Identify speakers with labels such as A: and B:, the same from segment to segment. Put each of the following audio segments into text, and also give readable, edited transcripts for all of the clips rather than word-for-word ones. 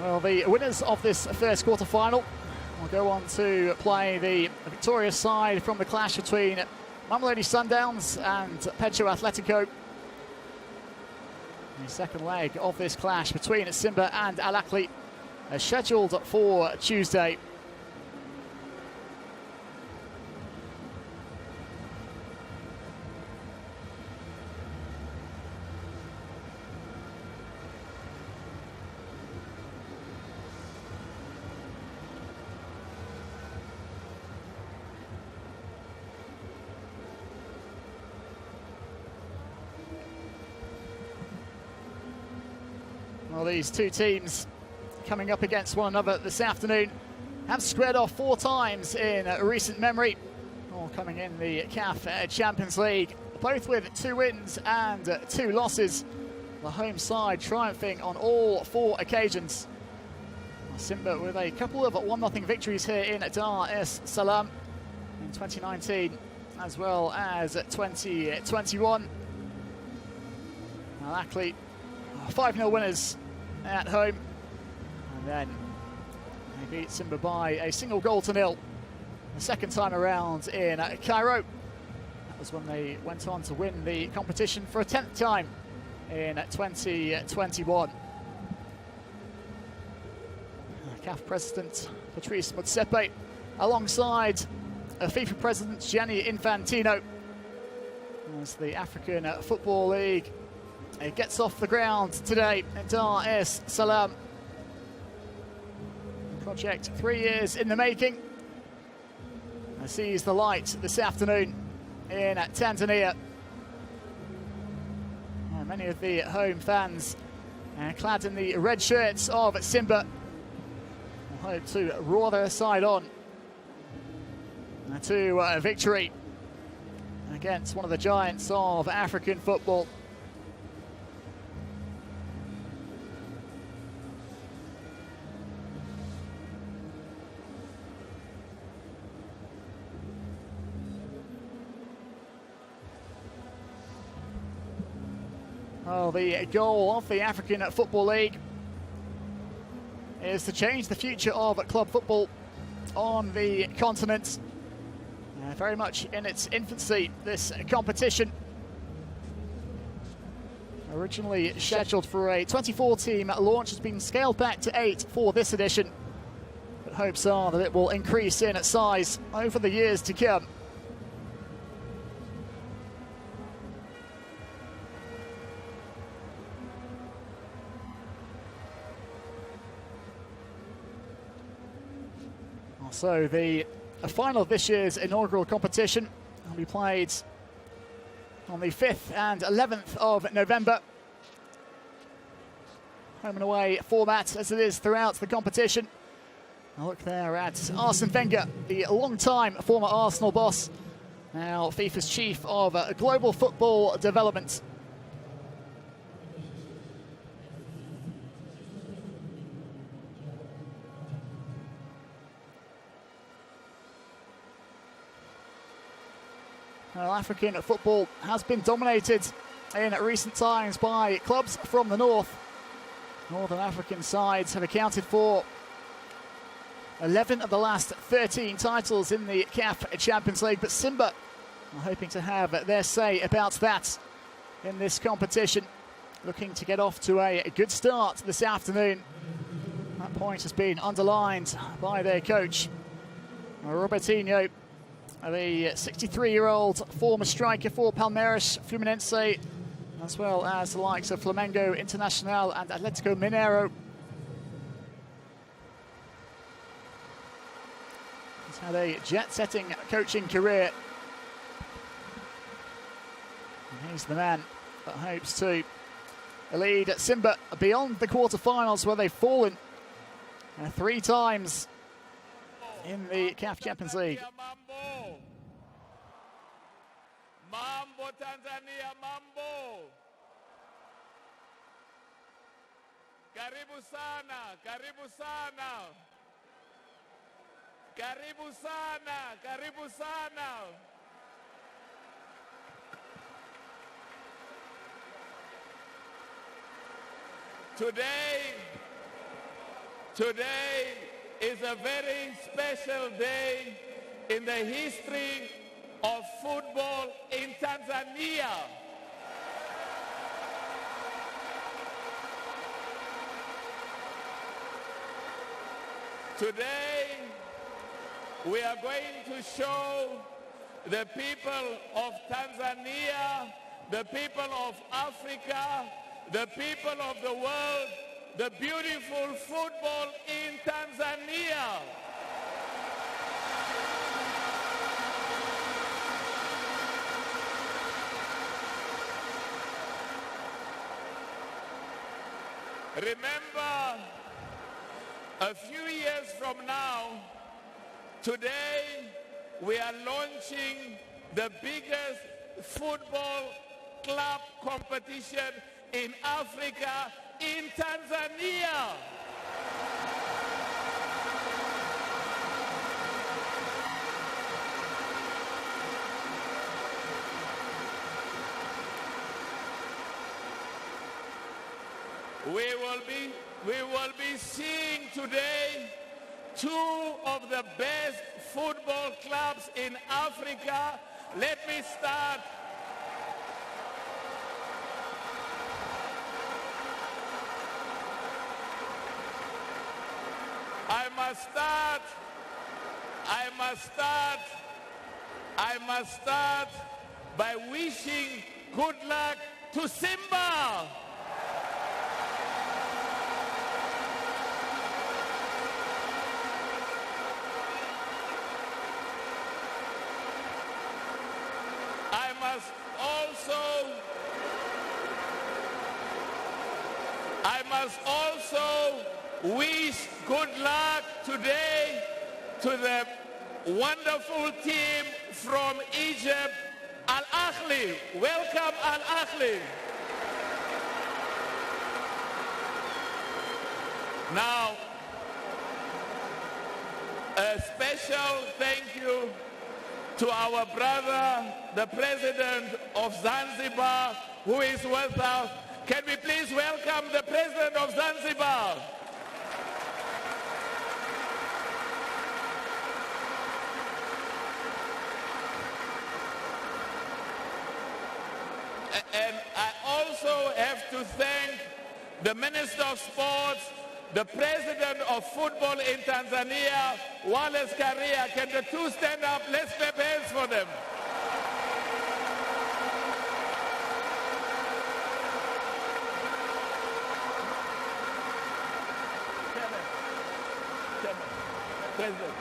A: Well, the winners of this first quarter-final will go on to play the victorious side from the clash between Mamelodi Sundowns and Petro Atletico. The second leg of this clash between Simba and Ahly is scheduled for Tuesday. Well, these two teams coming up against one another this afternoon have squared off 4 times in recent memory, all coming in the CAF Champions League, both with 2 wins and 2 losses. The home side triumphing on all 4 occasions. Simba with a couple of 1-0 victories here in Dar es Salaam in 2019 as well as 2021. Ahly 5-0 winners at home, and then they beat Simba by a single goal to nil the second time around in Cairo. That was when they went on to win the competition for a 10th time in 2021. CAF President Patrice Motsepe alongside FIFA President Gianni Infantino as the African Football League it gets off the ground today in Dar es Salaam. Project 3 years in the making. It sees the light this afternoon in Tanzania. Many of the home fans clad in the red shirts of Simba will hope to roar their side on to victory against one of the giants of African football. Well, the goal of the African Football League is to change the future of club football on the continent. Very much in its infancy, this competition. Originally scheduled for a 24-team launch, has been scaled back to 8 for this edition. But hopes are that it will increase in size over the years to come. So the final of this year's inaugural competition will be played on the 5th and 11th of November. Home and away format as it is throughout the competition. A look there at Arsene Wenger, the long-time former Arsenal boss, now FIFA's chief of global football development. Well, African football has been dominated in recent times by clubs from the north. Northern African sides have accounted for 11 of the last 13 titles in the CAF Champions League, but Simba are hoping to have their say about that in this competition. Looking to get off to a good start this afternoon. That point has been underlined by their coach, Robertinho, the 63-year-old former striker for Palmeiras, Fluminense, as well as the likes of Flamengo, Internacional and Atletico Mineiro. He's had a jet-setting coaching career. And he's the man that hopes to lead Simba beyond the quarter-finals, where they've fallen 3 times in the CAF Champions League.
B: Mambo Tanzania, mambo. Karibu sana, karibu sana. Karibu sana, karibu sana. Today, Today is a very special day in the history of football in Tanzania. Today, we are going to show the people of Tanzania, the people of Africa, the people of the world, the beautiful football in Tanzania. Remember, a few years from now, today, we are launching the biggest football club competition in Africa, in Tanzania. We will be seeing today two of the best football clubs in Africa. Let me start. I must start by wishing good luck to Simba. I must also wish good luck today to the wonderful team from Egypt, Ahly. Welcome, Ahly. Now, a special thank you to our brother, the President of Zanzibar, who is with us. Can we please welcome the President of Zanzibar? And I also have to thank the Minister of Sports, the President of Football in Tanzania, Wallace Karia. Can the two stand up? Let's clap hands for them. President.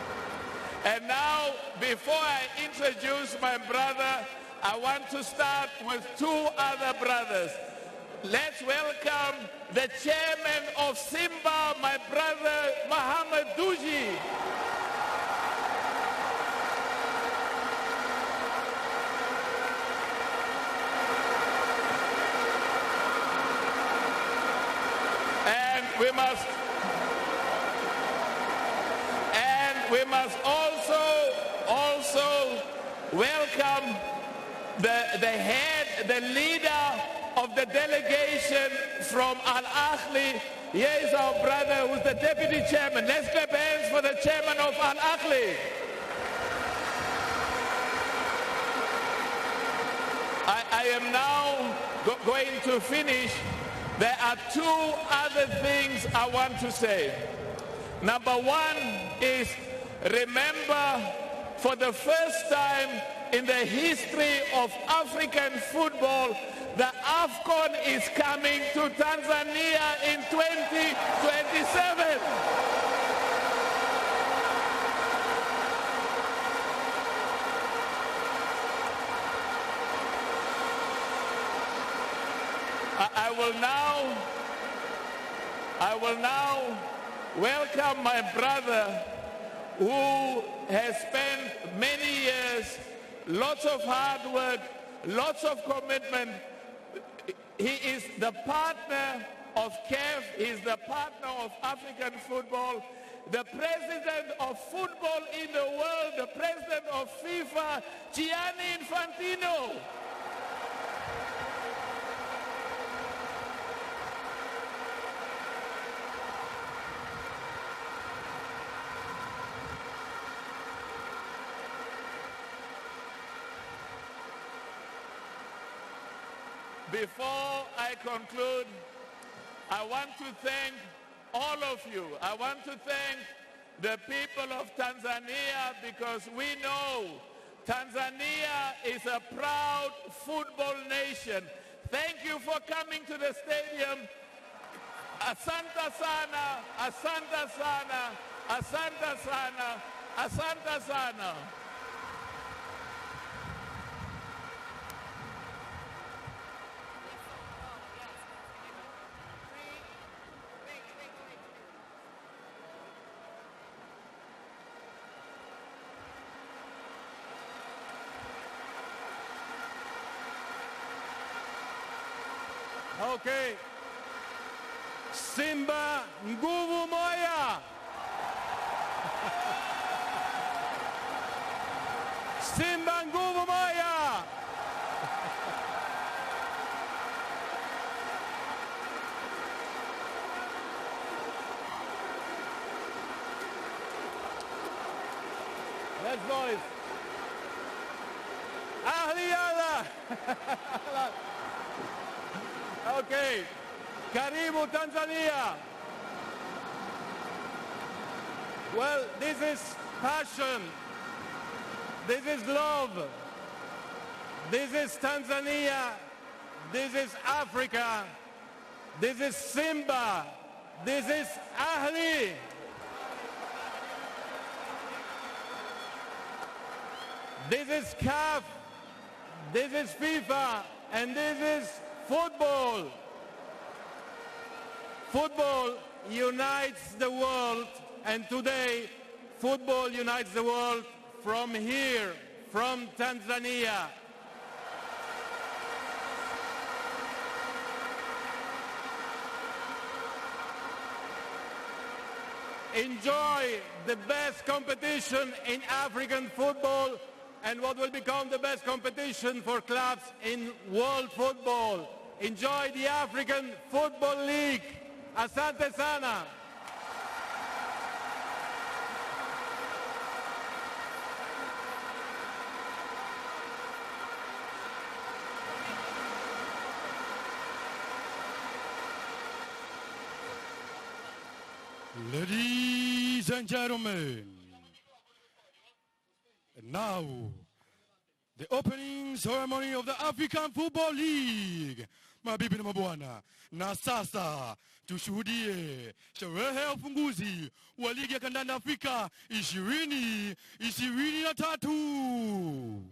B: And now, before I introduce my brother, I want to start with two other brothers. Let's welcome the chairman of Simba, my brother, Mohamed Duji. And we must also welcome the head, the leader of the delegation from Ahly. Here is our brother who's the deputy chairman. Let's clap hands for the chairman of Ahly. I am now going to finish. There are two other things I want to say. Number one is, remember, for the first time in the history of African football, the AFCON is coming to Tanzania in 2027. I will now welcome my brother, who has spent many years, lots of hard work, lots of commitment. He is the partner of CAF, he is the partner of African football, the president of football in the world, the president of FIFA, Gianni Infantino. before I conclude, I want to thank all of you. I want to thank the people of Tanzania, because we know Tanzania is a proud football nation. Thank you for coming to the stadium. Asante sana, asante sana, asante sana, asante sana.
C: Okay. Simba nguvu moya. Simba nguvu moya. Let's boys. Ahly yalla. Okay. Karibu Tanzania. Well, this is passion. This is love. This is Tanzania. This is Africa. This is Simba. This is Ahly. This is CAF. This is FIFA. And this is football. Football unites the world, and today football unites the world from here, from Tanzania. Enjoy the best competition in African football and what will become the best competition for clubs in world football. Enjoy the African Football League. Asante sana.
D: Ladies and gentlemen, and now the opening ceremony of the African Football League. Mabibi na mabwana, na sasa tushuhudie sherehe ya ufunguzi wa ligi ya kandanda Afrika 2023.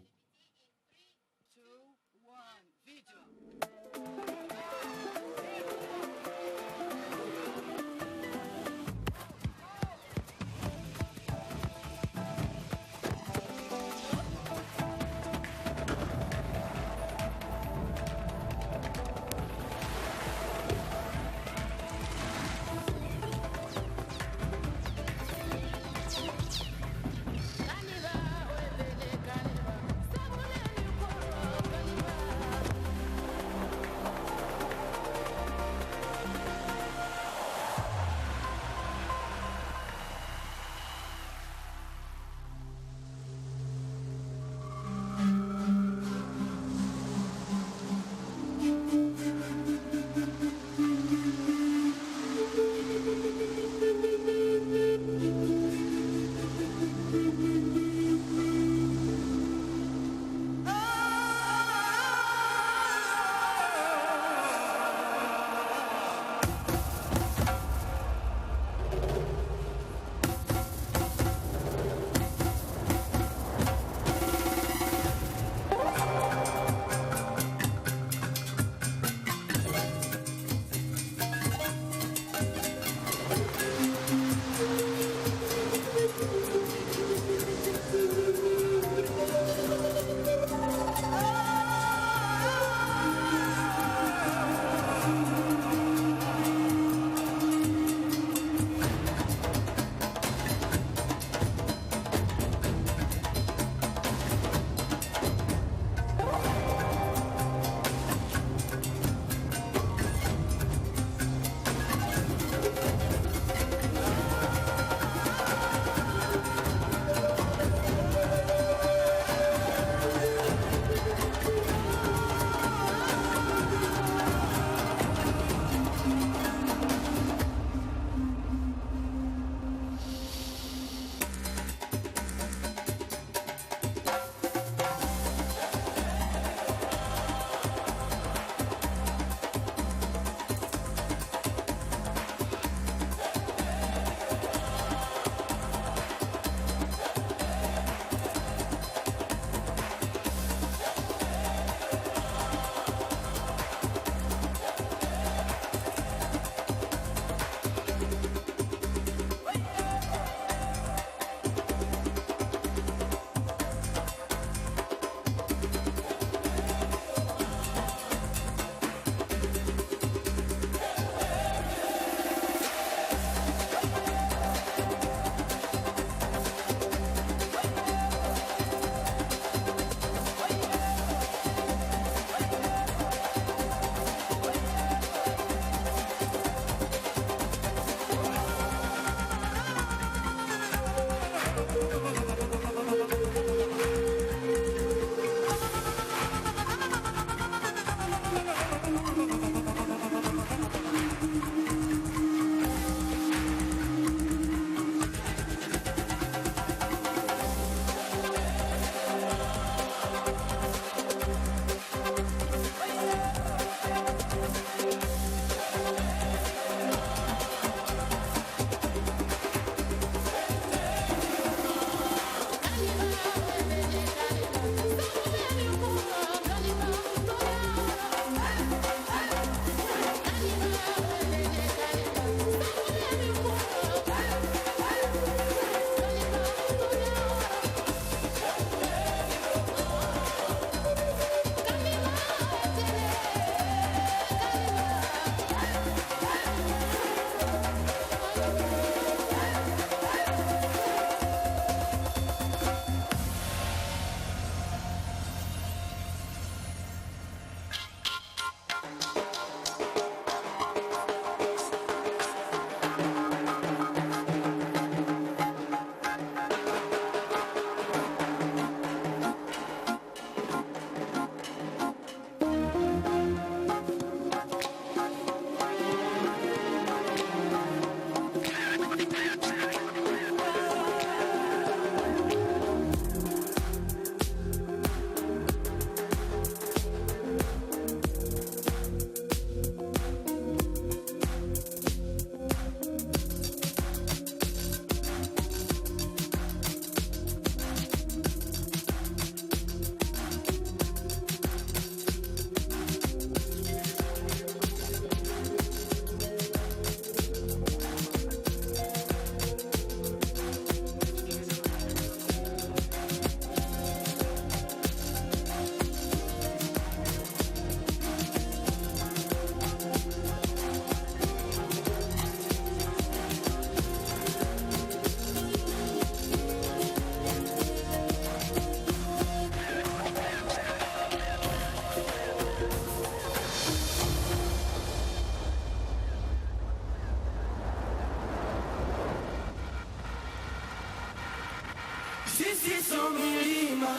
E: Sisi sio milima,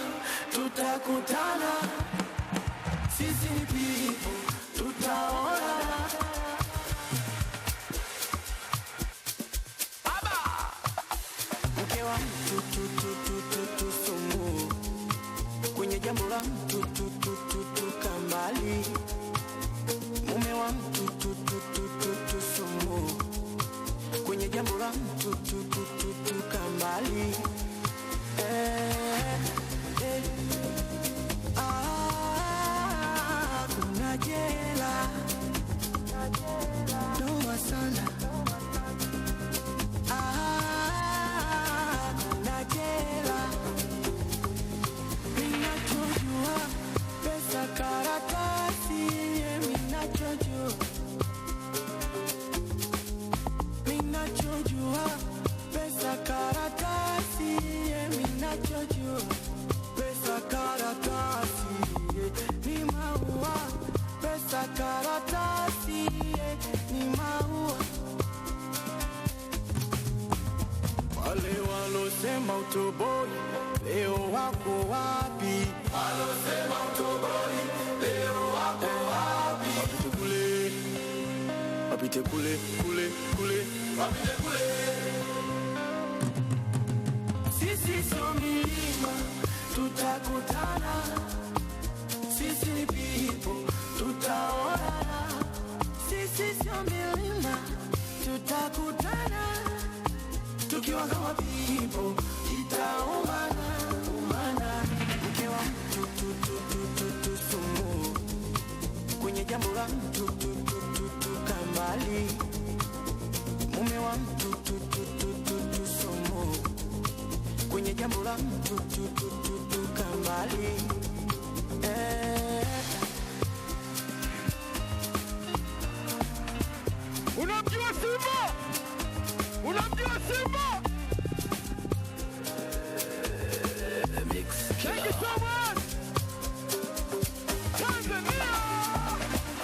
E: tutakutana. Sisi ni people, tutaonana. Aba! Mke wa mtu sumu, kwenye jambo la mtu kambali. Mume wa mtu sumu, kwenye jambo la mtu kambali. Kuna jela noma sana. Kuna jela. Minachojua pesa karatasi. Minachojua pesa karatasi. Minachojua pesa karatasi. Ni maua pesa karatasi. Ni maua. Wale walosema utoboi leo wako wapi? Walosema utoboi leo wako wapi? Wapite kule, wapite kule. Sisi sio milima, tutakutana. Sisi ni people, tutaonana. Sisi sio milima, tutakutana. Tukiwa kama people, itaumana. Mke wa mtu sumu, kwenye jambo la mtu kambali. Mume wa mtu sumu, kwenye jambo la mtu kambali.
B: Unamjua Simba? Unamjua Simba? Thank you so much. Tanzania.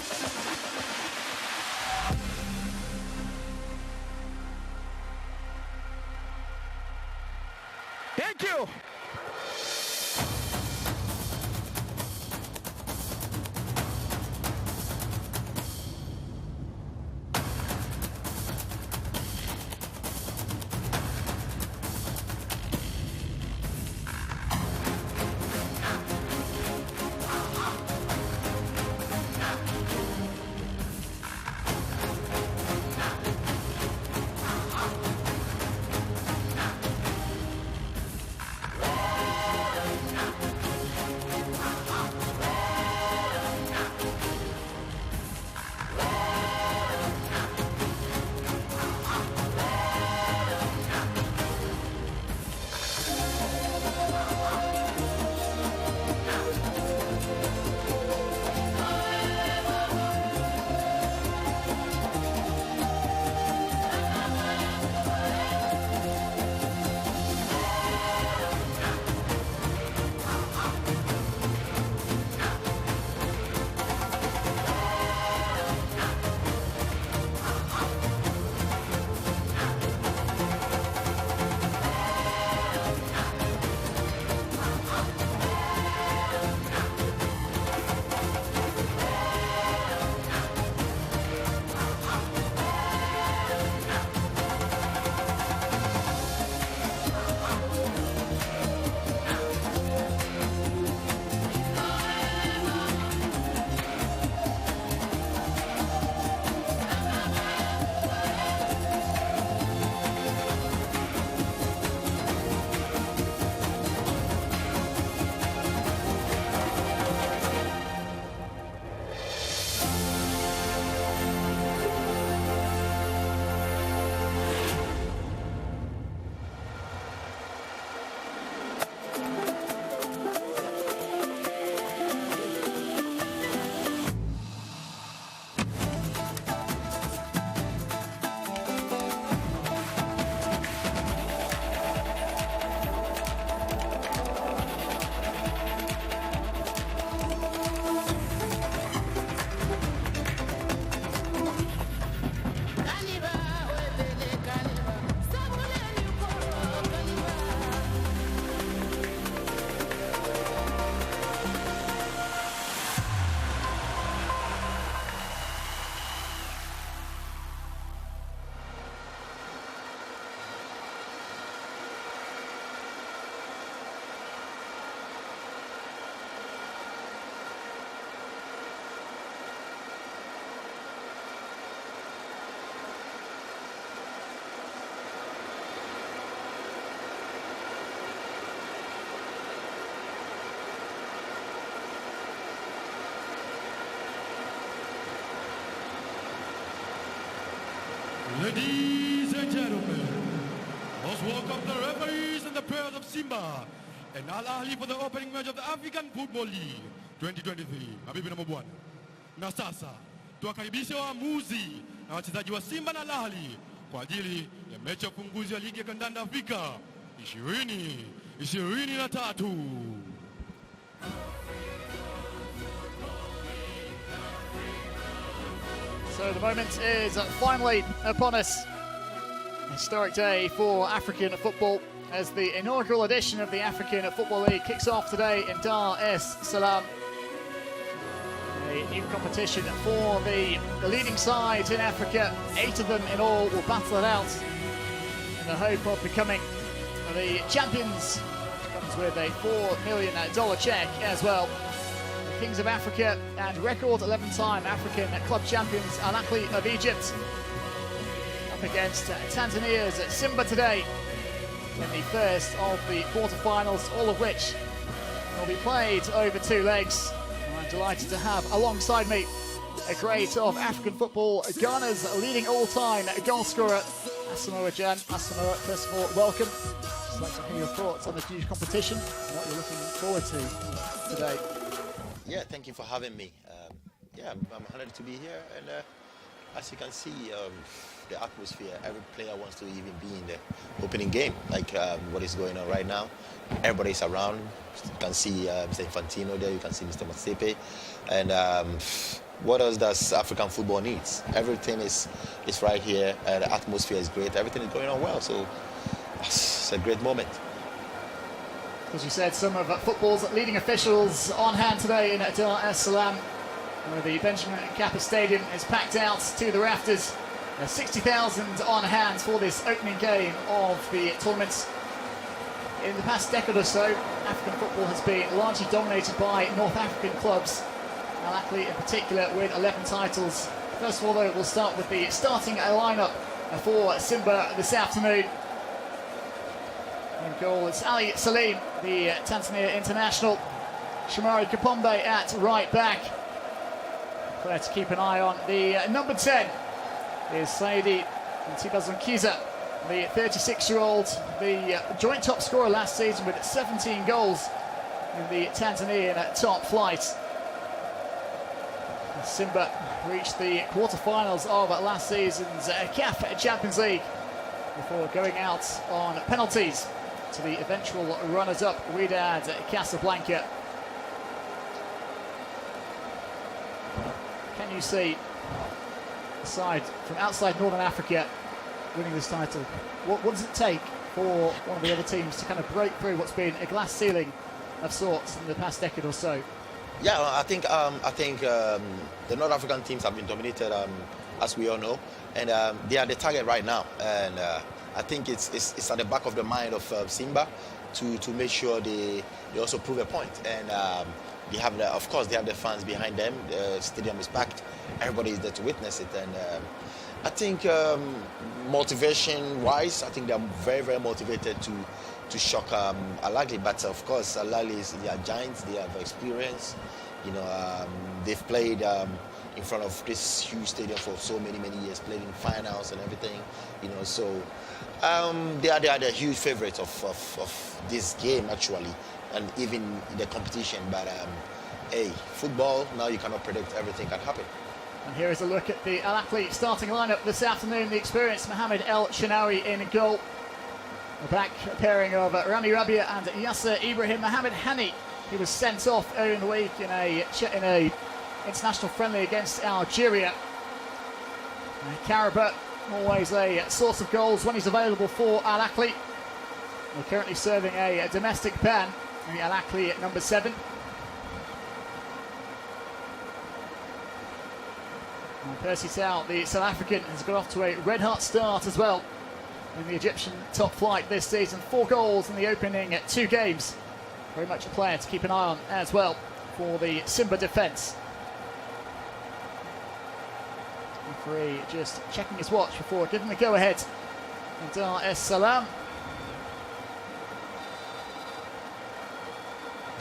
B: Thank you.
D: Ladies and gentlemen, let's welcome the referees and the players of Simba and Ahly for the opening match of the African Football League 2023. Mabibi na mabwana. Na sasa tuwakaribishe waamuzi na wachezaji wa Simba na Ahly kwa ajili ya mechi ya ufunguzi ya ligi ya kandanda Afrika 2023.
A: So the moment is finally upon us. Historic day for African football as the inaugural edition of the African Football League kicks off today in Dar es Salaam. A new competition for the leading sides in Africa. 8 of them in all will battle it out in the hope of becoming the champions. Which comes with a $4 million check as well. Kings of Africa and record 11-time African club champions Ahly of Egypt up against Tanzania's Simba today in the first of the quarterfinals, all of which will be played over 2 legs. I'm delighted to have alongside me a great of African football, Ghana's leading all-time goal scorer, Asamoah GYAN. Asamoah, first of all, welcome. Just like to hear your thoughts on the huge competition and what you're looking forward to today.
F: Yeah, thank you for having me. I'm honored to be here, and as you can see, the atmosphere, every player wants to even be in the opening game, like what is going on right now. Everybody's around. You can see Mr. Infantino there, you can see Mr. Matsepe, and what else does African football needs? Everything is right here, the atmosphere is great, everything is going on well, so it's a great moment.
A: As you said, some of football's leading officials on hand today in Dar es Salaam, where the Benjamin Mkapa Stadium is packed out to the rafters. 60,000 on hand for this opening game of the tournament. In the past decade or so, African football has been largely dominated by North African clubs, Ahly in particular with 11 titles. First of all, though, we'll start with the starting lineup for Simba this afternoon. In goal, it's Ali Salim, the Tanzania international. Shomari Kapombe at right back. Player to keep an eye on. The number 10 is Saidi Ntibazonkiza, the 36-year-old, the joint top scorer last season with 17 goals in the Tanzanian top flight. Simba reached the quarterfinals of last season's CAF Champions League before going out on penalties to the eventual runners-up Wydad Casablanca. Can you see a side from outside Northern Africa winning this title? What does it take for one of the other teams to kind of break through what's been a glass ceiling of sorts in the past decade or so?
F: Yeah, I think the North African teams have been dominated, as we all know, and they are the target right now. And I think it's at the back of the mind of Simba to make sure they also prove a point. And they have of course they have the fans behind them. The stadium is packed. Everybody is there to witness it. And I think motivation-wise, I think they are very, very motivated to shock Ahly. But of course, Ahly they are giants. They have experience. You know, they've played in front of this huge stadium for so many years, played in finals and everything. You know, so they are the huge favorites of this game actually, and even the competition. But hey, football, now you cannot predict, everything can happen.
A: And here is a look at the Ahly starting lineup this afternoon. The experienced Mohamed El Shenawi in goal. The back pairing of Rami Rabia and Yasser Ibrahim. Mohamed Hani, he was sent off earlier in the week in a international friendly against Algeria. Karabert, always a source of goals when he's available for Ahly. They're currently serving a domestic ban in the Ahly at number 7. And Percy Tau, the South African, has got off to a red-hot start as well in the Egyptian top flight this season. 4 goals in the opening 2 games. Very much a player to keep an eye on as well for the Simba defence. Referee just checking his watch before giving the go-ahead in Dar es Salaam.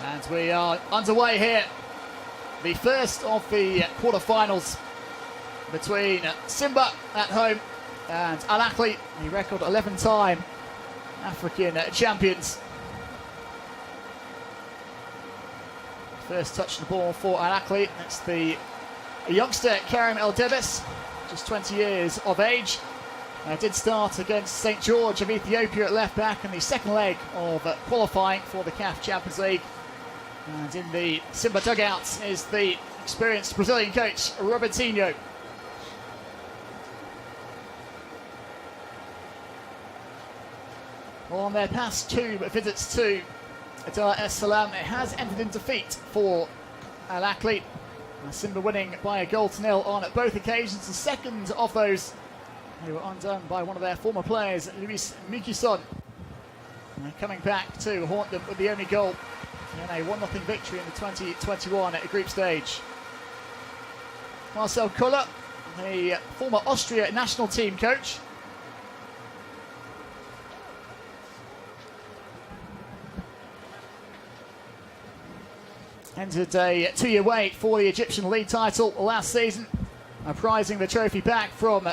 A: And we are underway here. The first of the quarterfinals between Simba at home and Al Ahly, the record 11-time African champions. First touch of the ball for Al Ahly. That's the youngster Karim El Debes, just 20 years of age. Did start against St George of Ethiopia at left back in the second leg of qualifying for the CAF Champions League. And in the Simba dugouts is the experienced Brazilian coach Robertinho. Well, on their past 2 visits to Dar es Salaam, it has ended in defeat for Al Ahly. Simba winning by 1-0 on both occasions. The second of those, they were undone by one of their former players, Luis Mikison, coming back to haunt them with the only goal in a 1-0 victory in the 2021 group stage. Marcel Koller, the former Austria national team coach, entered a 2-year wait for the Egyptian league title last season, prizing the trophy back from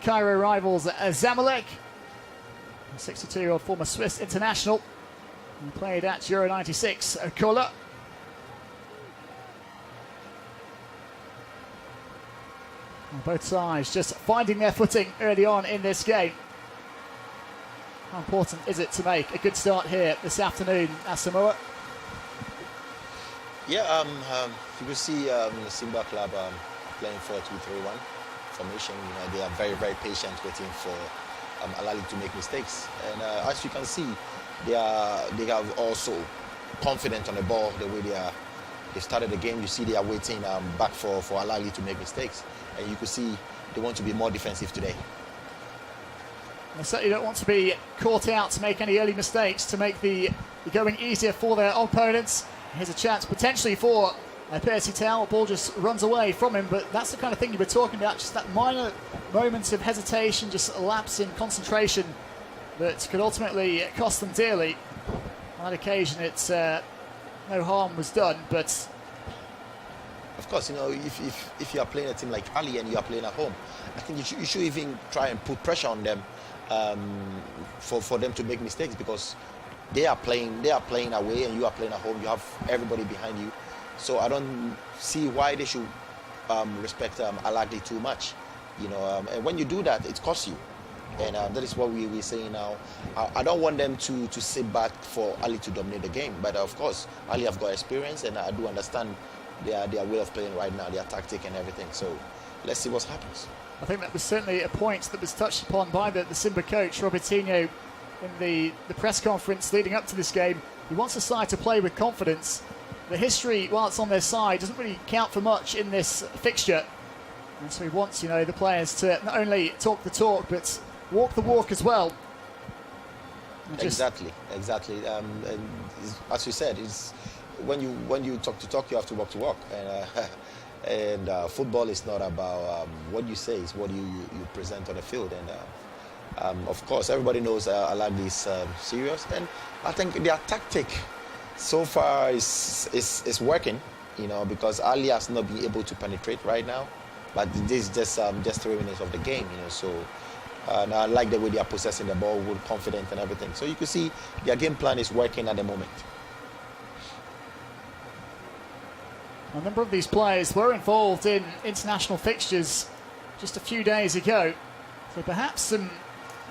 A: Cairo rivals Zamalek. 62-year-old former Swiss international, and played at Euro 96 Koller. Both sides just finding their footing early on in this game. How important is it to make a good start here this afternoon, Asamoah?
F: Yeah, you can see the Simba club playing 4-2-3-1 formation. They are very, very patient, waiting for Al Ahly to make mistakes. And as you can see, they are also confident on the ball. The way they started the game, you see they are waiting back for Al Ahly to make mistakes. And you can see they want to be more defensive today.
A: They certainly don't want to be caught out to make any early mistakes, to make the going easier for their opponents. Here's a chance potentially for Percy Tau. The ball just runs away from him, but that's the kind of thing you were talking about, just that minor moment of hesitation, just a lapse in concentration that could ultimately cost them dearly. On that occasion, it's no harm was done, but
F: of course, if you are playing a team like Ahly and you are playing at home, I think you should even try and put pressure on them for them to make mistakes, because they are playing away and you are playing at home. You have everybody behind you, so I don't see why they should respect Al Ahly too much. And when you do that, it costs you. And that is what we're saying now. I don't want them to sit back for Ahly to dominate the game. But of course, Ahly have got experience, and I do understand their way of playing right now, their tactic and everything. So let's see what happens.
A: I think that was certainly a point that was touched upon by the Simba coach, Robertinho, in the press conference leading up to this game. He wants the side to play with confidence. The history, while it's on their side, doesn't really count for much in this fixture. And so he wants, the players to not only talk the talk, but walk the walk as well.
F: Exactly. And as you said, it's when you talk to talk, you have to walk to walk. And football is not about what you say; it's what you present on the field. And of course, everybody knows Al Ahly is serious, and I think their tactic so far is working. Because Ahly has not been able to penetrate right now, but this is just 3 minutes of the game. So. And I like the way they are possessing the ball with confidence and everything. So you can see their game plan is working at the moment.
A: A number of these players were involved in international fixtures just a few days ago. So perhaps some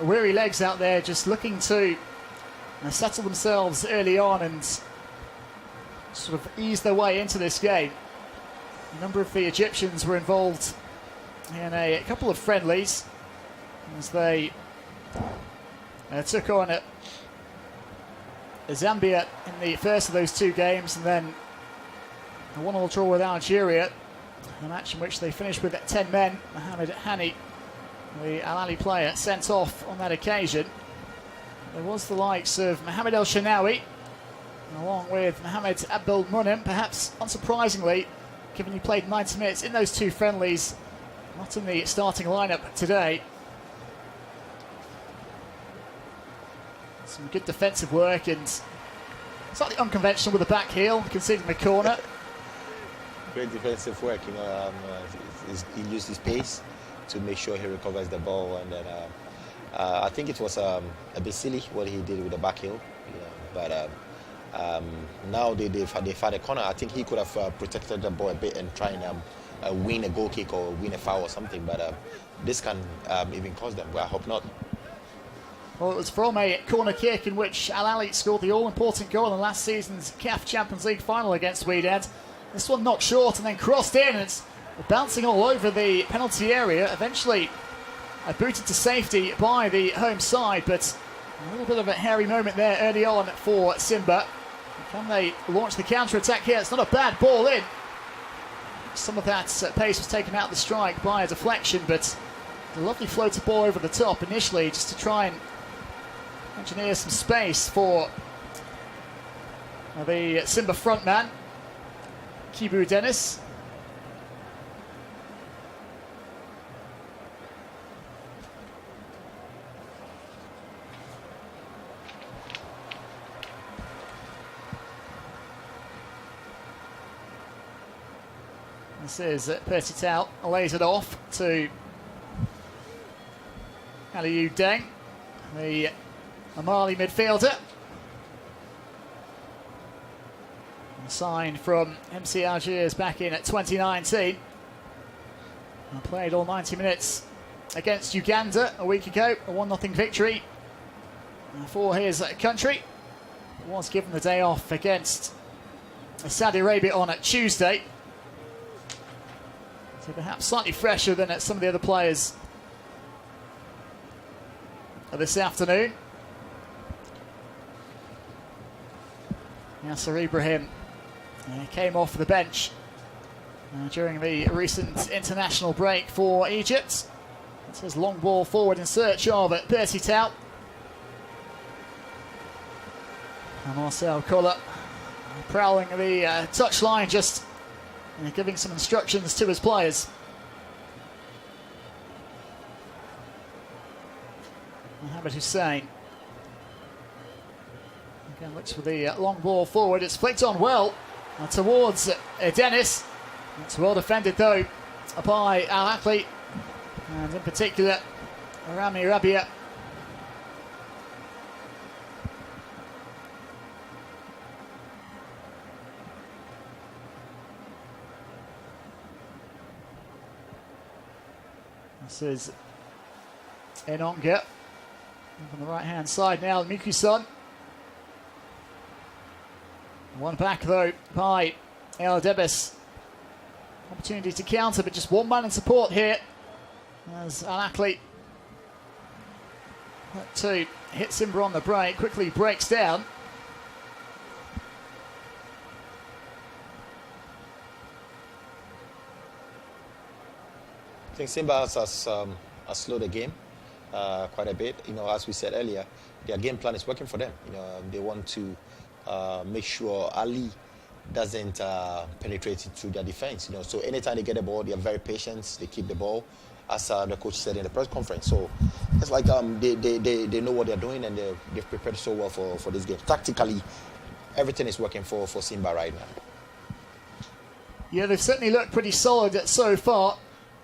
A: weary legs out there just looking to settle themselves early on and sort of ease their way into this game. A number of the Egyptians were involved in a couple of friendlies as they took on Zambia in the first of those 2 games, and then a 1-1 draw with Algeria, a match in which they finished with 10 men. Mohamed Hani, the Al Ahly player, sent off on that occasion. There was the likes of Mohamed El Shanawi, along with Mohamed Abdul Munim, perhaps unsurprisingly, given he played 90 minutes in those 2 friendlies, not in the starting lineup today. Some good defensive work and slightly unconventional with the back heel, conceding the corner.
F: Great defensive work, he used his pace to make sure he recovers the ball. And then I think it was a bit silly what he did with the back heel, but now they've had a corner. I think he could have protected the ball a bit and try and win a goal kick or win a foul or something, but this can even cost them. Well, I hope not.
A: Well, it was from a corner kick in which Ahly scored the all-important goal in last season's CAF Champions League final against Wydad. This one knocked short and then crossed in, and it's bouncing all over the penalty area. Eventually booted to safety by the home side, but a little bit of a hairy moment there early on for Simba. Can they launch the counter-attack here? It's not a bad ball in. Some of that pace was taken out of the strike by a deflection, but a lovely floated ball over the top initially just to try and engineer some space for the Simba frontman, Kibu Dennis. This is Percy Tau, lays it off to Aliou Deng, the Mali midfielder. Signed from MC Algiers back in 2019. And played all 90 minutes against Uganda a week ago, a 1-0 victory for his country. Was given the day off against Saudi Arabia on Tuesday. So perhaps slightly fresher than some of the other players this afternoon. Yasser Ibrahim came off the bench during the recent international break for Egypt. It's his long ball forward in search of Percy Tau. And Marcel Koller prowling the touchline, just giving some instructions to his players. Mohamed Hussein again looks for the long ball forward. It's flicked on well towards Dennis. It's well defended though by Ahly, and in particular Rami Rabia. This is Enonga on the right hand side now, Miku-san. One back though by El Debes. Opportunity to counter, but just one man in support here as Ahly to hit Simba on the break, quickly breaks down.
F: I think Simba has slowed the game quite a bit. As we said earlier, their game plan is working for them. They want to make sure Ahly doesn't penetrate it through their defense. So anytime they get the ball, they are very patient. They keep the ball, as the coach said in the press conference. So it's like they know what they're doing, and they've prepared so well for this game. Tactically, everything is working for Simba right now.
A: Yeah, they've certainly looked pretty solid so far.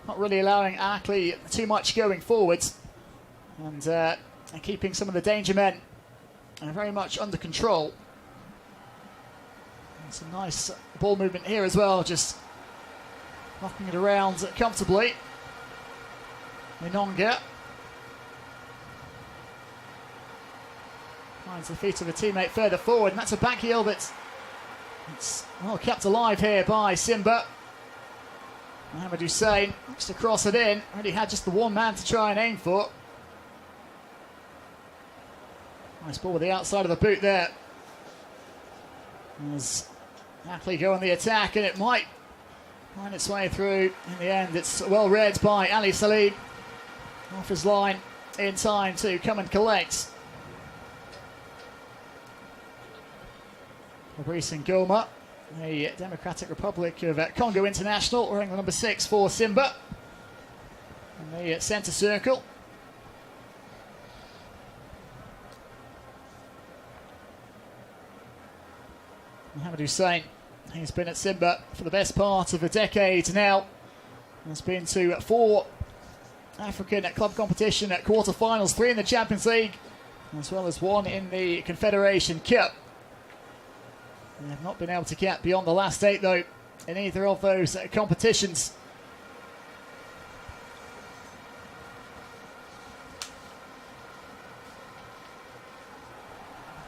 A: Not really allowing Ahly too much going forwards, and keeping some of the danger men very much under control. And some nice ball movement here as well, just knocking it around comfortably. Minonga finds the feet of a teammate further forward, and that's a back heel that's well kept alive here by Simba. Mohamed Hussein looks to cross it in. Already had just the one man to try and aim for. Nice ball with the outside of the boot there. As Ahly go on the attack, and it might find its way through. In the end, it's well read by Ali Salim. Off his line in time to come and collect. Fabrice Ngoma, the Democratic Republic of Congo international, wearing the number 6 for Simba in the centre circle. Mohamed Hussein, he's been at Simba for the best part of a decade now. Has been to 4 African club competition at quarter-finals, 3 in the Champions League, as well as 1 in the Confederation Cup. They have not been able to get beyond the last 8, though, in either of those competitions.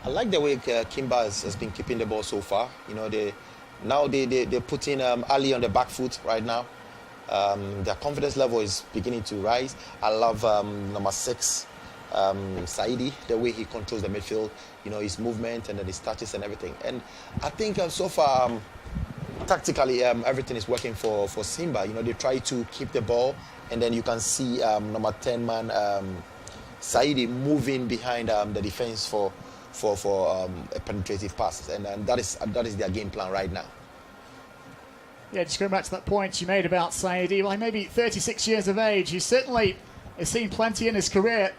F: I like the way Kimba has been keeping the ball so far. You know, they're putting Ahly on the back foot right now. Their confidence level is beginning to rise. I love number 6, Saidi, the way he controls the midfield. You know, his movement and then his touches and everything. And I think so far, tactically, everything is working for Simba. You know, they try to keep the ball, and then you can see number 10 man Saidi moving behind the defense for a penetrative pass, and that is their game plan right now.
A: Yeah, just going back to that point you made about Saidi, well, he may be 36 years of age. He certainly has seen plenty in his career.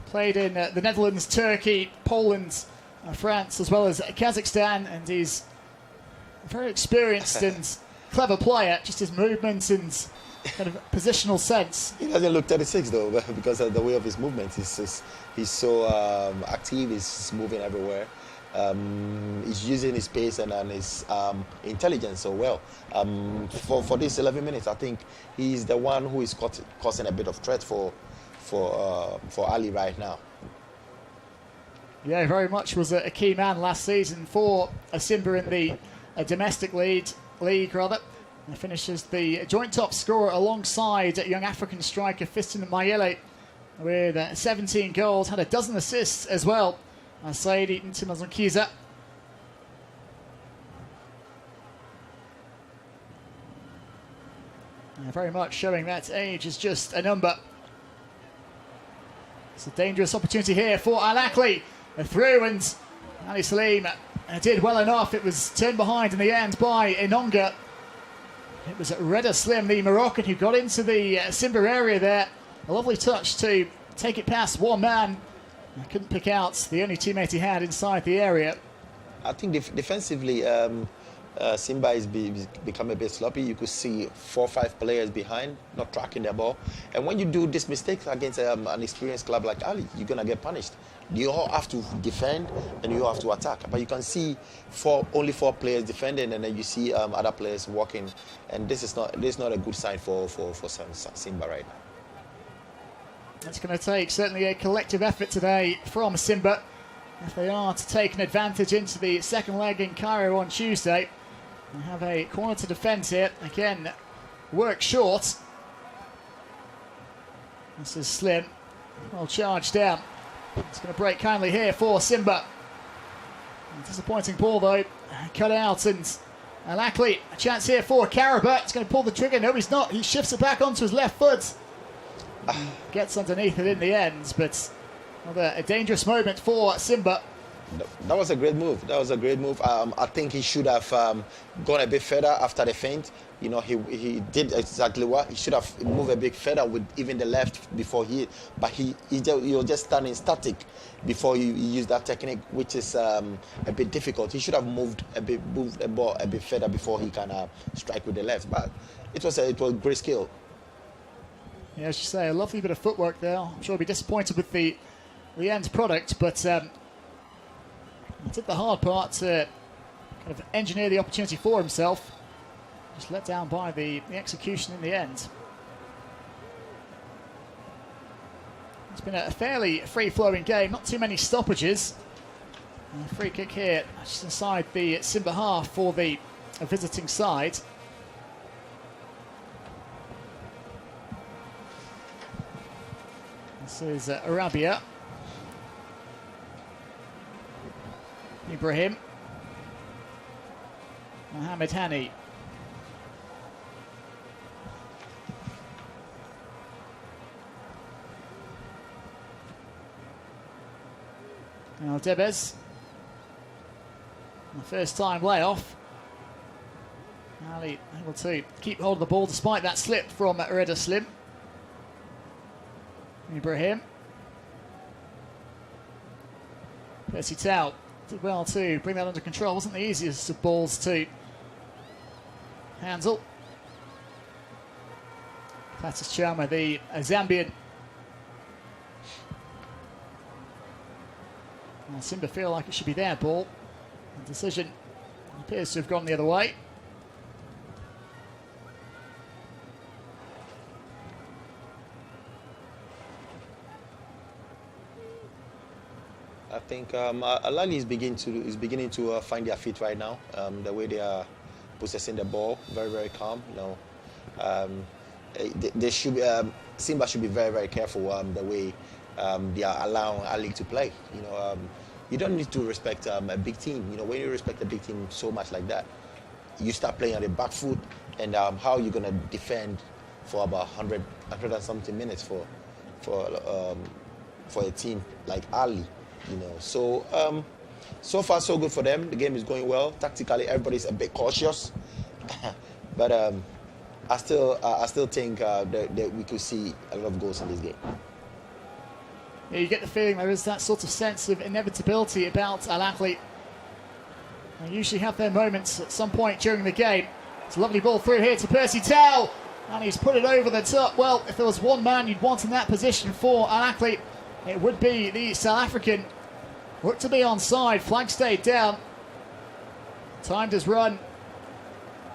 A: Played in the Netherlands, Turkey, Poland, France, as well as Kazakhstan, and he's a very experienced and clever player. Just his movements and kind of positional sense.
F: He doesn't look 36 though, because of the way of his movements. He's so active. He's moving everywhere. He's using his pace and his intelligence so well. For these 11 minutes, I think he's the one who is causing a bit of threat for Ahly right now.
A: Yeah, very much was a key man last season for Simba in the domestic league. He finishes the joint top scorer alongside young African striker Fiston Mayele with 17 goals, had a dozen assists as well. Saidi Ntimazonkiza. Very much showing that age is just a number. It's a dangerous opportunity here for Ahly. Through, and Ali Salim did well enough. It was turned behind in the end by Enonga. It was Reda Slim, the Moroccan, who got into the Simba area there. A lovely touch to take it past one man. I couldn't pick out the only teammate he had inside the area.
F: I think defensively, Simba is become a bit sloppy. You could see 4 or 5 players behind, not tracking their ball. And when you do these mistakes against an experienced club like Ahly, you're going to get punished. You all have to defend and you all have to attack. But you can see only 4 players defending, and then you see other players walking. And this is not a good sign for Simba right now.
A: It's going to take certainly a collective effort today from Simba if they are to take an advantage into the second leg in Cairo on Tuesday. They have a corner to defend here. Again, work short. This is Slim. Well charged down. It's going to break kindly here for Simba. A disappointing ball though. Cut out, and Ahly, a chance here for Karabakh. He's going to pull the trigger. No, he's not. He shifts it back onto his left foot. Gets underneath it in the end, but a dangerous moment for Simba.
F: That was a great move. I think he should have gone a bit further after the feint. You know, he did exactly what he should have moved a bit further with even the left before but he was just standing static before he used that technique, which is a bit difficult. He should have moved the ball a bit further before he can strike with the left. But it was great skill.
A: Yeah, as you say, a lovely bit of footwork there. I'm sure he'll be disappointed with the end product, but he did the hard part to kind of engineer the opportunity for himself. Just let down by the execution in the end. It's been a fairly free-flowing game, not too many stoppages. And a free kick here, just inside the Simba half for the visiting side. This is Arabia. Ibrahim. Mohamed Hani. Now Debes. The first time layoff. Ahly able to keep hold of the ball despite that slip from Reda Slim. Ibrahim. Percy Tau did well to bring that under control. Wasn't the easiest of balls to handle. Clatous Chama, the Zambian. Well, Simba feel like it should be their ball. The decision appears to have gone the other way.
F: I think Ahly is beginning to find their feet right now. The way they are possessing the ball, very, very calm. You know, they should Simba should be very, very careful the way they are allowing Ahly to play. You know, you don't need to respect a big team. You know, when you respect a big team so much like that, you start playing on the back foot, and how you're gonna defend for about 100 and something minutes for a team like Ahly. You know, so far so good for them. The game is going well. Tactically, everybody's a bit cautious, but I still think that we could see a lot of goals in this game.
A: Yeah, you get the feeling there is that sort of sense of inevitability about Ahly. They usually have their moments at some point during the game. It's a lovely ball through here to Percy Tau, and he's put it over the top. Well, if there was one man you'd want in that position for Ahly, it would be the South African. Looked to be onside, flag stayed down. Timed his run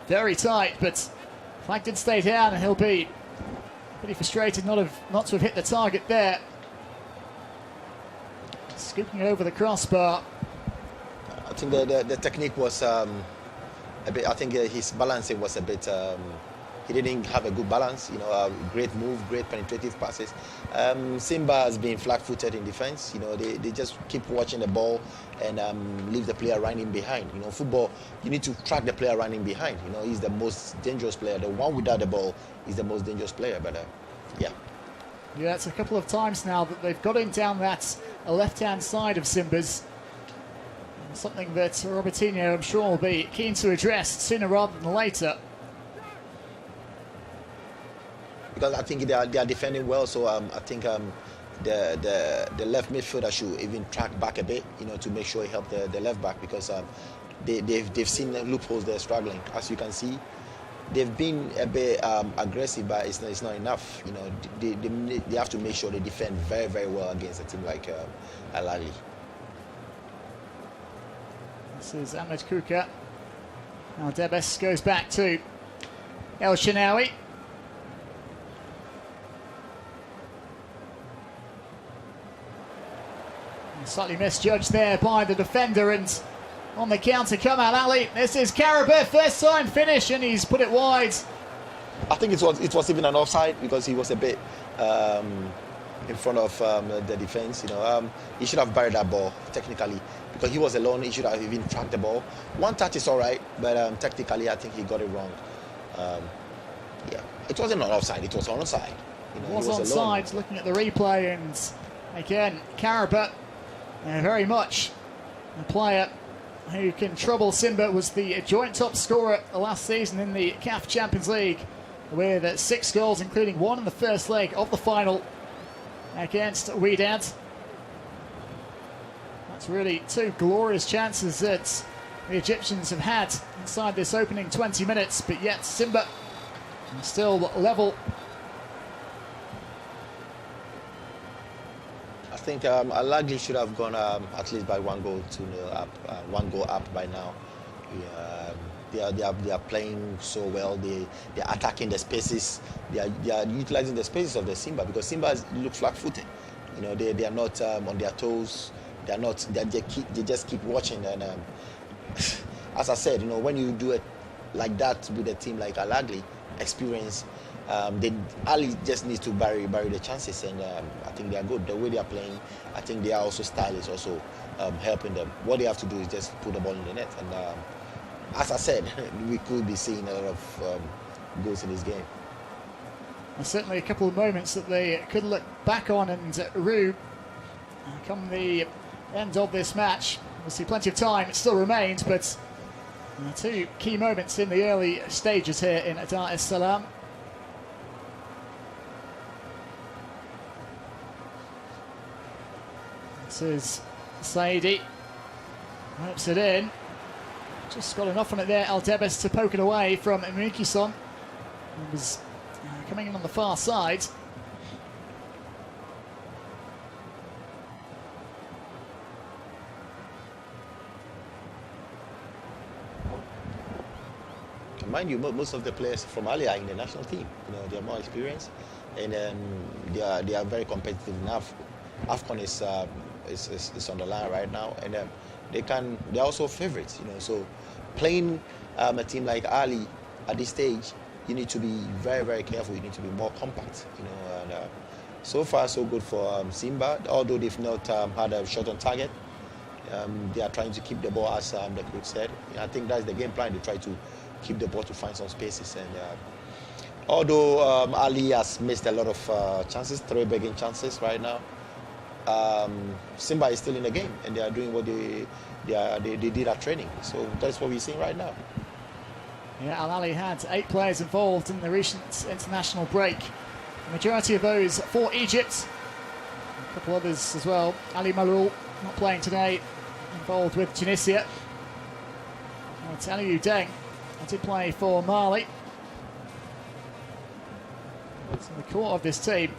A: very tight, but flag did stay down, and he'll be pretty frustrated not to have hit the target there. Scooping it over the crossbar.
F: I think the technique was a bit. I think his balancing was a bit. He didn't have a good balance. You know, great move, great penetrative passes. Simba has been flat-footed in defense. You know, they just keep watching the ball and leave the player running behind. You know, football, you need to track the player running behind. You know, he's the most dangerous player. The one without the ball is the most dangerous player. But yeah.
A: Yeah, it's a couple of times now that they've got in down that left-hand side of Simba's. Something that Robertinho, I'm sure, will be keen to address sooner rather than later.
F: Because I think they are defending well, so I think the left midfielder should even track back a bit, you know, to make sure he help the left back, because they've seen loopholes they're struggling. As you can see, they've been a bit aggressive, but it's not enough. You know, they have to make sure they defend very, very well against a team like Ahly.
A: This is Ahmed Kuka. Now Debes goes back to El Shinawi. Slightly misjudged there by the defender, and on the counter come out Ahly. This is Carabao, first time finish, and he's put it wide.
F: I think it was even an offside, because he was a bit in front of the defense. You know, he should have buried that ball technically, because he was alone. He should have even tracked the ball. One touch is all right, but technically I think he got it wrong. Yeah, it wasn't an offside. It was onside. You know,
A: It was onside. Looking at the replay, and again Carabao. Very much a player who can trouble Simba. Was the joint top scorer last season in the CAF Champions League with 6 goals, including 1 in the first leg of the final against Wydad. That's really 2 glorious chances that the Egyptians have had inside this opening 20 minutes, but yet Simba still level.
F: I think Ahly should have gone at least by 1-0 up, 1 goal up by now. They are playing so well. They are attacking the spaces. They are utilizing the spaces of the Simba, because Simba look flat-footed. You know, they are not on their toes. They are not. They just keep watching. And as I said, you know, when you do it like that with a team like Ahly, experience. Ahly just needs to bury the chances, and I think they are good. The way they are playing, I think they are also stylish, also helping them. What they have to do is just put the ball in the net, and as I said, we could be seeing a lot of goals in this game.
A: There's certainly a couple of moments that they could look back on and rue come the end of this match. Obviously plenty of time still remains, but 2 key moments in the early stages here in Dar es Salaam. This is Saidi, whips it in. Just got enough on it there, Aldebes, to poke it away from Miki-son. He was coming in on the far side.
F: Mind you, most of the players from Ahly are in the national team. You know, they are more experienced, and they are very competitive enough. AFCON is on the line right now, and they're also favorites. You know, so playing a team like Ahly at this stage, you need to be very, very careful. You need to be more compact. You know, and so far so good for Simba. Although they've not had a shot on target, they are trying to keep the ball, as the coach said. I think that's the game plan. They try to keep the ball to find some spaces, and although Ahly has missed a lot of chances, 3 begging chances right now, Simba is still in the game, and they are doing what they did at training. So that's what we're seeing right now.
A: Yeah, Ahly had 8 players involved in the recent international break. The majority of those for Egypt. A couple others as well. Ali Malul not playing today, involved with Tunisia. It's Ali Udeng. I did play for Mali. So the core of this team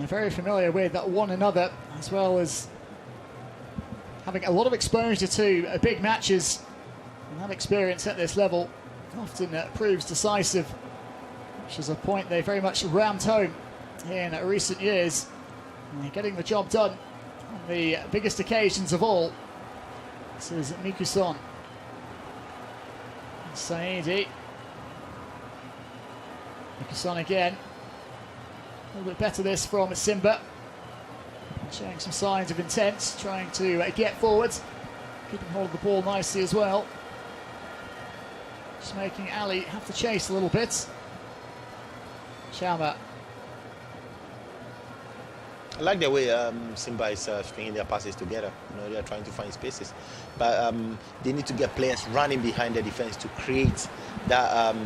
A: are very familiar with one another, as well as having a lot of exposure to big matches, and that experience at this level often proves decisive, which is a point they very much rammed home in recent years. And they're getting the job done on the biggest occasions of all. This is Mikuson. Saidi. Mikuson again. A little bit better this from Simba. Showing some signs of intent, trying to get forward. Keeping hold of the ball nicely as well. Just making Ahly have to chase a little bit. Sharma.
F: I like the way Simba is stringing their passes together. You know, they are trying to find spaces, but they need to get players running behind the defense to create that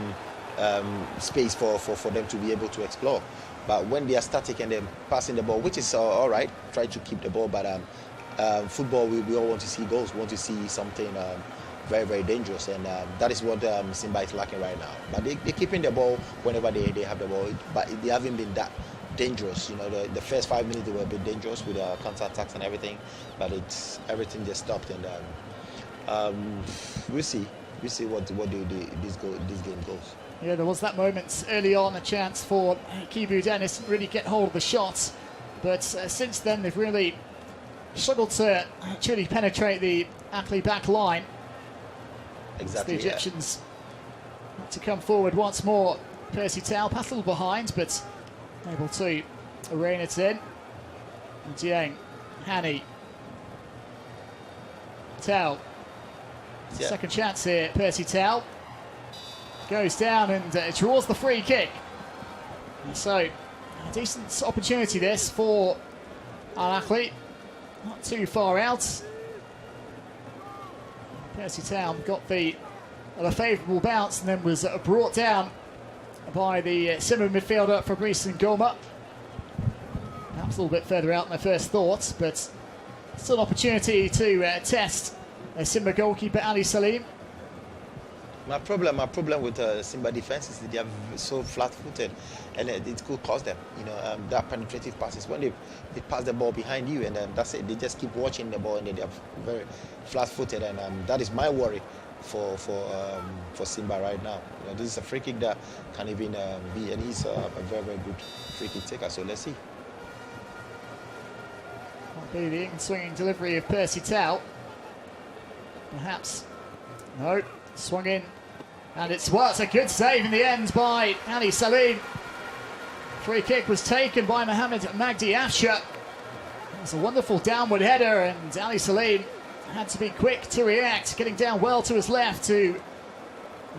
F: space for them to be able to explore. But when they are static and they're passing the ball, which is all right, try to keep the ball. But football, we all want to see goals. We want to see something very, very dangerous, and that is what Simba is lacking right now. But they're keeping the ball whenever they have the ball, but they haven't been that dangerous. You know, the first 5 minutes they were a bit dangerous with counter-attacks and everything, but everything just stopped, and we'll see what this game goes.
A: Yeah, there was that moment early on, a chance for Kibu Dennis to really get hold of the shots, but since then they've really struggled to actually penetrate the Ahly back line.
F: Exactly.
A: The Egyptians to come forward once more. Percy Tau passed a little behind, but able to rein it in. Dieng, Hani, Tau.
F: Yeah.
A: Second chance here, Percy Tau. Goes down and draws the free kick. And so, a decent opportunity this for Al Ahly. Not too far out. Percy Tau got the favourable bounce and then was brought down by the Simba midfielder Fabrice Ngoma. Perhaps a little bit further out than I first thought, but still an opportunity to test Simba goalkeeper Ali Salim.
F: My problem with Simba defense is that they are so flat-footed, and it could cost them. You know, that penetrative passes when they pass the ball behind you, and that's it. They just keep watching the ball, and they are very flat-footed, and that is my worry for Simba right now. You know, this is a free kick that can even be, and he's a very, very good free kick taker. So let's see.
A: Might be the in-swinging delivery of Percy Tau. Perhaps. No, swung in. And it's a good save in the end by Ali Salim. Free kick was taken by Mohamed Magdi Afsha. It was a wonderful downward header, and Ali Salim had to be quick to react, getting down well to his left to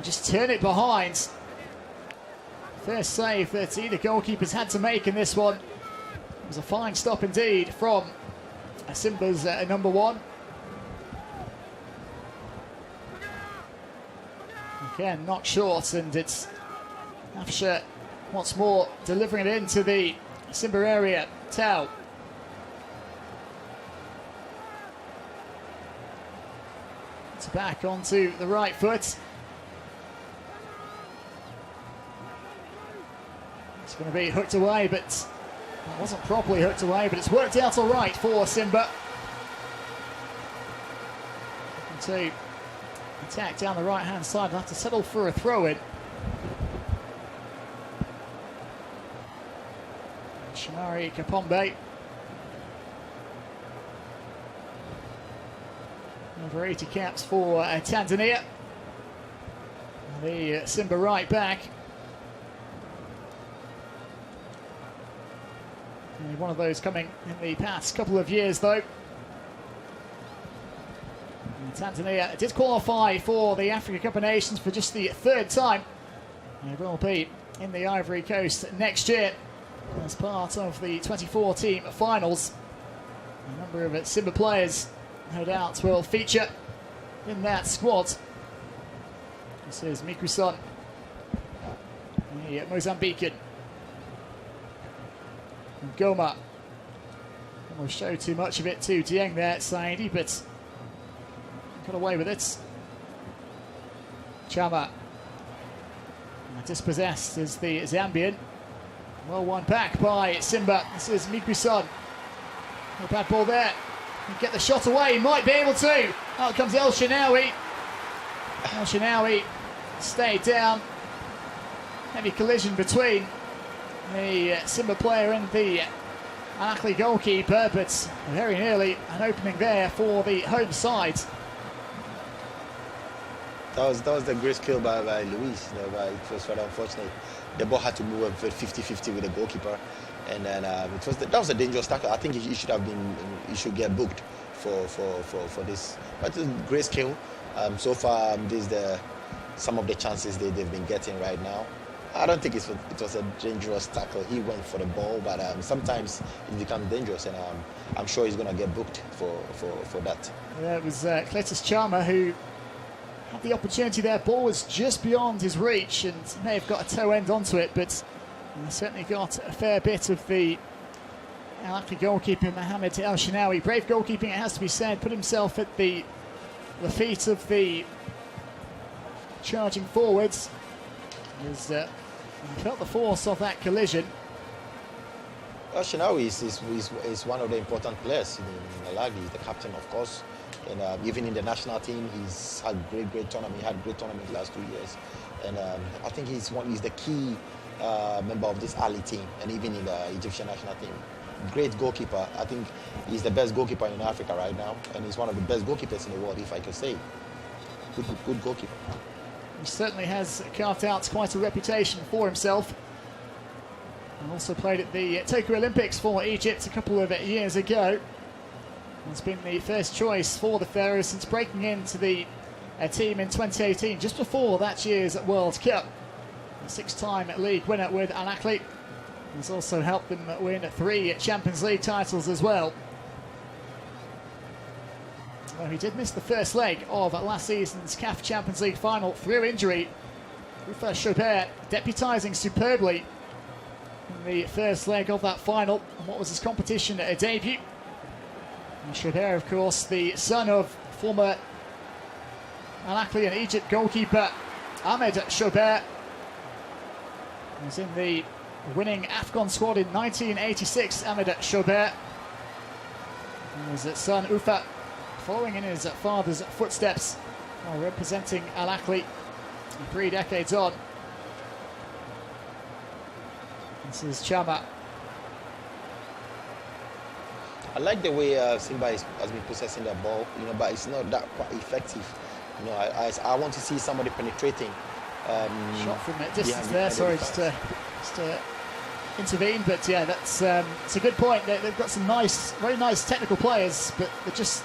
A: just turn it behind. First save that either goalkeepers had to make in this one. It was a fine stop indeed from Simba's number one. Again, not short, and it's Afsha once more delivering it into the Simba area. Tau. It's back onto the right foot. It's going to be hooked away, but it wasn't properly hooked away, but it's worked out all right for Simba. To attack down the right-hand side, they'll have to settle for a throw-in. Shamari Kapombe. Over 80 caps for Tanzania. The Simba right back. Only one of those coming in the past couple of years, though. And Tanzania did qualify for the Africa Cup of Nations for just the third time. They will be in the Ivory Coast next year as part of the 24-team finals. A number of Simba players, no doubt, will feature in that squad. This is Miku-san, the Mozambican. And Goma. Almost showed too much of it to Dieng there, Saidi, but got away with it. Chama. Dispossessed is the Zambian. Well won back by Simba. This is Miku-san. No bad ball there. Get the shot away, he might be able to. Out comes El Shenawi. El Shenawi stayed down. Heavy collision between the Simba player and the Ahly goalkeeper, but very nearly an opening there for the home side.
F: That was the great skill by Luis. It was rather unfortunate. The ball had to move 50-50 with the goalkeeper, and then that was a dangerous tackle. I think he should get booked for this. But it's a great skill. So far, this is some of the chances they've been getting right now. I don't think it was a dangerous tackle. He went for the ball, but sometimes it becomes dangerous, and I'm sure he's going to get booked for that.
A: Yeah, it was Cletus Chama who had the opportunity there. Ball was just beyond his reach and may have got a toe end onto it, but certainly got a fair bit of the Ahly goalkeeper, Mohamed El Shenawi. Brave goalkeeping, it has to be said. Put himself at the feet of the charging forwards. He felt the force of that collision.
F: El Shenawi is one of the important players in Ahly. He's the captain, of course. And even in the national team, he's had great tournament. He had great tournament the last 2 years, and I think he's the key member of this Ahly team, and even in the Egyptian national team. Great goalkeeper. I think he's the best goalkeeper in Africa right now, and he's one of the best goalkeepers in the world, if I could say. Good goalkeeper.
A: He certainly has carved out quite a reputation for himself. And also played at the Tokyo Olympics for Egypt a couple of years ago. He's been the first choice for the Pharaohs since breaking into the team in 2018, just before that year's World Cup. A six-time league winner with Ahly. He's also helped them win 3 Champions League titles as well. Well, he did miss the first leg of last season's CAF Champions League final through injury. Ufa Chaubert deputising superbly in the first leg of that final, and what was his competition debut. And Chaubert, of course, the son of former Ahly and Egypt goalkeeper Ahmed Chaubert. He was in the winning AFCON squad in 1986, Ahmed Chaubert. And his son Ufa following in his father's footsteps while representing Ahly 3 decades on. This is Chama.
F: I like the way Simba has been possessing the ball, but it's not that quite effective. I want to see somebody penetrating.
A: Shot from a distance there. Sorry, just to intervene, but yeah, that's it's a good point. They've got some very nice technical players, but they just,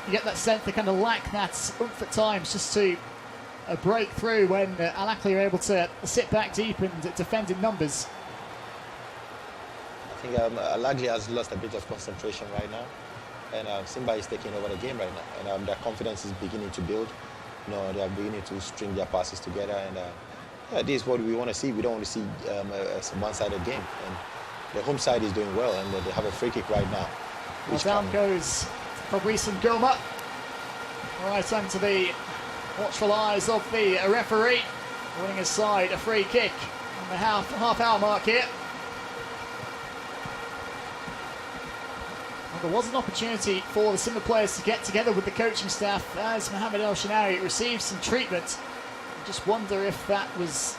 A: you get that sense they kind of lack that oomph at times just to break through when Ahly are able to sit back deep and defend in numbers.
F: I think Ahly has lost a bit of concentration right now, and Simba is taking over the game right now, and their confidence is beginning to build. They are beginning to string their passes together, and this is what we want to see. We don't want to see a one-sided game, and the home side is doing well, and they have a free kick right now.
A: Down goes Fabrice Ngoma, right under the watchful eyes of the referee, winning his side a free kick. the half-hour mark here. Well, there was an opportunity for the Simba players to get together with the coaching staff as Mohamed El Shenawi received some treatment. I just wonder if that was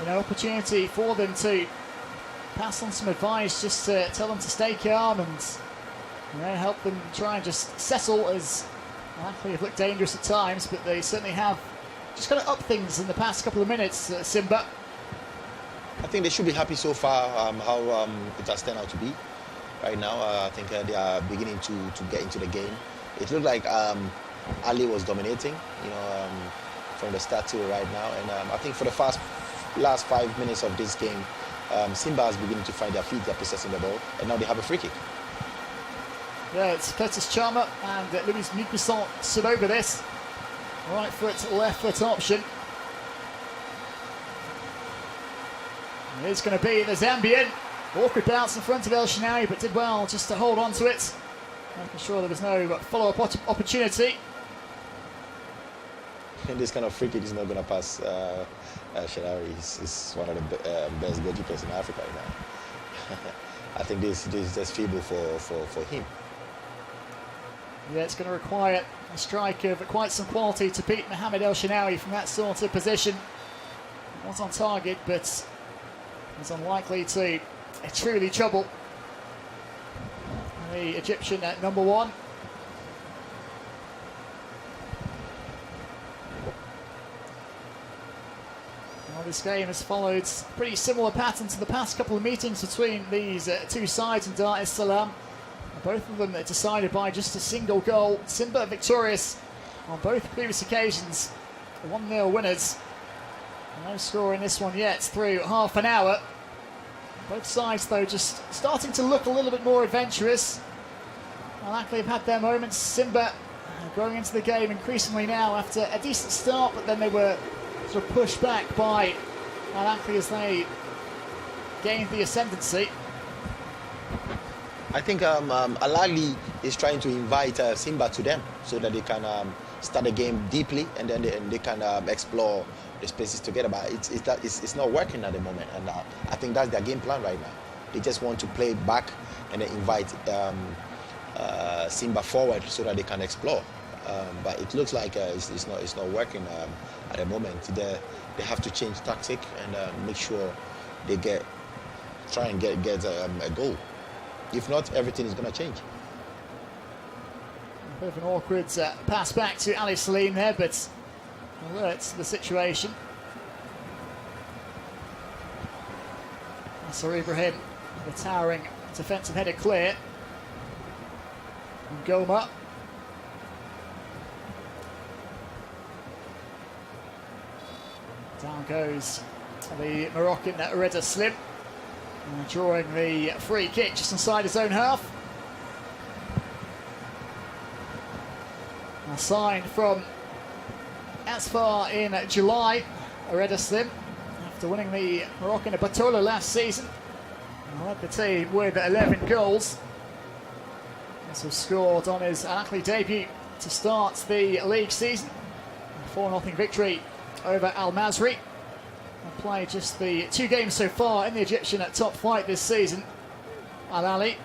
A: an opportunity for them to pass on some advice, just to tell them to stay calm and help them try and just settle, as Ahly have looked dangerous at times, but they certainly have just kind of up things in the past couple of minutes, Simba.
F: I think they should be happy so far how it has turned out to be. Right now, I think they are beginning to get into the game. It looked like Ahly was dominating, from the start to right now. And I think for the last 5 minutes of this game, Simba is beginning to find their feet. They're possessing the ball, and now they have a free kick.
A: Yeah, it's Curtis Chalmer and Louis Micusson stood over this. Right foot, left foot option. And it's going to be the Zambian. Awkward bounce in front of El Shenawi, but did well just to hold on to it. Making sure there was no follow-up opportunity.
F: And this kind of free kick is not going to pass El Shenawi. He's one of the best goalkeepers in Africa right now. I think this is just feeble for him.
A: Yeah, it's going to require a strike of quite some quality to beat Mohamed El Shenawi from that sort of position. Not on target, but is unlikely to truly trouble the Egyptian at number one. Well, this game has followed a pretty similar pattern to the past couple of meetings between these two sides in Dar es Salaam. Both of them decided by just a single goal. Simba victorious on both previous occasions. 1-0 winners. No score in this one yet through half an hour. Both sides, though, just starting to look a little bit more adventurous. Ahly have had their moments. Simba growing into the game increasingly now after a decent start, but then they were sort of pushed back by Ahly as they gained the ascendancy.
F: I think Ahly is trying to invite Simba to them so that they can start the game deeply, and then they can explore the spaces together. But it's not working at the moment, and I think that's their game plan right now. They just want to play back and then invite Simba forward so that they can explore. But it looks like it's not working at the moment. They have to change tactic and make sure they try and get a goal. If not, everything is going to change.
A: A bit of an awkward pass back to Ali Salim there, but alerts the situation. Asamoah Ibrahim, the towering defensive header clear. And Goma. Down goes the Moroccan Reda Slim. Drawing the free kick just inside his own half. A sign from Asfar in July. Reda Slim, after winning the Moroccan Batola last season, led the team with 11 goals. Also scored on his Ahly debut to start the league season. A 4-0 victory over Al Masri. Played just the 2 games so far in the Egyptian top flight this season. Ahly,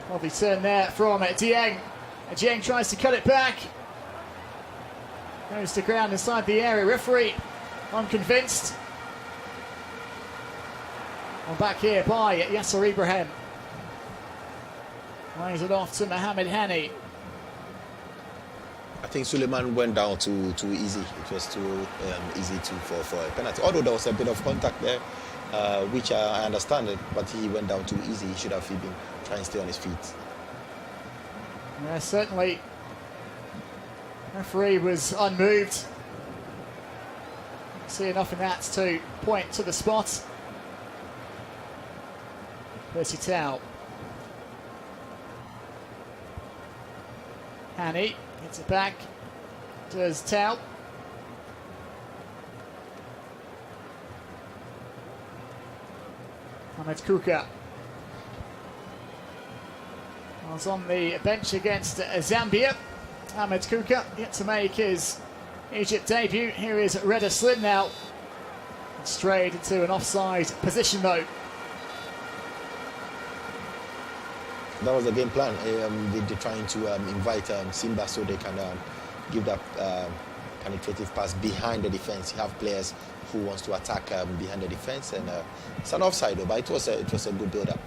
A: lovely turn there from Dieng. Dieng tries to cut it back. Goes to ground inside the area. Referee unconvinced. And back here by Yasser Ibrahim. Lays it off to Mohamed Hani.
F: I think Suleiman went down too easy. It was too easy for a penalty. Although there was a bit of contact there, which I understand it, but he went down too easy. He should have been trying to stay on his feet.
A: Yeah, certainly. Referee was unmoved. See enough in that to point to the spot. Percy Tau. Hani gets it back. Does Tau. Ahmed Kuka was on the bench against Zambia. Ahmed Kuka yet to make his Egypt debut. Here is Reda Slim now. Strayed into an offside position though.
F: That was the game plan. They're trying to invite Simba so they can give that penetrative pass behind the defense. You have players who wants to attack behind the defense, and it's an offside though, but it was a good build-up.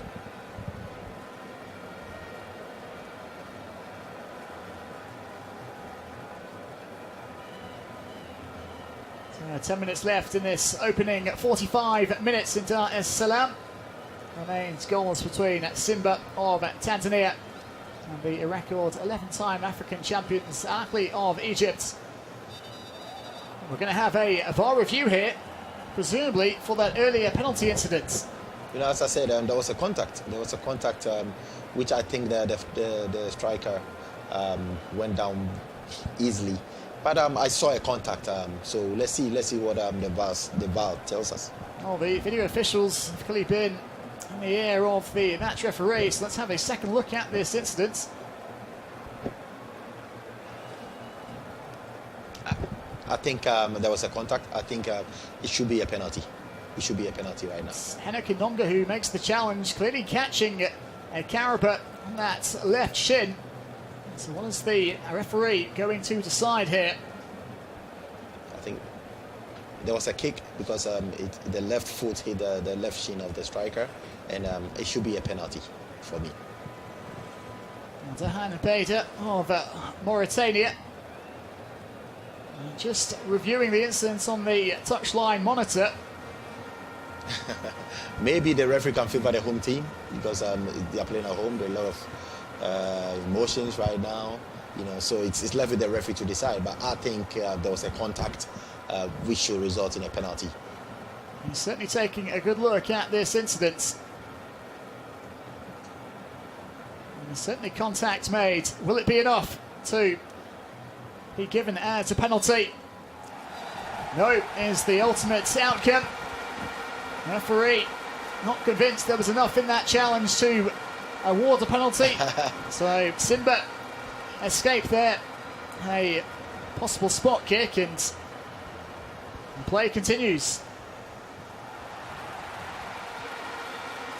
A: 10 minutes left in this opening 45 minutes in Dar es Salaam. Remains goals between Simba of Tanzania and the record 11-time African champions Ahly of Egypt. We're going to have a VAR review here, presumably for that earlier penalty incident.
F: You know, as I said, there was a contact. There was a contact, which I think the striker went down easily. But I saw a contact, so let's see what the VAR tells us.
A: Well, the video officials have clearly been in the ear of the match referee, so let's have a second look at this incident.
F: I think there was a contact. I think it should be a penalty. It should be a penalty right now.
A: Henok Inonga who makes the challenge, clearly catching Karaba on that left shin. So what is the referee going to decide here?
F: I think there was a kick because the left foot hit the left shin of the striker, and it should be a penalty for me.
A: Dahan Beda of Mauritania. Just reviewing the incidents on the touchline monitor.
F: Maybe the referee can favor the home team because they are playing at home. There are a lot of emotions right now, you know, so it's left with the referee to decide. But I think there was a contact which should result in a penalty.
A: He's certainly taking a good look at this incident. And there's certainly contact made. Will it be enough to be given as a penalty? No, is the ultimate outcome. Referee not convinced there was enough in that challenge to award a penalty. So Simba escaped there. A possible spot kick, and play continues.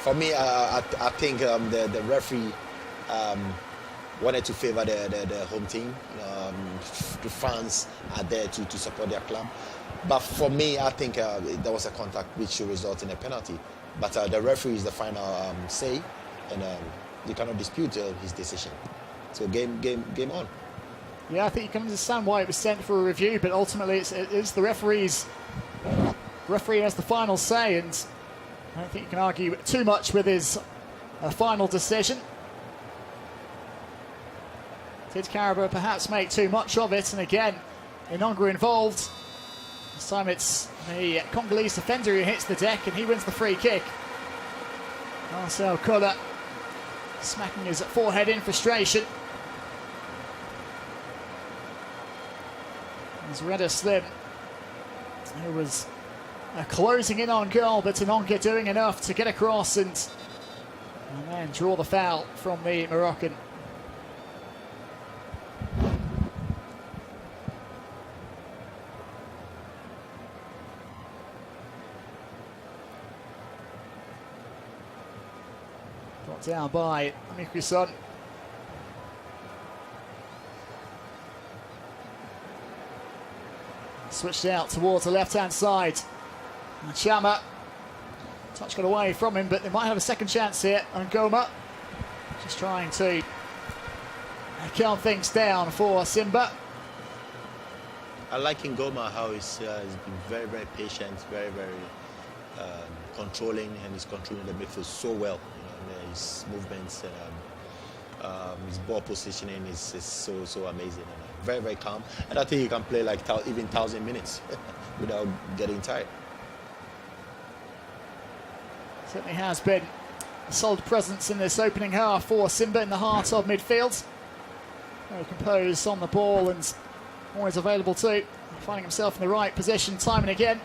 F: For me, I think the referee wanted to favor the home team. The fans are there to support their club. But for me, I think there was a contact which should result in a penalty. But the referee is the final say, and you cannot dispute his decision. So game on.
A: Yeah, I think you can understand why it was sent for a review, but ultimately it's the referee has the final say, and I don't think you can argue too much with his final decision. Did Karaba perhaps make too much of it? And again, Inonga involved. This time it's the Congolese defender who hits the deck, and he wins the free kick. Marcel Koller smacking his forehead in frustration. As Reda Slim, who was closing in on goal, but Inonga doing enough to get across and then draw the foul from the Moroccan. Brought down by Mikuson. Switched out towards the left-hand side. Chama. Touch got away from him, but they might have a second chance here. And Goma just trying to calm things down for Simba.
F: I like in Goma how he's been very, very patient, very, very controlling, and he's controlling the midfield so well. You know, his movements and his ball positioning is so amazing. And very, very calm. And I think he can play like even 1,000 minutes without getting tired.
A: Certainly has been a solid presence in this opening half for Simba in the heart of midfield. Very composed on the ball and always available too. Finding himself in the right position time and again.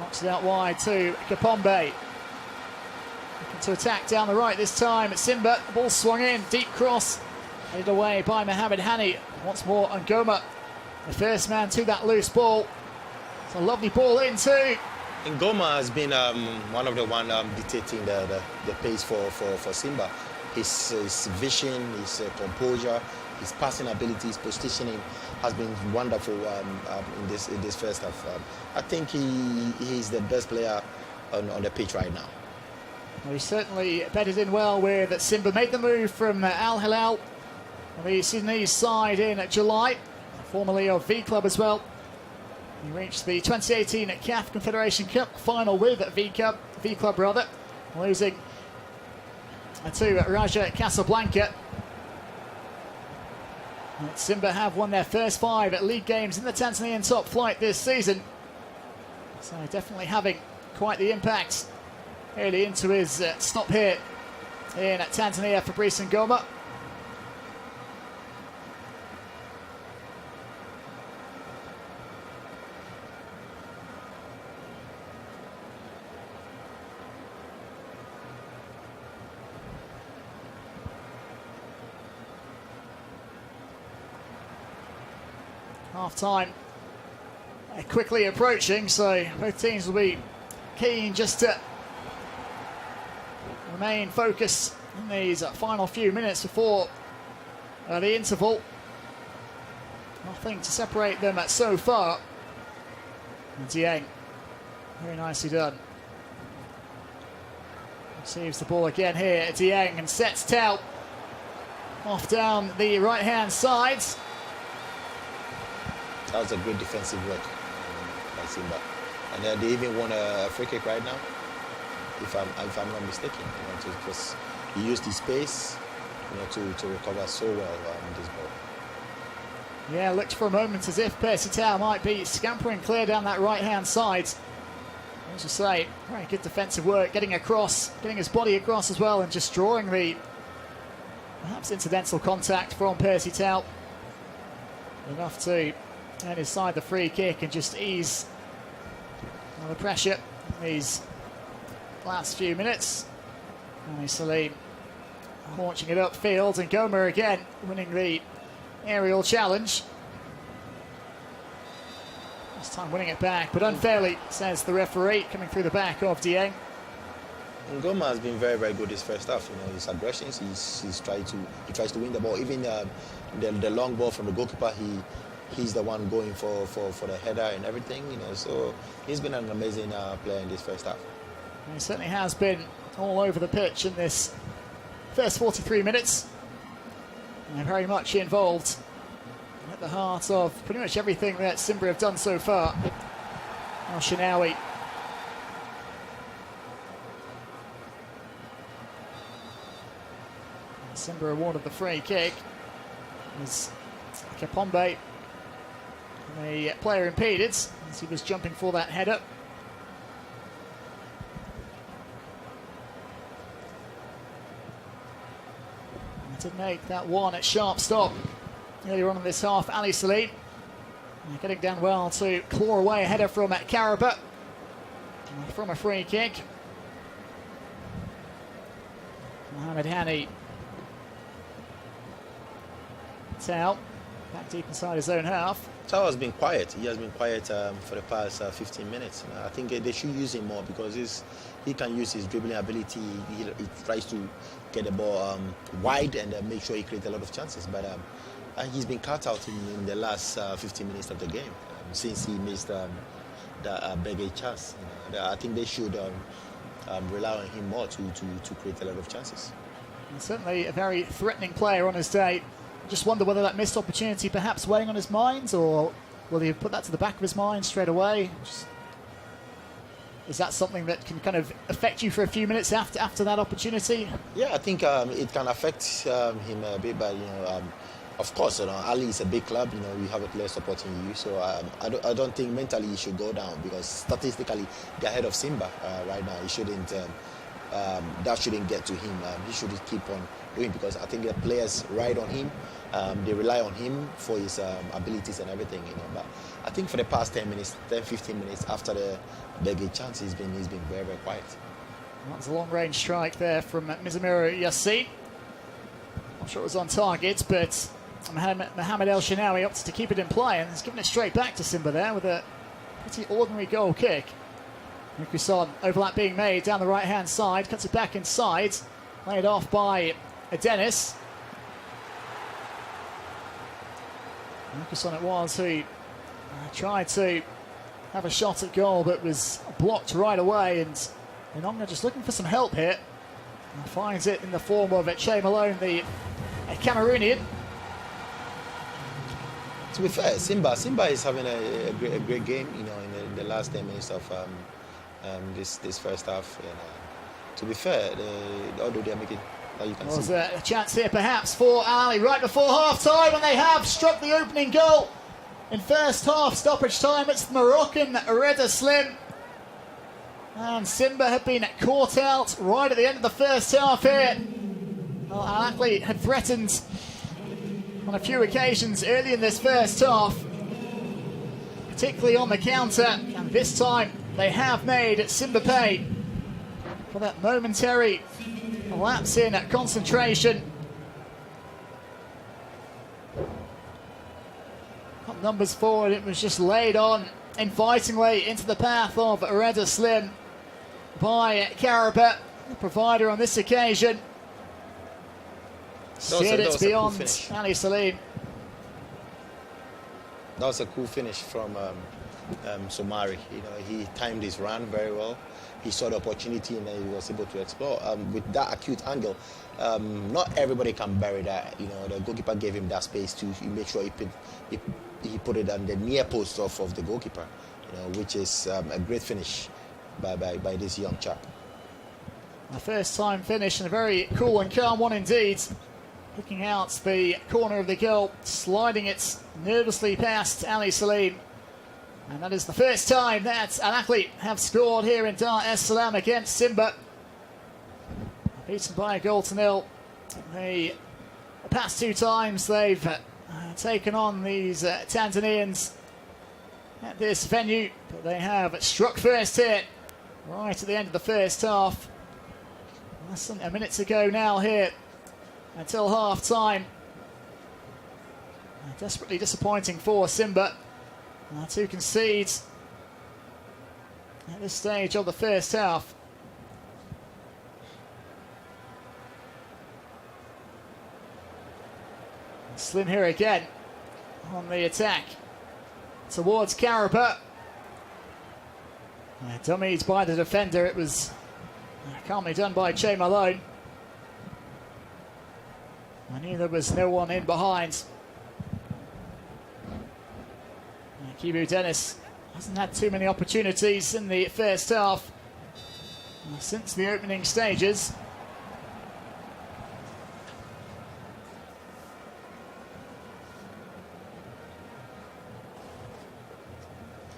A: Knocks it out wide to Kapombe. Looking to attack down the right this time. Simba, the ball swung in, deep cross. Headed away by Mohamed Hani. Once more Ngoma, the first man to that loose ball. It's a lovely ball in too.
F: Ngoma has been one of the one dictating the pace for Simba. His vision, his composure, his passing ability, his positioning has been wonderful in this first half. I think he's the best player on the pitch right now.
A: Well, he certainly bedded in well with Simba. Made the move from Al Hilal, the Sudanese side, in July, formerly of V Club as well. He reached the 2018 CAF Confederation Cup final with V Club, losing to Raja Casablanca. But Simba have won their first 5 league games in the Tanzanian top flight this season, so definitely having quite the impact early into his stop here in Tanzania for Fabrice Ngoma. Half time quickly approaching, so both teams will be keen just to remain focused in these final few minutes before the interval. Nothing to separate them so far. And GYAN, very nicely done. Receives the ball again here at GYAN and sets Tau off down the right hand side.
F: That was a good defensive work by Simba, and they even won a free kick right now, if I'm not mistaken. Because he used his space, to recover so well this ball.
A: Yeah, looked for a moment as if Percy Tau might be scampering clear down that right hand side. As you say, very good defensive work, getting across, getting his body across as well, and just drawing the perhaps incidental contact from Percy Tau enough to and inside the free kick and just ease the pressure in these last few minutes. And Salim launching it upfield, and Ngoma again winning the aerial challenge. This time winning it back, but unfairly, says the referee, coming through the back of GYAN.
F: Ngoma has been very, very good this first half. His aggressions, he tries to win the ball. Even the long ball from the goalkeeper, he's the one going for the header and everything, so he's been an amazing player in this first half.
A: He certainly has been all over the pitch in this first 43 minutes, and very much involved at the heart of pretty much everything that Simba have done so far. El Shinawi Simba awarded the free kick as Kapombe, the player, impeded as he was jumping for that header. And to make that one at sharp stop earlier on in this half, Ali Salim getting down well to claw away a header from Karaba from a free kick. Mohamed Hani. Tau back deep inside his own half.
F: Tau has been quiet. He has been quiet for the past 15 minutes. I think they should use him more because he can use his dribbling ability. He tries to get the ball wide and make sure he creates a lot of chances. But he's been cut out in the last 15 minutes of the game since he missed the Bege chance. I think they should rely on him more to create a lot of chances.
A: And certainly a very threatening player on his day. Just wonder whether that missed opportunity perhaps weighing on his mind, or will he put that to the back of his mind straight away? Is that something that can kind of affect you for a few minutes after that opportunity?
F: Yeah, I think it can affect him a bit, but of course, Ahly is a big club. You have a player supporting you, so I don't think mentally he should go down, because statistically they're ahead of Simba right now. He shouldn't. That shouldn't get to him. He should keep on doing, because I think the players ride on him. They rely on him for his abilities and everything. But I think for the past 10, 15 minutes after the big chance, he's been very, very quiet.
A: That was a long-range strike there from Mizamiru Yassin. Not sure it was on target, but Mohamed El Shinawi opted to keep it in play and has given it straight back to Simba there with a pretty ordinary goal kick. Nicholson, overlap being made down the right-hand side, cuts it back inside, laid off by Dennis. Nicholson it was who tried to have a shot at goal but was blocked right away, and Inonga just looking for some help here. And finds it in the form of Che Malone, the Cameroonian.
F: To be fair, Simba is having a great game, you know, in the last 10 minutes of this first half. And, to be fair, although they're making, you can
A: Was
F: see.
A: a chance here perhaps for Ahly right before half-time, and they have struck the opening goal in first half stoppage time. It's the Moroccan Reda Slim. And Simba had been caught out right at the end of the first half here. Well, Ahly had threatened on a few occasions early in this first half, particularly on the counter, and this time they have made Simba pay for that momentary lapse in concentration. Up numbers forward, it was just laid on invitingly into the path of Reda Slim by Karabet, the provider on this occasion. Steered it beyond Ali Salim.
F: That was a cool finish from Somari. You know, he timed his run very well. He saw the opportunity and then he was able to explore. With that acute angle, not everybody can bury that. You know, the goalkeeper gave him that space to make sure he put it on the near post of the goalkeeper. You know, which is a great finish by this young chap.
A: A first time finish and a very cool and calm one indeed. Looking out the corner of the goal, sliding it nervously past Ali Salim. And that is the first time that Al Ahly have scored here in Dar es Salaam against Simba. Beaten by 1-0. The past two times they've taken on these Tanzanians at this venue, but they have struck first here right at the end of the first half. Less than a minute to go now here until half time. Desperately disappointing for Simba to concede at this stage of the first half. Slim here again on the attack towards Karabet. Dummied by the defender. It was calmly done by Che Malone. I knew there was no one in behind. Kibu Dennis hasn't had too many opportunities in the first half since the opening stages.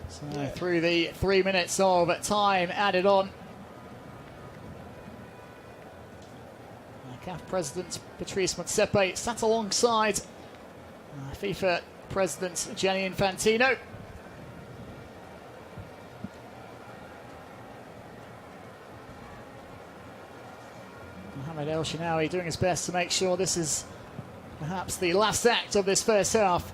A: So through the 3 minutes of time added on, CAF President Patrice Motsepe sat alongside FIFA President Gianni Infantino. Mohamed El Shinawi doing his best to make sure this is perhaps the last act of this first half.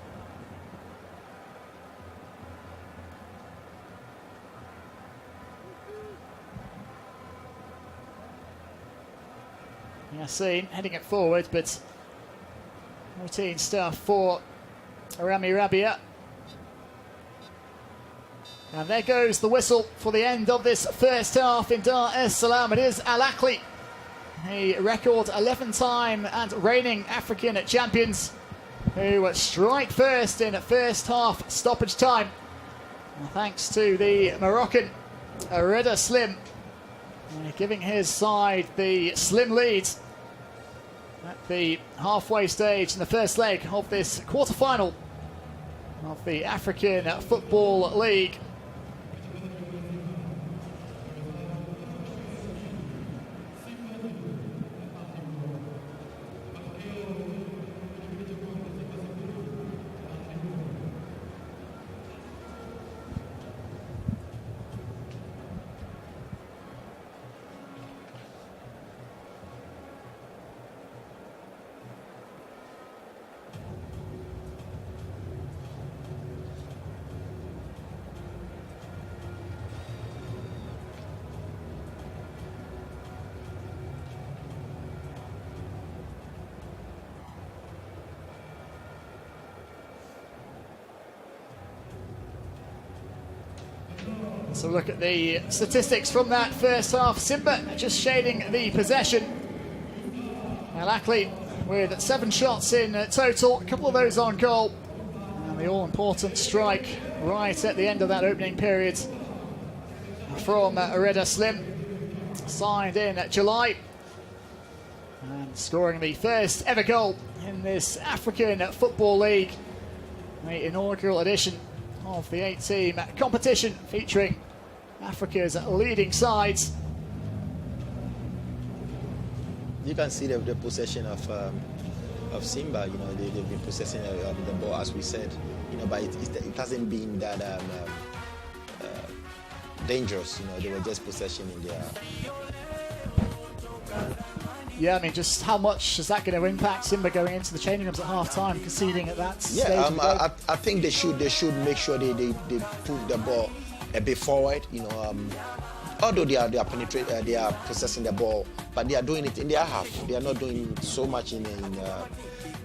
A: Yassine heading it forward, but routine stuff for Rami Rabia. And there goes the whistle for the end of this first half in Dar es Salaam. It is Al Ahly, a record 11-time and reigning African champions, who strike first in first half stoppage time. Thanks to the Moroccan Reda Slim, giving his side the slim lead at the halfway stage in the first leg of this quarter-final of the African Football League. So look at the statistics from that first half. Simba just shading the possession. Now Ahly with 7 shots in total, a couple of those on goal. And the all-important strike right at the end of that opening period from Reda Slim, signed in July. And scoring the first ever goal in this African Football League, the inaugural edition of the 8-team competition featuring Africa's leading sides.
F: You can see the possession of Simba. You know, they've been possessing the ball, as we said. You know, but it hasn't been that dangerous. You know, they were just possession in their.
A: Yeah, I mean, just how much is that going to impact Simba going into the changing rooms at half-time, conceding at that stage?
F: Yeah, I think they should make sure they put the ball a bit forward. You know, although they are possessing the ball, but they are doing it in their half. They are not doing so much in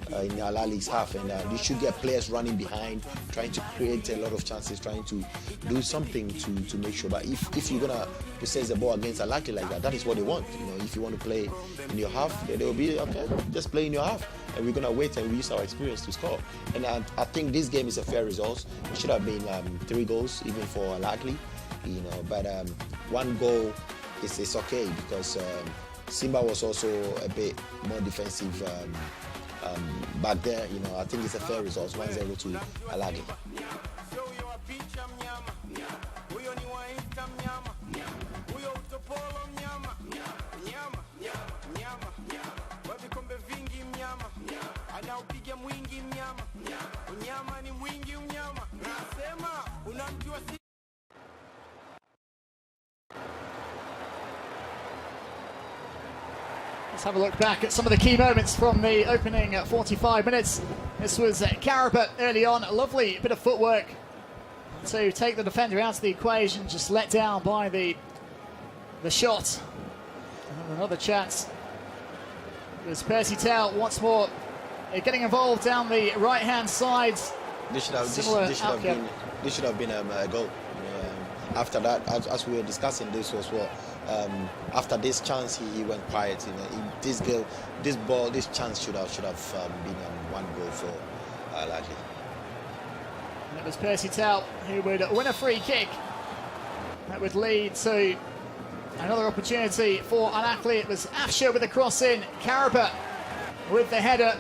F: Ahly's half, and they should get players running behind, trying to create a lot of chances, trying to do something to make sure. But if you're gonna possess the ball against Ahly like that, that is what they want. You know, if you want to play in your half, they will be okay. Just play in your half, and we're gonna wait and we use our experience to score. And I think this game is a fair result. It should have been 3 goals even for Ahly, you know. But 1 goal is okay because Simba was also a bit more defensive. Back there, you know, I think it's a fair result. 1-0 to Ahly.
A: Let's have a look back at some of the key moments from the opening 45 minutes. This was Karabet early on. A lovely bit of footwork to take the defender out of the equation, just let down by the shot. And another chance. It was Percy Tau once more getting involved down the right-hand side.
F: This should have been a goal. After that, as we were discussing, this was what. After this chance, he went quiet. You know, this chance should have been 1 goal for Ahly.
A: And it was Percy Tau who would win a free kick. That would lead to another opportunity for Ahly. It was Afsha with a cross in, Karabet with the header,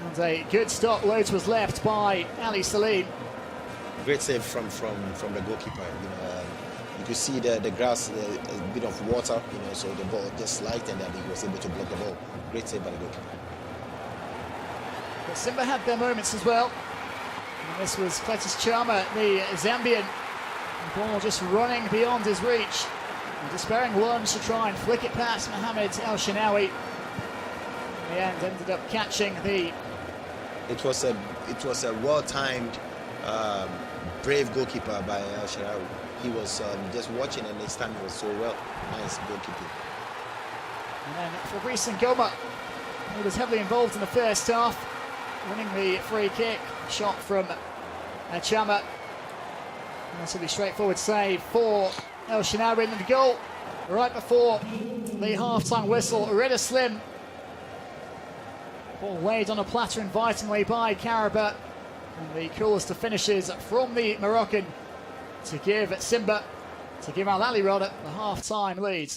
A: and a good stop. Loads was left by Ali Salim.
F: Great save from the goalkeeper. You know. You could see the grass, a bit of water, you know, so the ball just slid and then he was able to block the ball. Great save by the goalkeeper.
A: But Simba had their moments as well. And this was Cletus Chama, the Zambian. The ball just running beyond his reach. A despairing lunge to try and flick it past Mohamed El Shinawi. In the end, ended up catching the.
F: It was a well-timed, brave goalkeeper by El Shinawi. He was just watching and his timing was so well. Nice goalkeeping.
A: And then Fabrice Ngoma, who was heavily involved in the first half, winning the free kick. Shot from Chama. Relatively straightforward save for El Shinawi in the goal. Right before the half-time whistle, Reda Slim. Ball laid on a platter invitingly by Karabet. And the coolest of finishes from the Moroccan to give Simba, to give Ahly rather, the half-time lead.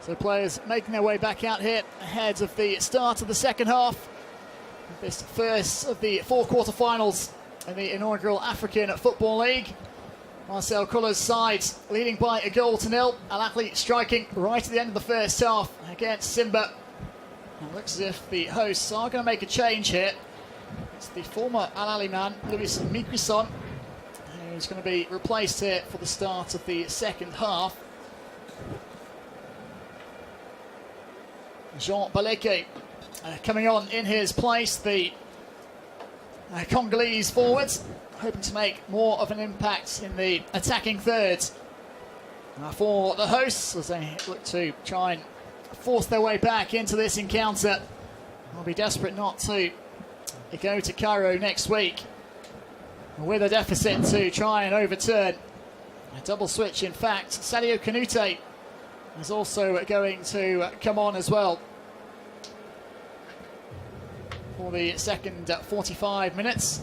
A: So players making their way back out here ahead of the start of the second half. This first of the 4 quarter-finals in the inaugural African Football League. Marcel Kuller's side leading by a goal to nil. Ahly striking right at the end of the first half against Simba. It looks as if the hosts are going to make a change here. It's the former Ahly man, Louis Mikuson, who's going to be replaced here for the start of the second half. Jean Baleke coming on in his place, the Congolese forwards, hoping to make more of an impact in the attacking third. For the hosts, as they look to try and force their way back into this encounter, they'll be desperate not to go to Cairo next week with a deficit to try and overturn. A double switch, in fact. Sadio Kanute is also going to come on as well for the second 45 minutes.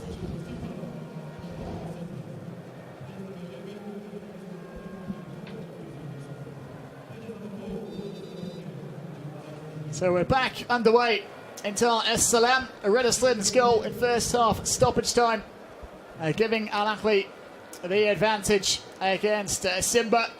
A: So we're back underway in Dar es Salaam. A Red Slin's goal in first half stoppage time, giving Ahly the advantage against Simba.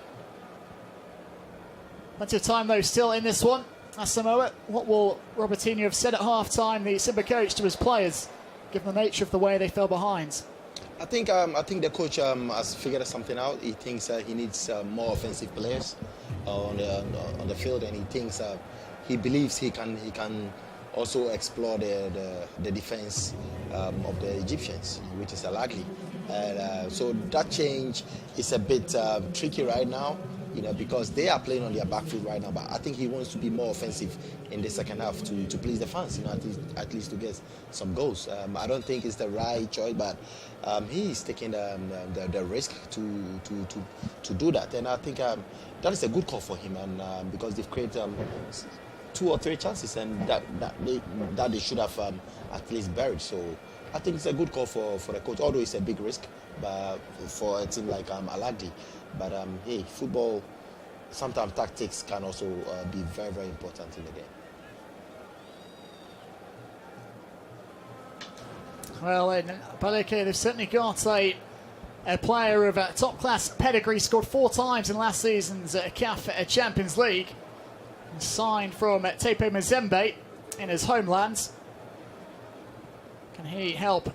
A: Plenty of time though still in this one. Asamoah, what will Robertinho have said at half-time, the Simba coach, to his players, given the nature of the way they fell behind?
F: I think the coach has figured something out. He thinks he needs more offensive players on the field, and he believes he can also explore the defense of the Egyptians, which is Ahly. So that change is a bit tricky right now, because they are playing on their back foot right now. But I think he wants to be more offensive in the second half to please the fans, at least to get some goals. I don't think it's the right choice, but he is taking the risk to do that, and I think that is a good call for him, and because they've created 2 or 3 chances, and that they should have at least buried. So I think it's a good call for the coach, although it's a big risk, but for a team like Ahly. But hey, football, sometimes tactics can also be very, very important in the game.
A: Well, in Baleke, they've certainly got a player of top-class pedigree, scored 4 times in last season's CAF Champions League. Signed from Tepe Mazembe in his homeland. Can he help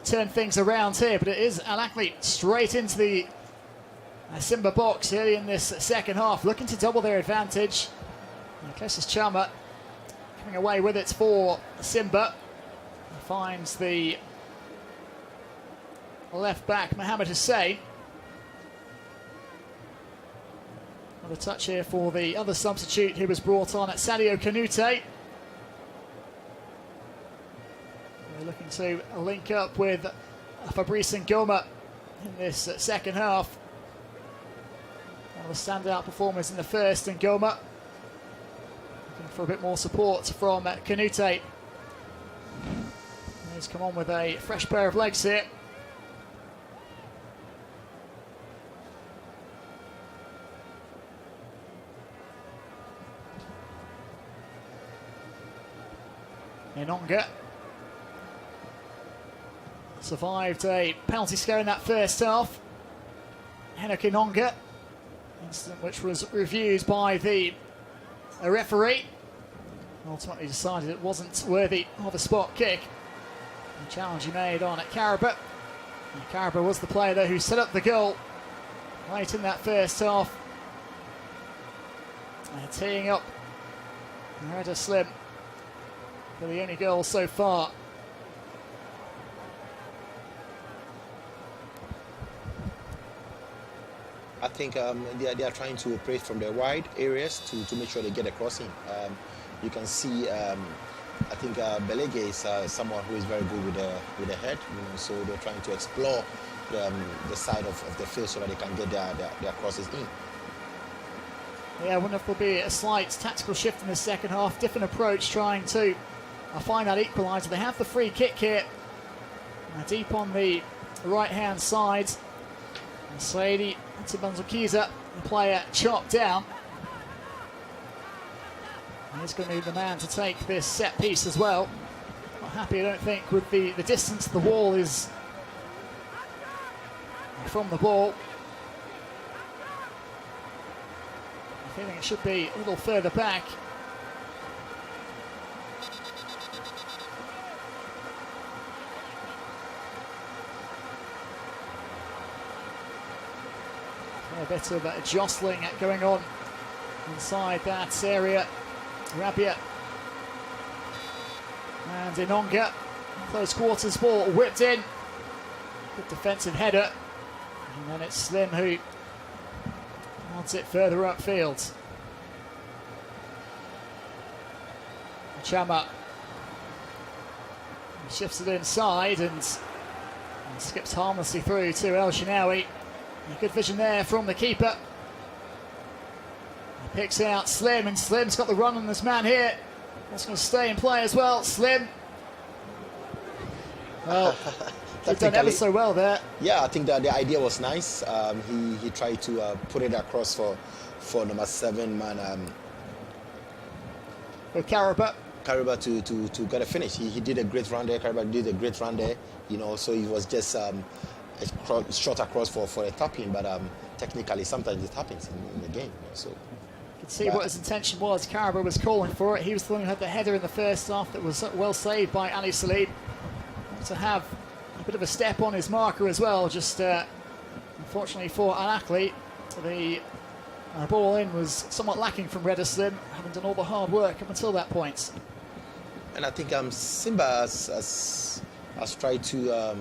A: turn things around here? But it is Ahly straight into the Simba box early in this second half, looking to double their advantage. Closest Chama coming away with it for Simba. He finds the left back, Mohamed Hussein. Another touch here for the other substitute who was brought on at Sadio Kanute. We're looking to link up with Fabrice Ngoma in this second half. One of the standout performers in the first, Ngoma. Looking for a bit more support from Kanute. He's come on with a fresh pair of legs here. Enonga survived a penalty scare in that first half. Henok Enonga, incident which was reviewed by the referee. Ultimately decided it wasn't worthy of a spot kick. The challenge he made on Karaba. Karaba was the player though who set up the goal late in that first half. Teeing up Red Slim for the only goal so far.
F: I think they are trying to operate from the wide areas to make sure they get a crossing. You can see, I think Baleke is someone who is very good with the head, so they're trying to explore the side of the field so that they can get their crosses in.
A: Yeah, I wonder if there'll be a slight tactical shift in the second half, different approach, trying to find that equaliser. They have the free kick here, deep on the right-hand side. Saidi Tibanzukiza, the player, chopped down. He's going to be the man to take this set piece as well. Not happy, I don't think, with the distance the wall is from the ball. I'm feeling it should be a little further back. A bit of jostling going on inside that area. Rabia and Inonga, close quarters ball whipped in. Good defensive header, and then it's Slim who wants it further upfield. Chama shifts it inside and skips harmlessly through to El Shinawi. Good vision there from the keeper. He picks out Slim, and Slim's got the run on this man here. That's going to stay in play as well. Slim. Well, they've done ever so well there.
F: Yeah, I think that the idea was nice. He tried to put it across for number 7 man.
A: For Karaba
F: to get a finish. He did a great run there. Karaba did a great run there. You know, so he was just a shot across for a tap-in, but technically sometimes it happens in the game. So you
A: can see what his intention was. Karaba was calling for it. He was the one who had the header in the first half that was well saved by Ali Salib. To have a bit of a step on his marker as well, just unfortunately for Ahly, the ball in was somewhat lacking from Reda Slim, having done all the hard work up until that point.
F: And I think Simba has tried to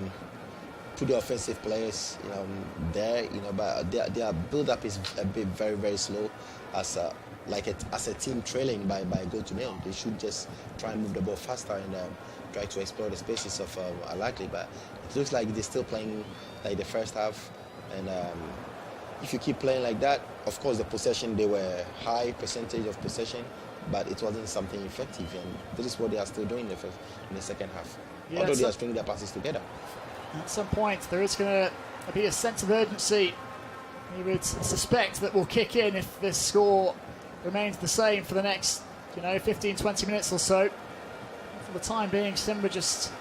F: put the offensive players, there, but their build-up is a bit very slow as a team trailing by a goal to nil. They should just try and move the ball faster and try to explore the spaces of Ahly, but it looks like they're still playing like the first half. And if you keep playing like that, of course the possession, they were high percentage of possession, but it wasn't something effective, and this is what they are still doing in the second half. Yeah, although they are stringing their passes together.
A: At some point there is going to be a sense of urgency, you would suspect, that will kick in if this score remains the same for the next 15-20 minutes or so. For the time being, Simba just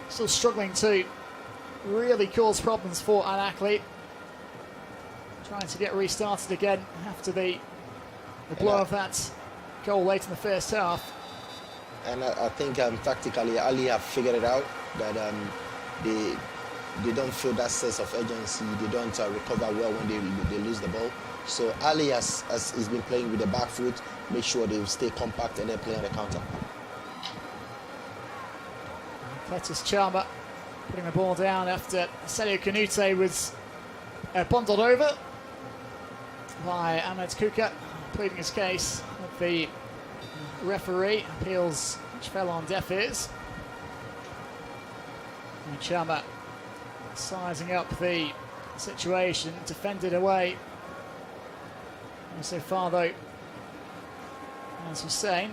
A: still struggling to really cause problems for Ahly. Trying to get restarted again after the blow of that goal late in the first half.
F: And I think tactically Ahly have figured it out that they don't feel that sense of urgency. They don't recover well when they lose the ball. So Ahly has been playing with the back foot, make sure they stay compact and then play on the counter.
A: Cletus Chama putting the ball down after Sergio Canute was bundled over by Ahmed Kuka, pleading his case with the referee. Appeals which fell on deaf ears. And Chama sizing up the situation, defended away. And so far though, as Hussein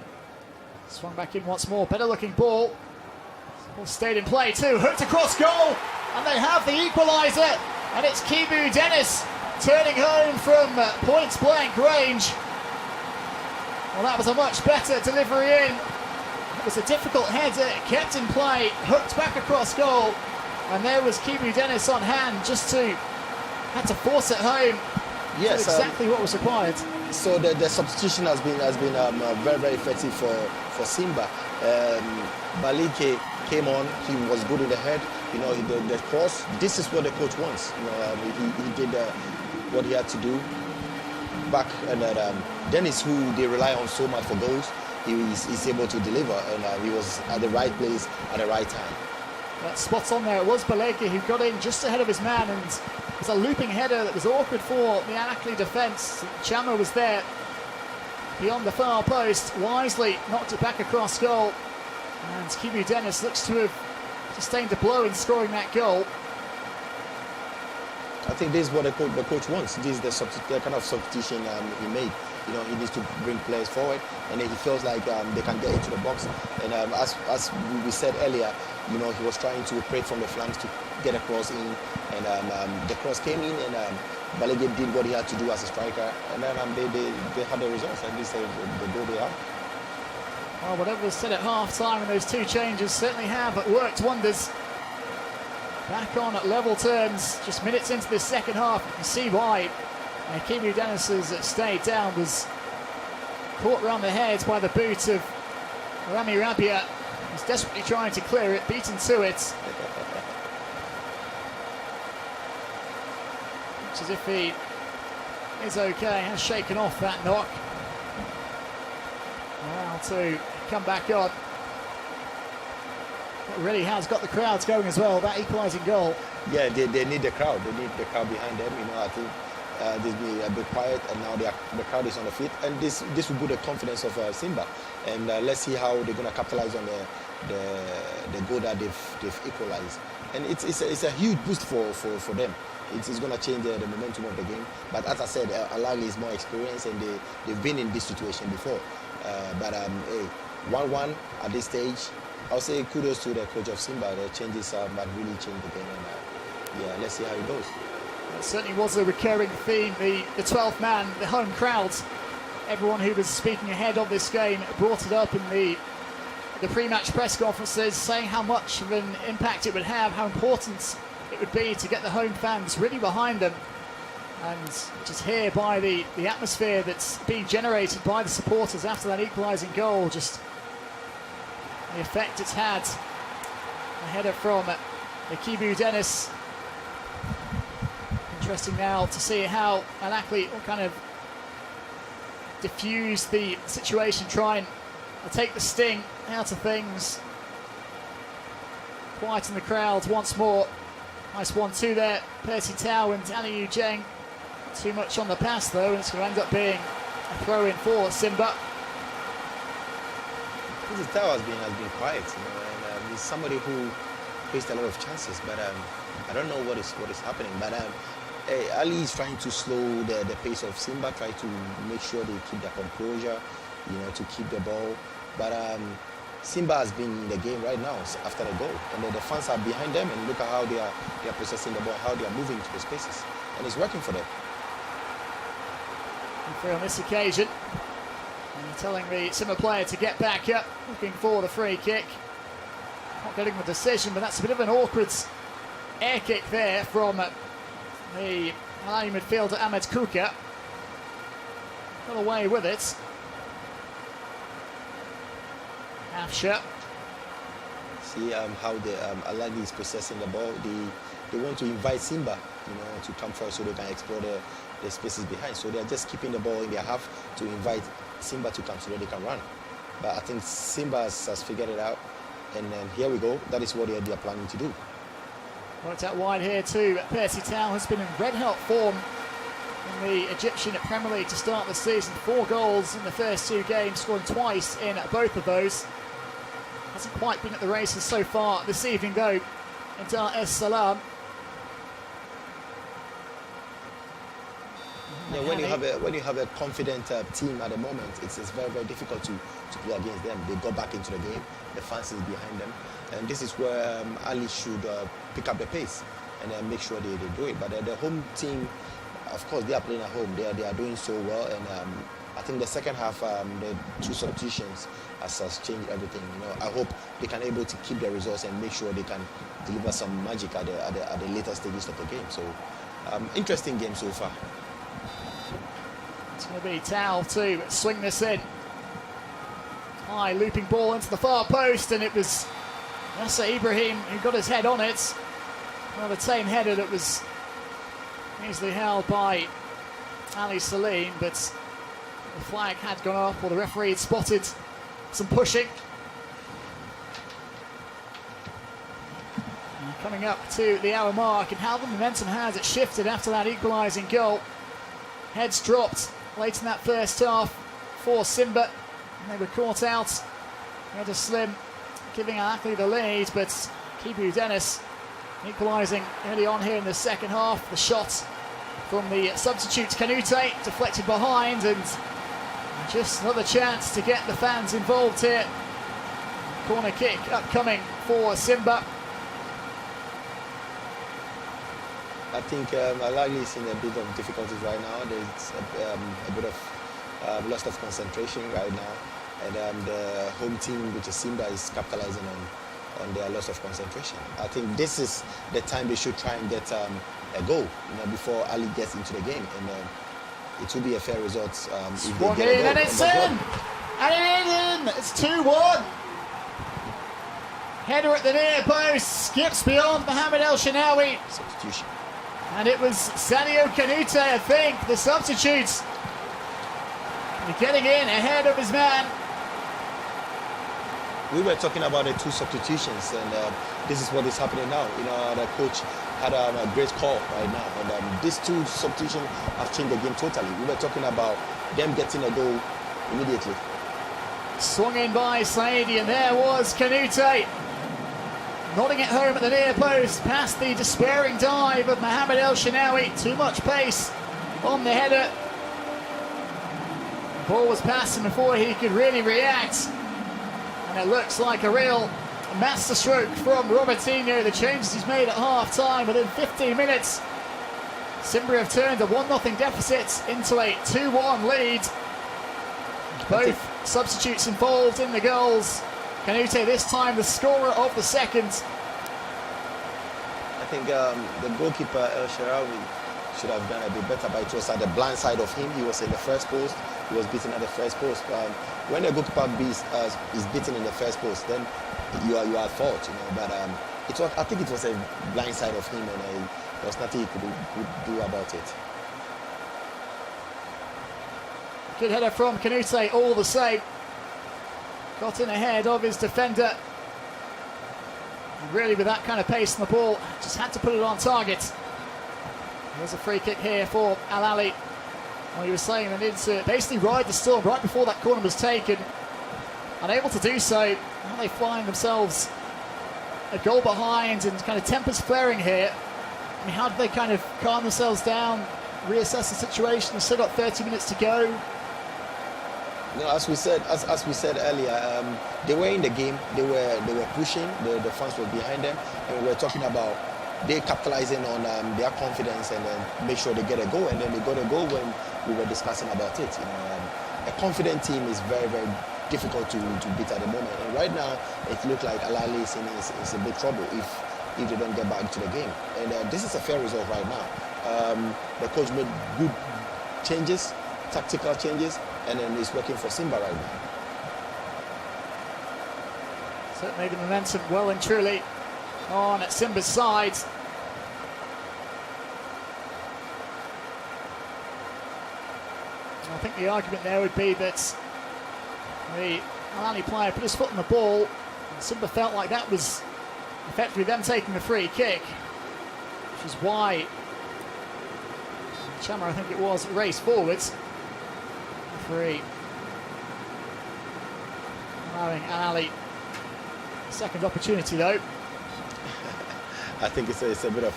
A: swung back in once more, better looking ball. Ball stayed in play too, hooked across goal, and they have the equaliser, and it's Kibu Dennis turning home from point blank range. Well, that was a much better delivery in. It was a difficult header, kept in play, hooked back across goal, and there was Kibu Dennis on hand, had to force it home.
F: Yes,
A: exactly what was required.
F: So the substitution has been very effective for Simba. Balike came on, he was good in the head, the cross. This is what the coach wants. He did what he had to do back, and Dennis, who they rely on so much for goals, he's able to deliver, and he was at the right place at the right time.
A: That spot's on there. It was Baleke who got in just ahead of his man, and it was a looping header that was awkward for the Ahly defence. Chama was there beyond the far post, wisely knocked it back across goal, and Kibu Dennis looks to have sustained a blow in scoring that goal.
F: I think this is what the coach wants. This is the kind of substitution he made. He needs to bring players forward, and then he feels like they can get into the box. And as we said earlier, he was trying to break from the flanks to get a cross in, and the cross came in, and Balege did what he had to do as a striker, and then they had the results, and this is the goal they have.
A: Well, whatever was said at half-time, and those 2 changes certainly have worked wonders. Back on at level terms, just minutes into this second half. You can see why Kibu Dennis's stay down was caught around the head by the boot of Rami Rabia. He's desperately trying to clear it, beaten to it. Looks as if he is okay, has shaken off that knock. Now to come back on. It really has got the crowds going as well, that equalising goal.
F: Yeah, they need the crowd. They need the crowd behind them. You know, I think they've been a bit quiet, and now the crowd is on the feet. And this will build the confidence of Simba. And let's see how they're going to capitalize on the goal that they've equalized. And it's a huge boost for them. It's going to change the momentum of the game. But as I said, Ahly is more experienced, and they've been in this situation before. But 1-1 at this stage, I'll say kudos to the coach of Simba. The changes might really change the game. And yeah, let's see how it goes.
A: It certainly was a recurring theme. The 12th man, the home crowds, everyone who was speaking ahead of this game brought it up in the pre-match press conferences, saying how much of an impact it would have, how important it would be to get the home fans really behind them. And just here by the atmosphere that's being generated by the supporters after that equalising goal, just the effect it's had. A header from Kibu Dennis. Interesting now to see how Ahly will kind of diffuse the situation, try and take the sting out of things. Quieten the crowds once more. Nice 1-2 there. Percy Tau and Aliyu Jeng. Too much on the pass though, and it's going to end up being a throw in for Simba.
F: Percy Tau has been quiet, you know, and he's somebody who faced a lot of chances, but I don't know what is happening. But Ahly is trying to slow the pace of Simba, try to make sure they keep their composure, you know, to keep the ball. But Simba has been in the game right now after the goal, and the fans are behind them, and look at how they are processing the ball, how they are moving to the spaces, and it's working for them.
A: On this occasion, and telling the Simba player to get back up, looking for the free kick. Not getting the decision, but that's a bit of an awkward air kick there from the Ahly midfielder Ahmed Kuka. Got away with it. Afsha.
F: See how the Ahly is processing the ball. They want to invite Simba, you know, to come first so they can explore the spaces behind. So they're just keeping the ball in their half to invite Simba to come so that they can run. But I think Simba has figured it out, and then here we go. That is what they are planning to do.
A: Worked out wide here too. Percy Tau has been in red-hot form in the Egyptian Premier League to start the season. 4 goals in the first 2 games, scoring twice in both of those. Hasn't quite been at the races so far this evening though in Dar es Salaam.
F: Yeah, when you have a confident team at the moment, it's very, very difficult to play against them. They go back into the game, the fans is behind them, and this is where Ahly should pick up the pace and make sure they do it. But the home team, of course, they are playing at home. They are doing so well, and I think the second half, the 2 substitutions has changed everything. You know, I hope they can able to keep the results and make sure they can deliver some magic at the later stages of the game. So, interesting game so far.
A: It's going to be Tau to swing this in. High looping ball into the far post, and it was Yasser Ibrahim who got his head on it. Well, the tame header that was easily held by Ali Salim, but the flag had gone up, or the referee had spotted some pushing. And coming up to the hour mark, and how the momentum has it shifted after that equalising goal. Heads dropped late in that first half for Simba, and they were caught out. Red Slim giving Ahly the lead, but Kibu Dennis equalising early on here in the second half. The shot from the substitute Kanute deflected behind, and just another chance to get the fans involved here. Corner kick upcoming for Simba.
F: I think Ahly is in a bit of difficulties right now. There's a bit of loss of concentration right now, and the home team, which is Simba, is capitalizing on their loss of concentration. I think this is the time they should try and get a goal, before Ahly gets into the game, and it will be a fair result. If they get a goal.
A: And it's in! And it's 2-1. Header at the near post, skips beyond Mohamed El Shenawi.
F: Substitution.
A: And it was Sadio Kanute, I think, the substitute. Getting in ahead of his man.
F: We were talking about the two substitutions, and this is what is happening now. The coach had a great call right now, and these two substitutions have changed the game totally. We were talking about them getting a goal immediately.
A: Swung in by Saidi, and there was Kanute. Nodding it home at the near post, past the despairing dive of Mohamed El Shenawi. Too much pace on the header. The ball was passing before he could really react. And it looks like a real masterstroke from Robertinho. The changes he's made at half-time within 15 minutes. Simba have turned a 1-0 deficit into a 2-1 lead. Both substitutes involved in the goals. Kanute this time the scorer of the second.
F: I think the goalkeeper El Shenawi should have done a bit better, but it was at the blind side of him. He was in the first post. He was beaten at the first post. When a goalkeeper is beaten in the first post, then you are at fault, But I think it was a blind side of him, and there was nothing he could do about it.
A: Good header from Kanute, all the same. Got in ahead of his defender. And really, with that kind of pace on the ball, just had to put it on target. There's a free kick here for Ahly. Well, he was saying they needed to basically ride the storm right before that corner was taken. Unable to do so, now they find themselves a goal behind and kind of tempers flaring here. I mean, how do they kind of calm themselves down, reassess the situation? They've still got 30 minutes to go.
F: As we said earlier, they were in the game. They were pushing. The fans were behind them, and we were talking about they capitalizing on their confidence and then make sure they get a goal. And then they got a goal when we were discussing about it. A confident team is very, very difficult to beat at the moment. And right now, it looks like Ahly is in big trouble if they don't get back into the game. And this is a fair result right now. The coach made good changes, tactical changes, and then it's working for Simba right now.
A: Certainly the momentum well and truly on Simba's side. I think the argument there would be that the Ahly player put his foot on the ball, and Simba felt like that was effectively them taking the free kick, which is why Chama, I think it was, raced forwards. Free. Allowing Ahly a second opportunity though.
F: I think it's a bit of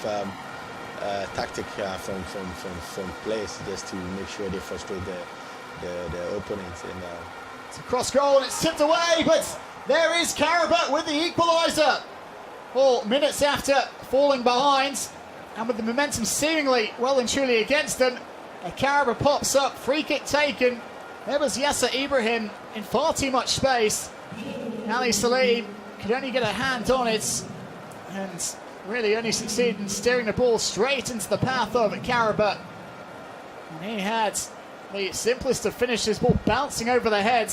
F: tactic from players just to make sure they frustrate the opponents. And
A: it's a cross goal and it's tipped away, but there is Karabat with the equaliser. 4 minutes after falling behind, and with the momentum seemingly well and truly against them, a Karabat pops up, free kick taken. There was Yasser Ibrahim in far too much space. Ali Salim could only get a hand on it and really only succeeded in steering the ball straight into the path of Karabat. And he had the simplest of finishes, ball bouncing over the head.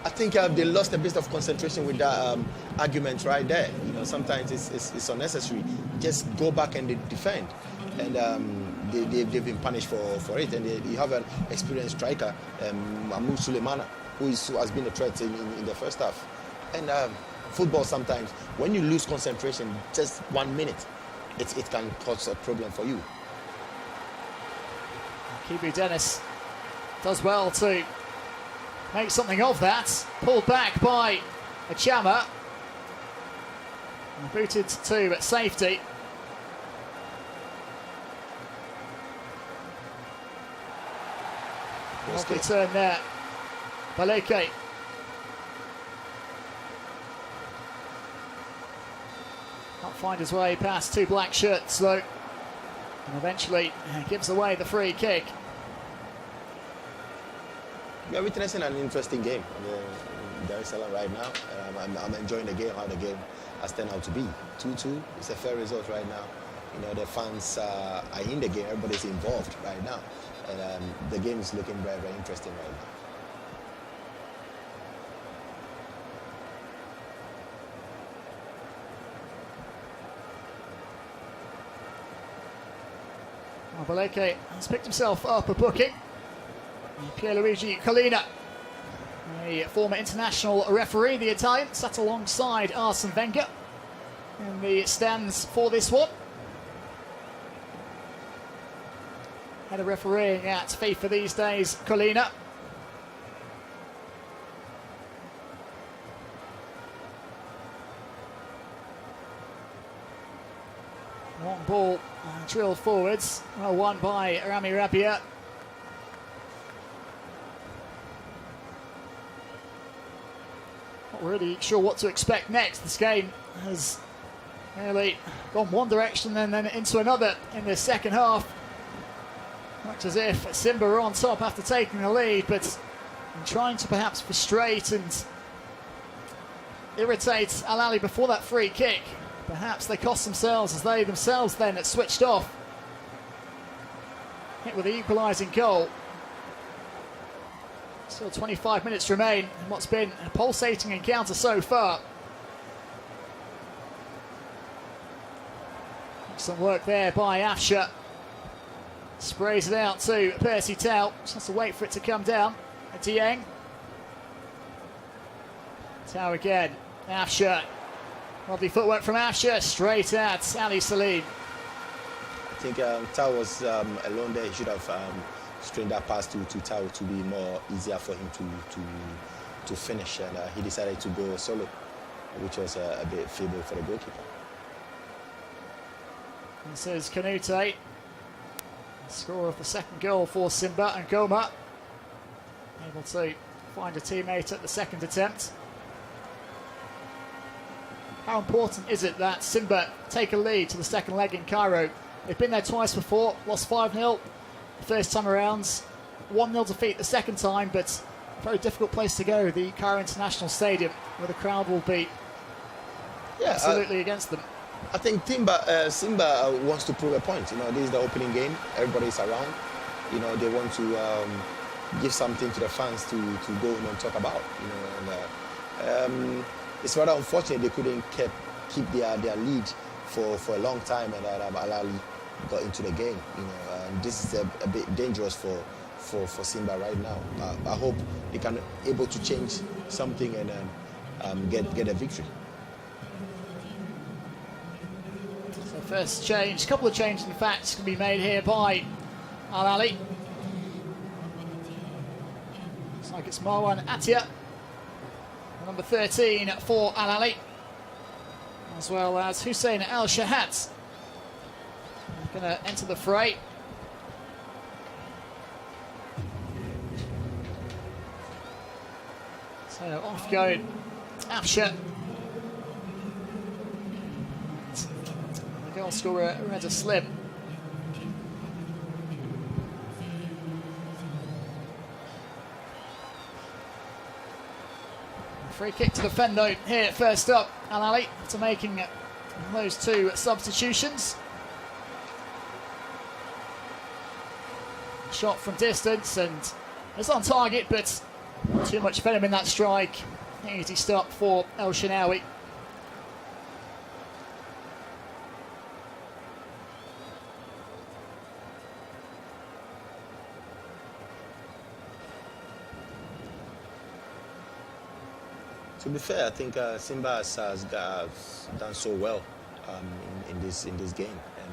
F: I think they lost a bit of concentration with that argument right there. Sometimes it's unnecessary. Just go back and defend. And they've been punished for it. And you have an experienced striker, Mahmoud Suleimana, who has been a threat in the first half. And football sometimes, when you lose concentration, just 1 minute, it can cause a problem for you.
A: Kibu Dennis does well to make something of that. Pulled back by Achama. And booted to at safety. Lovely turn there. Baleke. Can't find his way past two black shirts though. And eventually gives away the free kick.
F: We are witnessing an interesting game in Dar es Salaam right now. I'm enjoying the game, how the game has turned out to be. 2-2 is a fair result right now. You know, the fans are in the game, everybody's involved right now. And the game is looking very, very interesting right now.
A: Baleke has picked himself up a booking. Pierluigi Collina, a former international referee, the Italian, sat alongside Arsene Wenger in the stands for this one. Head of refereeing at FIFA these days, Collina. Long ball drilled forwards, well won by Rami Rabia. Not really sure what to expect next. This game has nearly gone one direction and then into another in the second half. Much as if Simba are on top after taking the lead, but trying to perhaps frustrate and irritate Ahly before that free kick. Perhaps they cost themselves as they themselves then switched off. Hit with the equalising goal. Still 25 minutes remain in what's been a pulsating encounter so far. Some work there by Afsha. Sprays it out to Percy Tau. Just has to wait for it to come down. Dieng. Tau again. Afsha. Lovely footwork from Afsha. Straight at Ali Salim.
F: I think Tau was alone there. He should have strained that pass to Tau to be more easier for him to finish. And he decided to go solo, which was a bit feeble for the goalkeeper.
A: This is Kanute. Scorer of the second goal for Simba, and Goma able to find a teammate at the second attempt. How important is it that Simba take a lead to the second leg in Cairo? They've been there twice before, lost 5-0 the first time around, 1-0 defeat the second time, but a very difficult place to go, the Cairo International Stadium, where the crowd will be absolutely against them.
F: I think Simba wants to prove a point. You know, this is the opening game. Everybody's around. You know, they want to give something to the fans to go and talk about. You know, and it's rather unfortunate they couldn't keep their lead for a long time, and Ahly got into the game. You know, and this is a bit dangerous for Simba right now. I hope they can able to change something and get a victory.
A: First change, a couple of changes in fact can be made here by Ahly. Looks like it's Marwan Atia, number 13 for Ahly, as well as Hussein El Shahat. Going to enter the fray. So off going Afsha. Goal scorer Reza Slim. Free kick to defend though here first up, Ahly, after making those two substitutions. Shot from distance and it's on target, but too much venom in that strike. Easy stop for El Shanawi.
F: To be fair, I think Simba has done so well in this game, and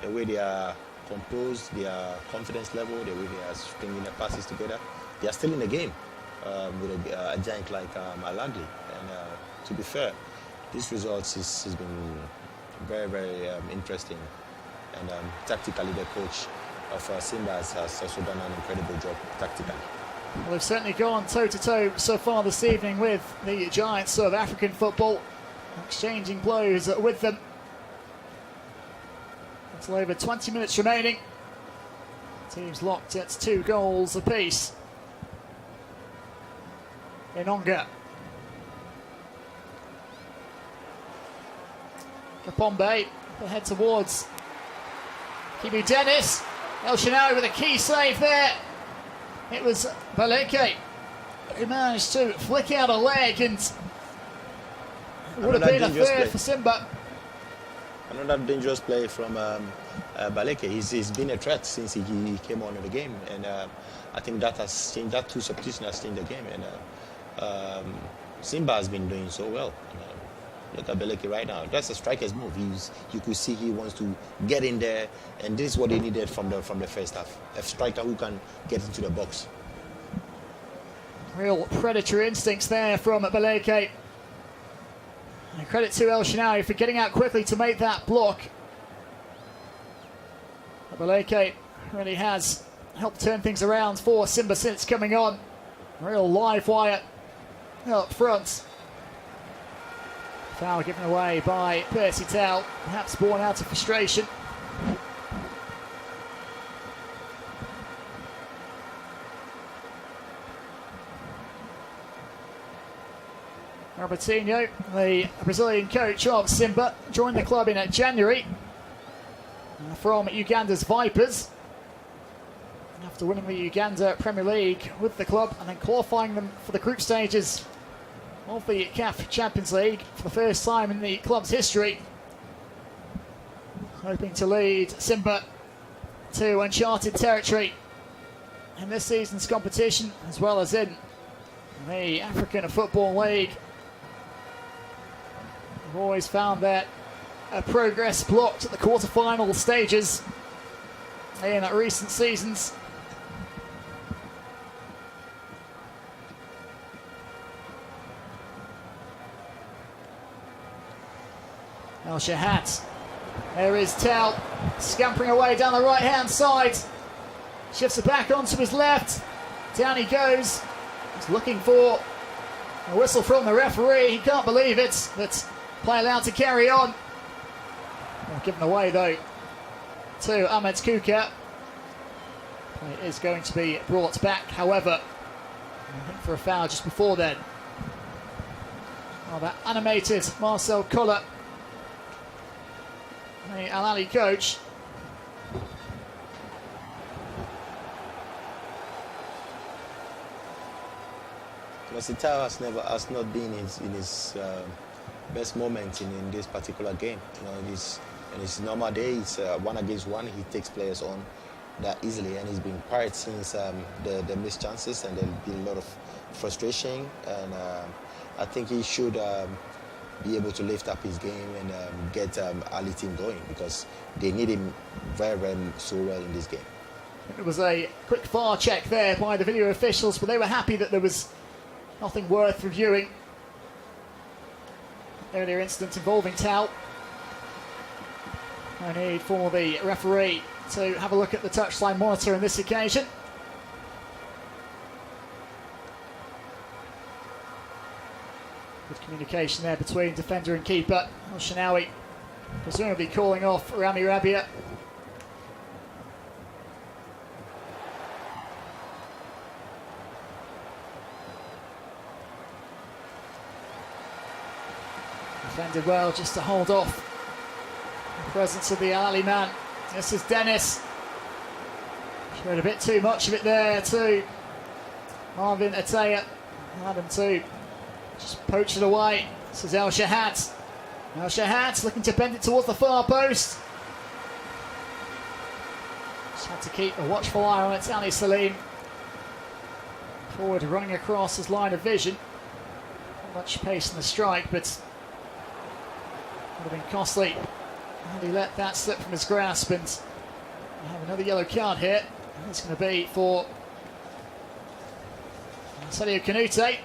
F: the way they are composed, their confidence level, the way they are stringing their passes together, they are still in the game with a giant like Ahly. And to be fair, this result has been very, very interesting, and tactically the coach of Simba has also done an incredible job tactically.
A: Well, they've certainly gone toe-to-toe so far this evening with the giants of African football, exchanging blows with them. Little over 20 minutes remaining. Teams locked at 2 goals apiece. Enonga. Kapombe. They head towards Kibu Dennis. El Shaarawy with a key save there. It was Baleke who managed to flick out a leg, and it would have been a third for Simba.
F: Another dangerous play from Baleke. He's been a threat since he came on in the game, and I think that has changed. That 2 substitutions has changed the game, and Simba has been doing so well. Look at Baleke right now. That's a striker's move. You could see he wants to get in there, and this is what he needed from the first half. A striker who can get into the box.
A: Real predatory instincts there from Baleke. And credit to El Shaarawy for getting out quickly to make that block. Baleke really has helped turn things around for Simba since coming on. Real live wire up front. Foul given away by Percy Tau, perhaps born out of frustration. Martyn, the Brazilian coach of Simba, joined the club in January from Uganda's Vipers. After winning the Uganda Premier League with the club and then qualifying them for the group stages of the CAF Champions League for the first time in the club's history. Hoping to lead Simba to uncharted territory in this season's competition, as well as in the African Football League. I've always found that progress blocked at the quarter-final stages in recent seasons. El Shahat. There is Tell scampering away down the right-hand side. Shifts it back onto his left. Down he goes. He's looking for a whistle from the referee. He can't believe it, but play allowed to carry on. Given away though to Ahmed Kuka. Play is going to be brought back, however, I think for a foul just before then. Oh, that animated Marcel Koller, the Al Ahly coach.
F: Tau has not been in his best moment in this particular game. You know, in his normal days, 1-against-1, he takes players on that easily, and he's been quiet since the missed chances, and there's been a lot of frustration. And I think he should be able to lift up his game and get Ahly team going, because they need him very, very so well in this game.
A: It was a quick VAR check there by the video officials, but they were happy that there was nothing worth reviewing. Earlier incident involving Tau. No need for the referee to have a look at the touchline monitor on this occasion. Good communication there between defender and keeper. El Shaarawy presumably calling off Rami Rabia. Defended well just to hold off the presence of the Ahly man. This is Dennis. Showed a bit too much of it there to Marvin Ataya. Had him to just poach it away. This is El Shahat. El Shahat looking to bend it towards the far post. Just had to keep a watchful eye on it. Ali Salim. Forward running across his line of vision. Not much pace in the strike, but would have been costly. And he let that slip from his grasp, and we have another yellow card here. And it's going to be for Sadio Kanute.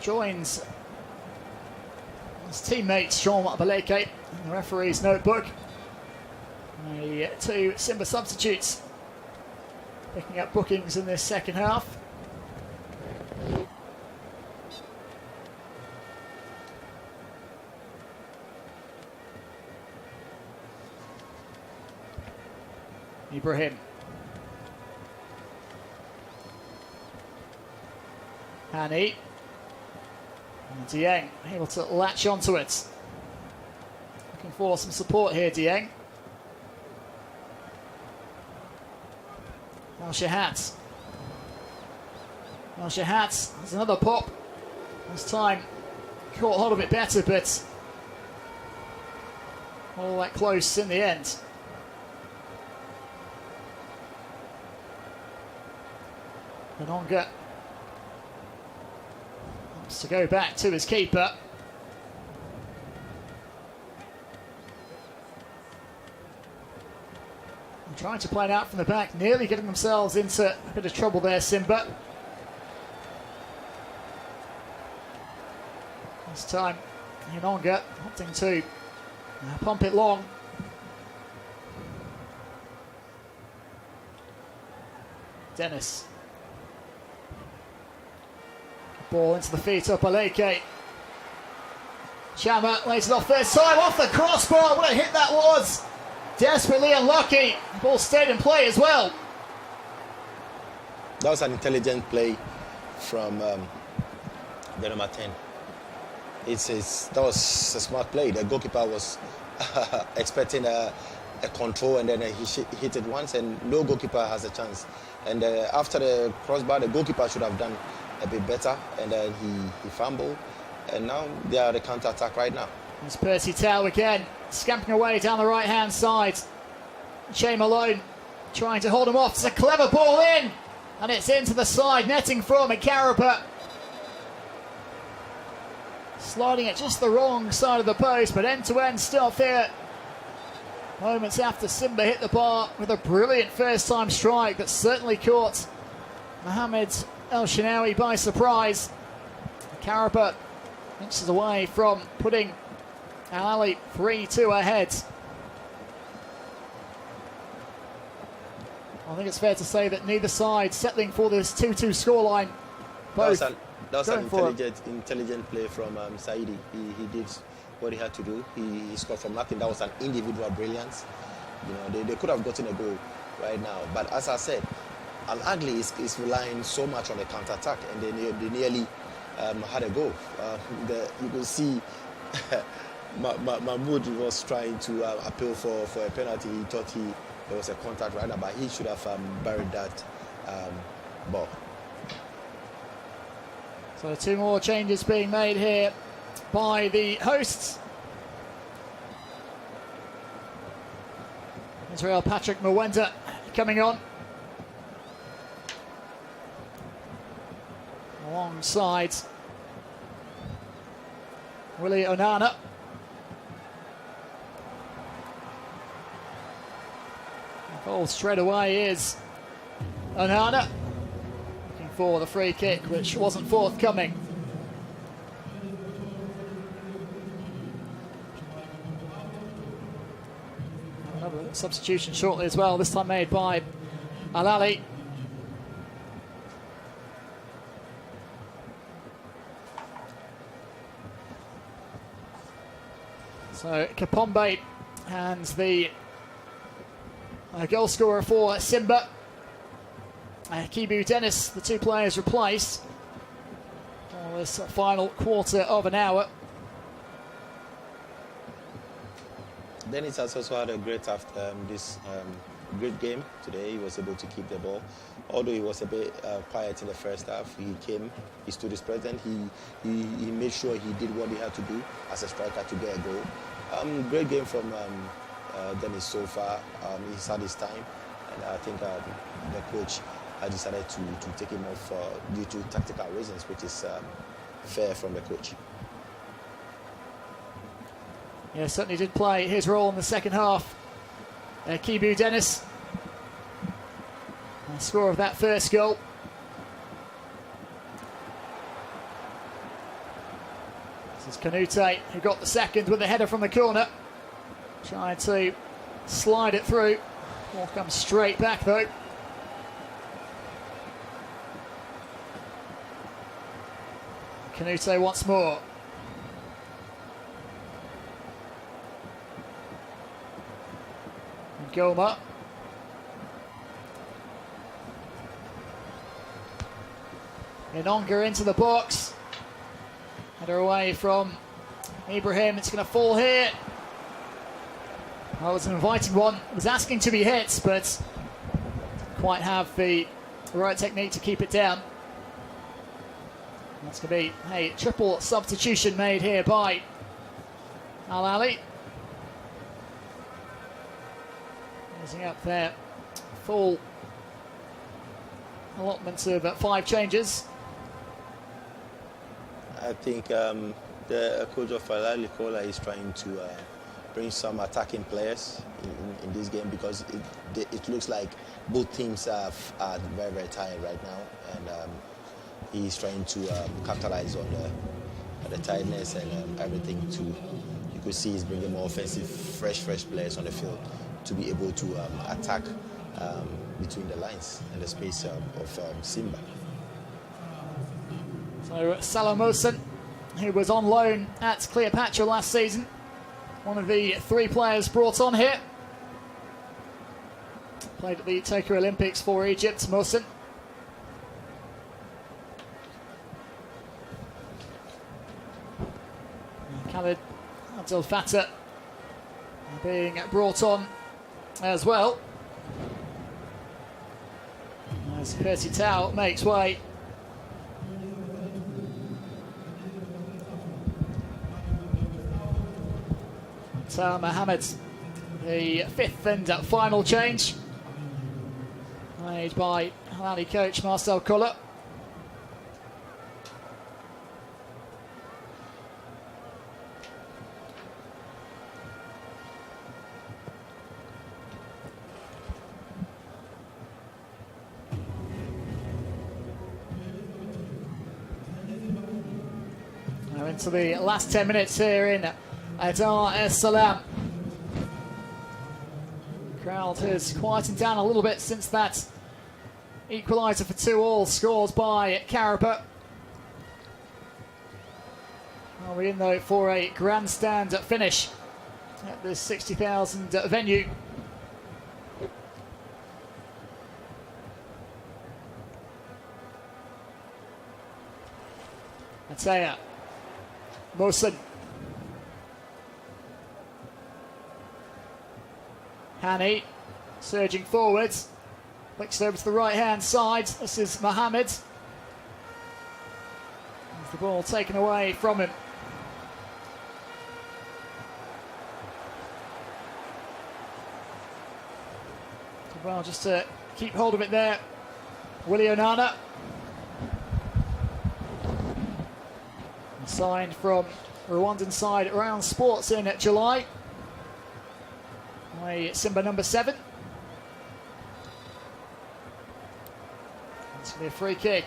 A: Joins his teammate Sean Baleke in the referee's notebook. The 2 Simba substitutes picking up bookings in this second half. Ibrahim. Ahly. And Dieng able to latch onto it. Looking for some support here, Dieng. Now Shahat. Well, Shahat has another pop. This time caught hold of it better, but all that close in the end. Benonga wants to go back to his keeper. And trying to play it out from the back, nearly getting themselves into a bit of trouble there, Simba. This time, Benonga opting to pump it long. Dennis. Ball into the feet up Aleke. Chama lays it off first time, off the crossbar. What a hit that was! Desperately unlucky. The ball stayed in play as well.
F: That was an intelligent play from Martyn. That was a smart play. The goalkeeper was expecting a control, and then he hit it once, and no goalkeeper has a chance. And after the crossbar, the goalkeeper should have done a bit better, and then he fumbled, and now they are the counter-attack right now.
A: It's Percy Tau again, scampering away down the right-hand side. Shea Malone trying to hold him off. It's a clever ball in, and it's into the side, netting from Icarapa. Sliding it just the wrong side of the post, but end-to-end stuff here. Moments after Simba hit the bar with a brilliant first-time strike that certainly caught Mohamed El Shinawi by surprise. Icarapa inches away from putting Ahly 3-2 ahead. I think it's fair to say that neither side settling for this 2-2 scoreline.
F: That was an intelligent play from Saidi. He did what he had to do. He scored from nothing. That was an individual brilliance. You know, they could have gotten a goal right now. But as I said, Ahly is relying so much on the counter-attack, and they nearly had a goal. You could see Mahmoud was trying to appeal for a penalty. He thought there was a contact right now, but he should have buried that ball.
A: So 2 more changes being made here by the hosts. Israel Patrick Mwenda coming on. Alongside Willie Onana. The goal straight away is Onana. Looking for the free kick, which wasn't forthcoming. Another substitution shortly as well, this time made by Ahly. So Kapombe and the goal scorer for Simba. Kibu Dennis, the 2 players replaced for this final quarter of an hour.
F: Dennis has also had a great great game today. He was able to keep the ball, although he was a bit quiet in the first half. He stood his present. He made sure he did what he had to do as a striker to get a goal. Great game from Dennis so far. He's had his time, and I think the coach decided to take him off due to tactical reasons, which is fair from the coach.
A: Yeah, certainly did play his role in the second half. Kibu Dennis, the score of that first goal. This is Kanute, who got the second with the header from the corner. Tried to slide it through. Ball comes straight back though. Kanute once more. And Goma. Inonga into the box. Header away from Ibrahim. It's going to fall here. Well, it was an inviting one. It was asking to be hit, but didn't quite have the right technique to keep it down. That's going to be a triple substitution made here by Ahly. Using up their full allotment of 5 changes.
F: I think the coach of Ahly is trying to bring some attacking players in this game, because it looks like both teams are very, very tired right now, and he's trying to capitalize on the tiredness and everything. You could see he's bringing more offensive, fresh players on the field to be able to attack between the lines and the space of Simba.
A: So Asamoah, who was on loan at Cleopatra last season, one of the 3 players brought on here. Played at the Tokyo Olympics for Egypt, Martyn. Khalid Abdel Fattah being brought on as well. As Percy Tau makes way. Mohammed, the 5th and final change, made by Ahly coach Marcel Koller. Now into the last 10 minutes here in Dar es Salaam. Crowd has quietened down a little bit since that equaliser for 2-2 scored by Karapa. Are we in though for a grandstand finish at this 60,000 venue? Ataya, Martyn, Ahly surging forwards, flicks over to the right hand side. This is Mohammed. There's the ball taken away from him. Well, just to keep hold of it there, Willie Onana. Signed from Rwandan side Round Sports in July. Simba number 7. It's going to be a free kick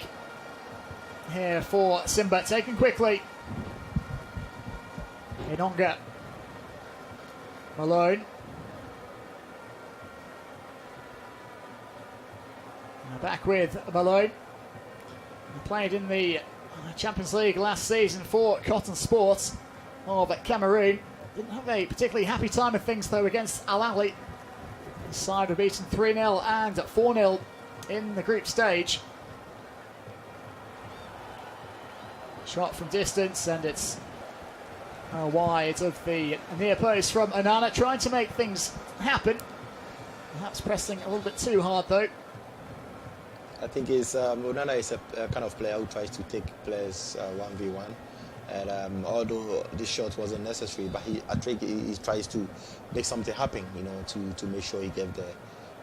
A: here for Simba, taken quickly. Inonga. Malone. Back with Malone. He played in the Champions League last season for Cotton Sports of Cameroon. Didn't have a particularly happy time of things though against Ahly. The side were beaten 3-0 and 4-0 in the group stage. Shot from distance, and it's wide of the near post from Onana, trying to make things happen. Perhaps pressing a little bit too hard though.
F: I think Onana is a kind of player who tries to take players 1v1. And although this shot wasn't necessary, but I think he tries to make something happen, you know, to make sure he gave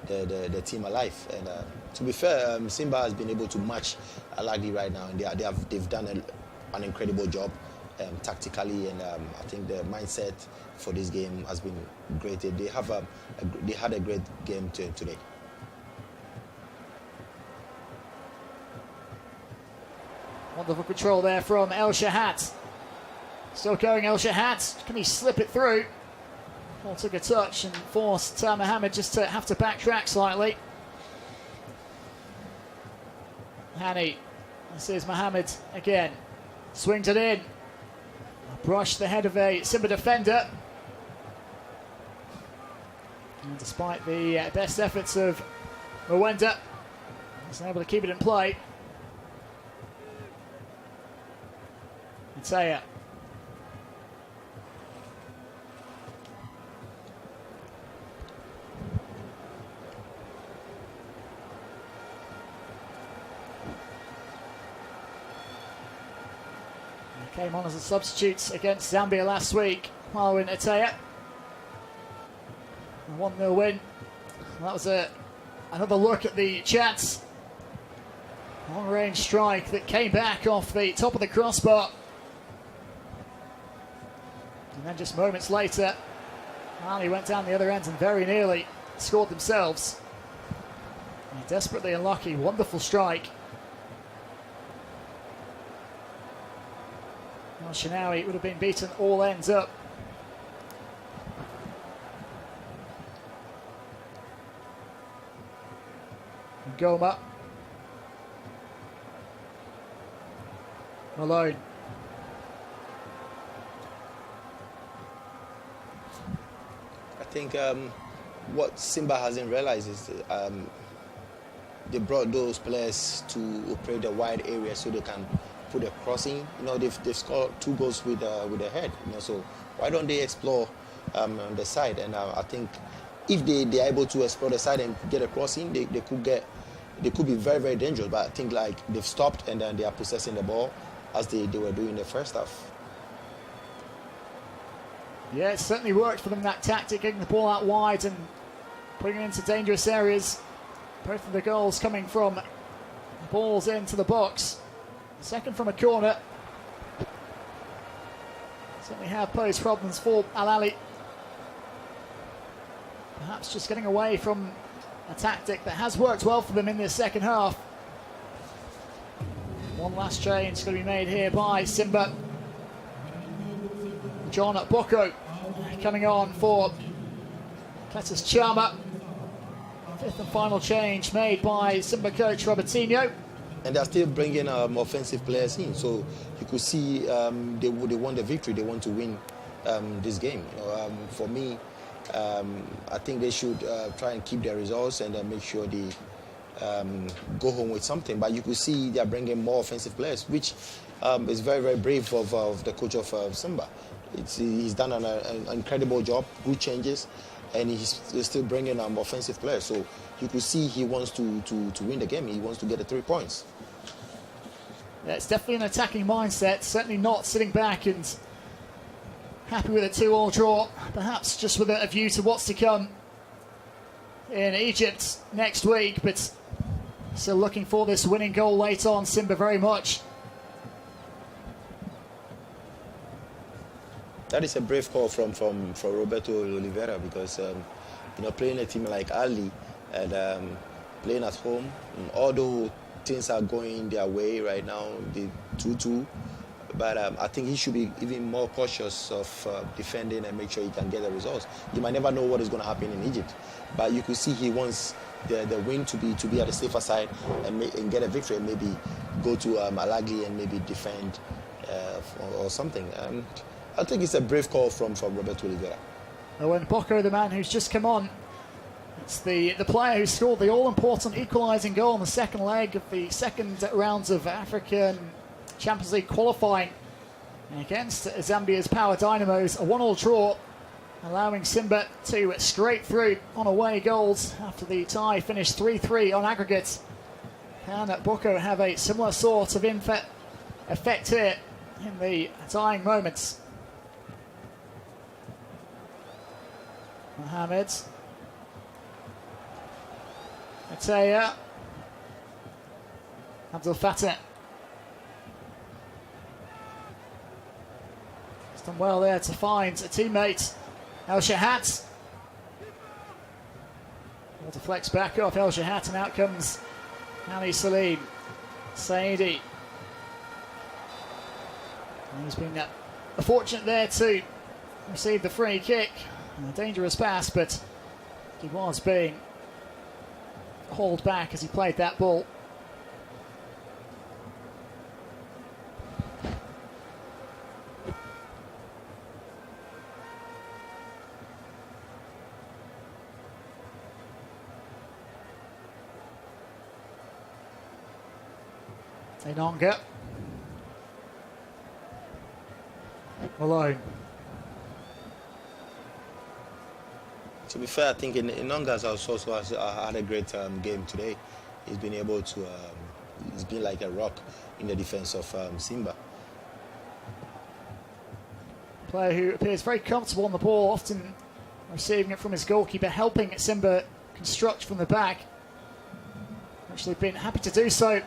F: the team alive. And to be fair, Simba has been able to match Ahly right now, and they've done an incredible job tactically, and I think the mindset for this game has been great. They had a great game today.
A: Wonderful control there from El Shahat. Still going El Shahat. Can he slip it through? Ball took a touch and forced Mohammed just to have to backtrack slightly. Ahly. This is Mohammed again. Swings it in. Brushed the head of a Simba defender. And despite the best efforts of Mwenda, he's able to keep it in play. Ataya. He came on as a substitute against Zambia last week. Martyn Ataya. A 1-0 win. That was another look at the chance. Long-range strike that came back off the top of the crossbar. And then just moments later, Ahly went down the other end and very nearly scored themselves. A desperately unlucky, wonderful strike. Well, Shinawi would have been beaten all ends up. And Goma. Malone.
F: I think what Simba hasn't realized is they brought those players to operate the wide area so they can put a crossing. You know, they've scored 2 goals with their head. You know, so why don't they explore on the side? And I think if they are able to explore the side and get a crossing, they could be very, very dangerous. But I think like they've stopped and then they are possessing the ball as they were doing in the first half.
A: Yeah, it certainly worked for them, that tactic, getting the ball out wide and putting it into dangerous areas. Both of the goals coming from balls into the box. Second from a corner. Certainly have posed problems for Ahly. Perhaps just getting away from a tactic that has worked well for them in this second half. One last change going to be made here by Simba. John Boko coming on for Cletus Chama. 5th and final change made by Simba coach Robertinho.
F: And they're still bringing offensive players in, so you could see they want the victory. They want to win this game. You know, for me, I think they should try and keep their results and make sure they go home with something. But you could see they're bringing more offensive players, which is very, very brave of the coach of Simba. He's done an incredible job, good changes, and he's still bringing offensive players. So you could see he wants to win the game. He wants to get the 3 points.
A: Yeah, it's definitely an attacking mindset. Certainly not sitting back and happy with a 2-2 draw. Perhaps just with a view to what's to come in Egypt next week. But still looking for this winning goal late on. Simba very much.
F: That is a brave call from Roberto Oliveira because you know, playing a team like Ahly and playing at home, and although things are going their way right now, the 2-2, but I think he should be even more cautious of defending and make sure he can get the results. You might never know what is going to happen in Egypt, but you could see he wants the win to be at the safer side and get a victory and maybe go to Alagli and maybe defend or something. I think it's a brave call from Roberto Oliveira.
A: When Boko, the man who's just come on, it's the player who scored the all-important equalising goal in the second leg of the second rounds of African Champions League qualifying against Zambia's Power Dynamos. A 1-1 draw, allowing Simba to scrape through on away goals after the tie finished 3-3 on aggregate. Can Boko have a similar sort of effect here in the dying moments? Mohamed. Ataya. Abdul Fattah. He's done well there to find a teammate. El Shahat. Well, to flex back off El Shahat, and out comes Ali Salim. Saidi. And he's been fortunate there to receive the free kick. A dangerous pass, but he was being hauled back as he played that ball. Enonga. Malone.
F: To be fair, I think in Nongas also has had a great game today. He's been able to, he's been like a rock in the defense of Simba.
A: Player who appears very comfortable on the ball, often receiving it from his goalkeeper, helping Simba construct from the back. Actually been happy to do so.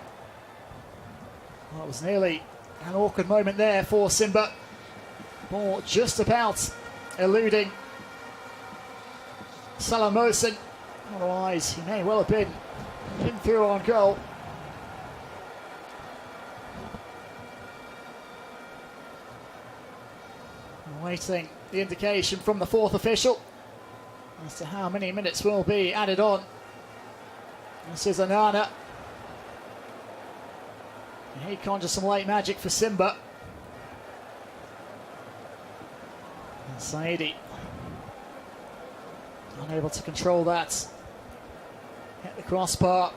A: Well, it was nearly an awkward moment there for Simba. Ball just about eluding Asamoah. Otherwise, he may well have been through on goal. Awaiting the indication from the fourth official as to how many minutes will be added on. This is Anana. He conjures some late magic for Simba. And Saidi unable to control that. Hit the crossbar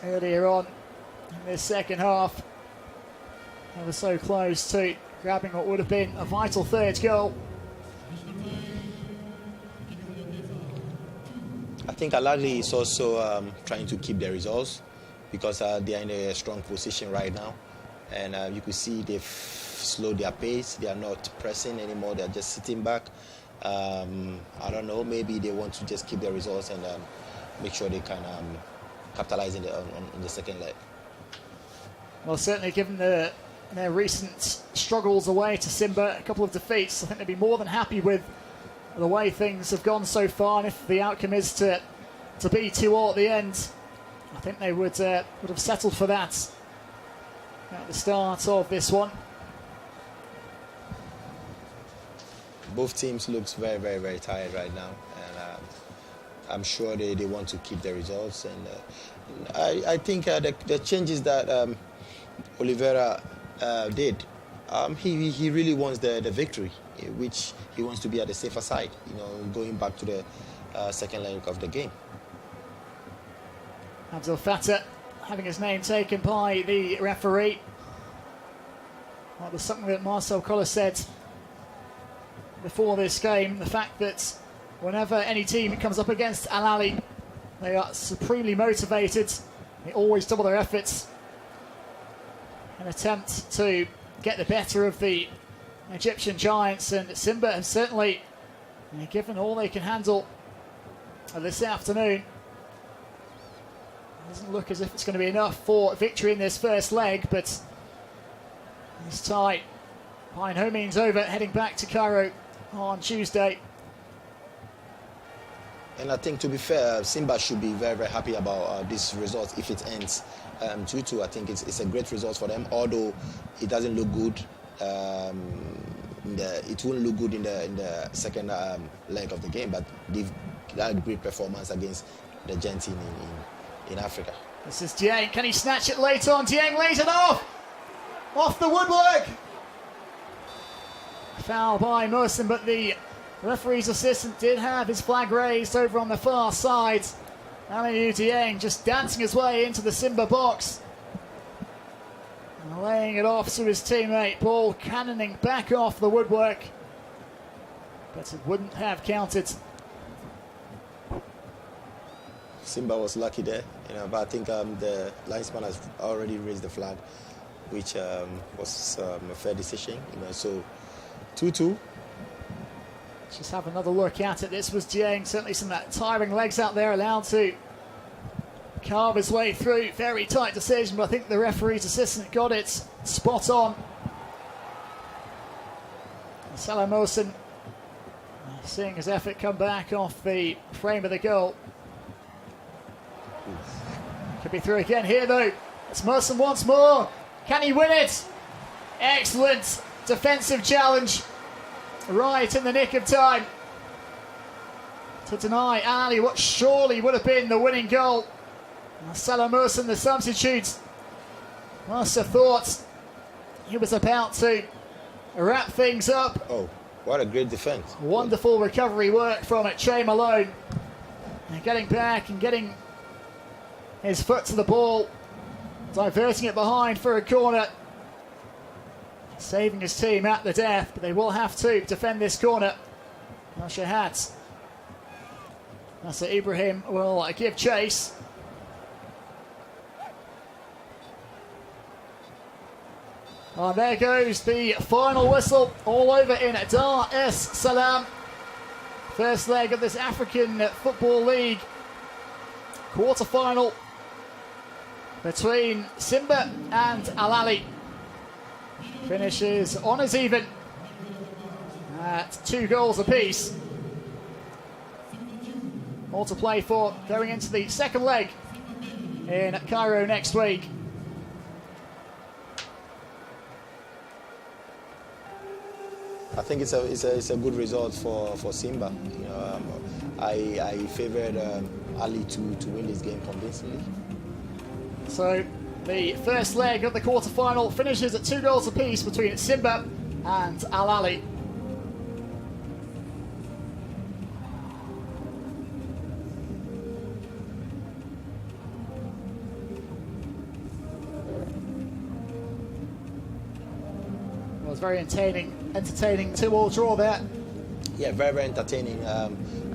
A: earlier on in this second half. They were so close to grabbing what would have been a vital third goal.
F: I think Ahly is also trying to keep their results because they are in a strong position right now. And you could see they've slowed their pace. They are not pressing anymore. They're just sitting back. I don't know, maybe they want to just keep their results and make sure they can capitalize in the second leg.
A: Well, certainly given their recent struggles away to Simba, a couple of defeats, I think they'd be more than happy with the way things have gone so far. And if the outcome is to be 2-2 at the end, I think they would have settled for that at the start of this one.
F: Both teams looks very, very, very tired right now, and I'm sure they want to keep the results. And I think the changes that Oliveira did, he really wants the victory, which he wants to be at the safer side, going back to the second leg of the game.
A: Abdel Fattah having his name taken by the referee. Well, there's something that Marcel Koller said before this game, the fact that whenever any team comes up against Ahly, they are supremely motivated. They always double their efforts in an attempt to get the better of the Egyptian giants, and Simba have certainly given all they can handle this afternoon. Doesn't look as if it's going to be enough for victory in this first leg, but this tie by no means over, heading back to Cairo on Tuesday.
F: And I think, to be fair, Simba should be very, very happy about this result if it ends 2-2. I think it's a great result for them, although it doesn't look good. It won't look good in the second leg of the game, but they've had a great performance against the giants in Africa.
A: This is GYAN. Can he snatch it late on? GYAN lays it off the woodwork. Foul by Martyn, but the referee's assistant did have his flag raised over on the far side. Ahly GYAN just dancing his way into the Simba box, and laying it off to his teammate. Ball cannoning back off the woodwork, but it wouldn't have counted.
F: Simba was lucky there, but I think the linesman has already raised the flag, which was a fair decision. So 2-2.
A: Let's just have another look at it. This was GYAN, certainly some tiring legs out there, allowed to carve his way through. Very tight decision, but I think the referee's assistant got it spot on. Asamoah seeing his effort come back off the frame of the goal. Could be through again here though. It's Martyn once more. Can he win it? Excellent defensive challenge, right in the nick of time to deny Ahly what surely would have been the winning goal. Asamoah, the substitute, must have thought he was about to wrap things up.
F: Oh, what a great defense.
A: Wonderful recovery work from Che Malone. And getting back and getting his foot to the ball, diverting it behind for a corner. saving his team at the death, but they will have to defend this corner. Shahat. Nasser Ibrahim will give chase. Oh, there goes the final whistle, all over in Dar es Salaam. First leg of this African Football League quarter-final between Simba and Ahly. Finishes on as even at 2 goals apiece. All to play for going into the second leg in Cairo next week.
F: I think it's a good result for Simba. You know, I favoured Ahly to win this game convincingly.
A: So the first leg of the quarter-final finishes at 2 goals apiece between Simba and Ahly. Well, it's very entertaining 2-2 draw there.
F: Yeah, very, very entertaining.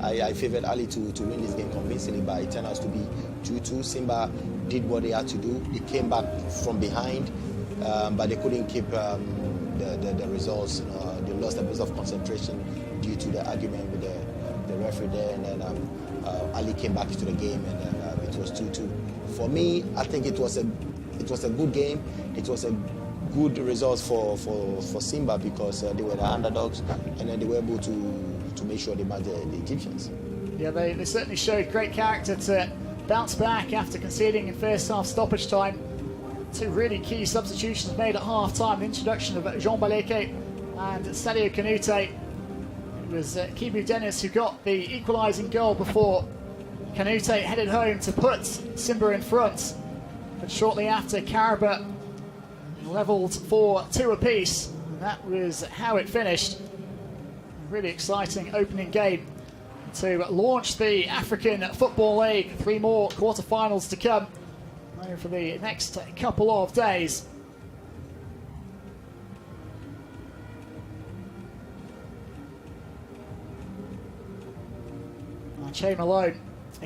F: I favoured Ahly to win this game convincingly, but it turned out to be 2-2. Simba did what they had to do. They came back from behind, but they couldn't keep the results. You know, they lost a bit of concentration due to the argument with the referee there, and then Ahly came back into the game, and then it was 2-2. For me, I think it was a good game. It was a good result for Simba because they were the underdogs, and then they were able to make sure they matched the Egyptians. Yeah,
A: they certainly showed great character to bounce back after conceding in first half stoppage time. 2 really key substitutions made at half time. The introduction of Jean Baleke and Sadio Kanouté. It was Kibu Dennis who got the equalising goal before Kanouté headed home to put Simba in front. But shortly after, Karaba levelled for 2 apiece. And that was how it finished. A really exciting opening game to launch the African Football League. 3 more quarter-finals to come over the next couple of days. Che Malone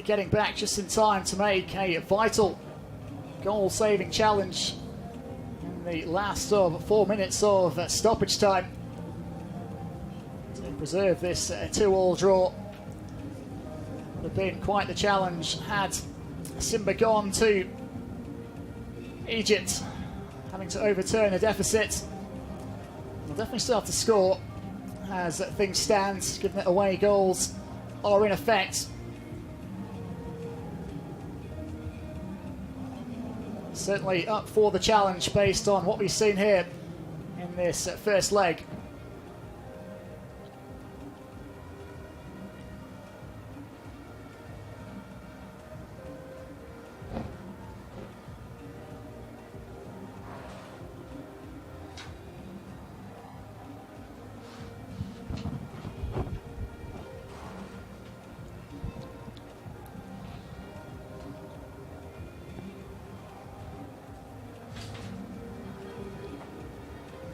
A: getting back just in time to make a vital goal-saving challenge in the last of 4 minutes of stoppage time to preserve this 2-2 draw. Would have been quite the challenge had Simba gone to Egypt, having to overturn a deficit. They'll definitely still have to score as things stand, given that away goals are in effect. Certainly up for the challenge based on what we've seen here in this first leg.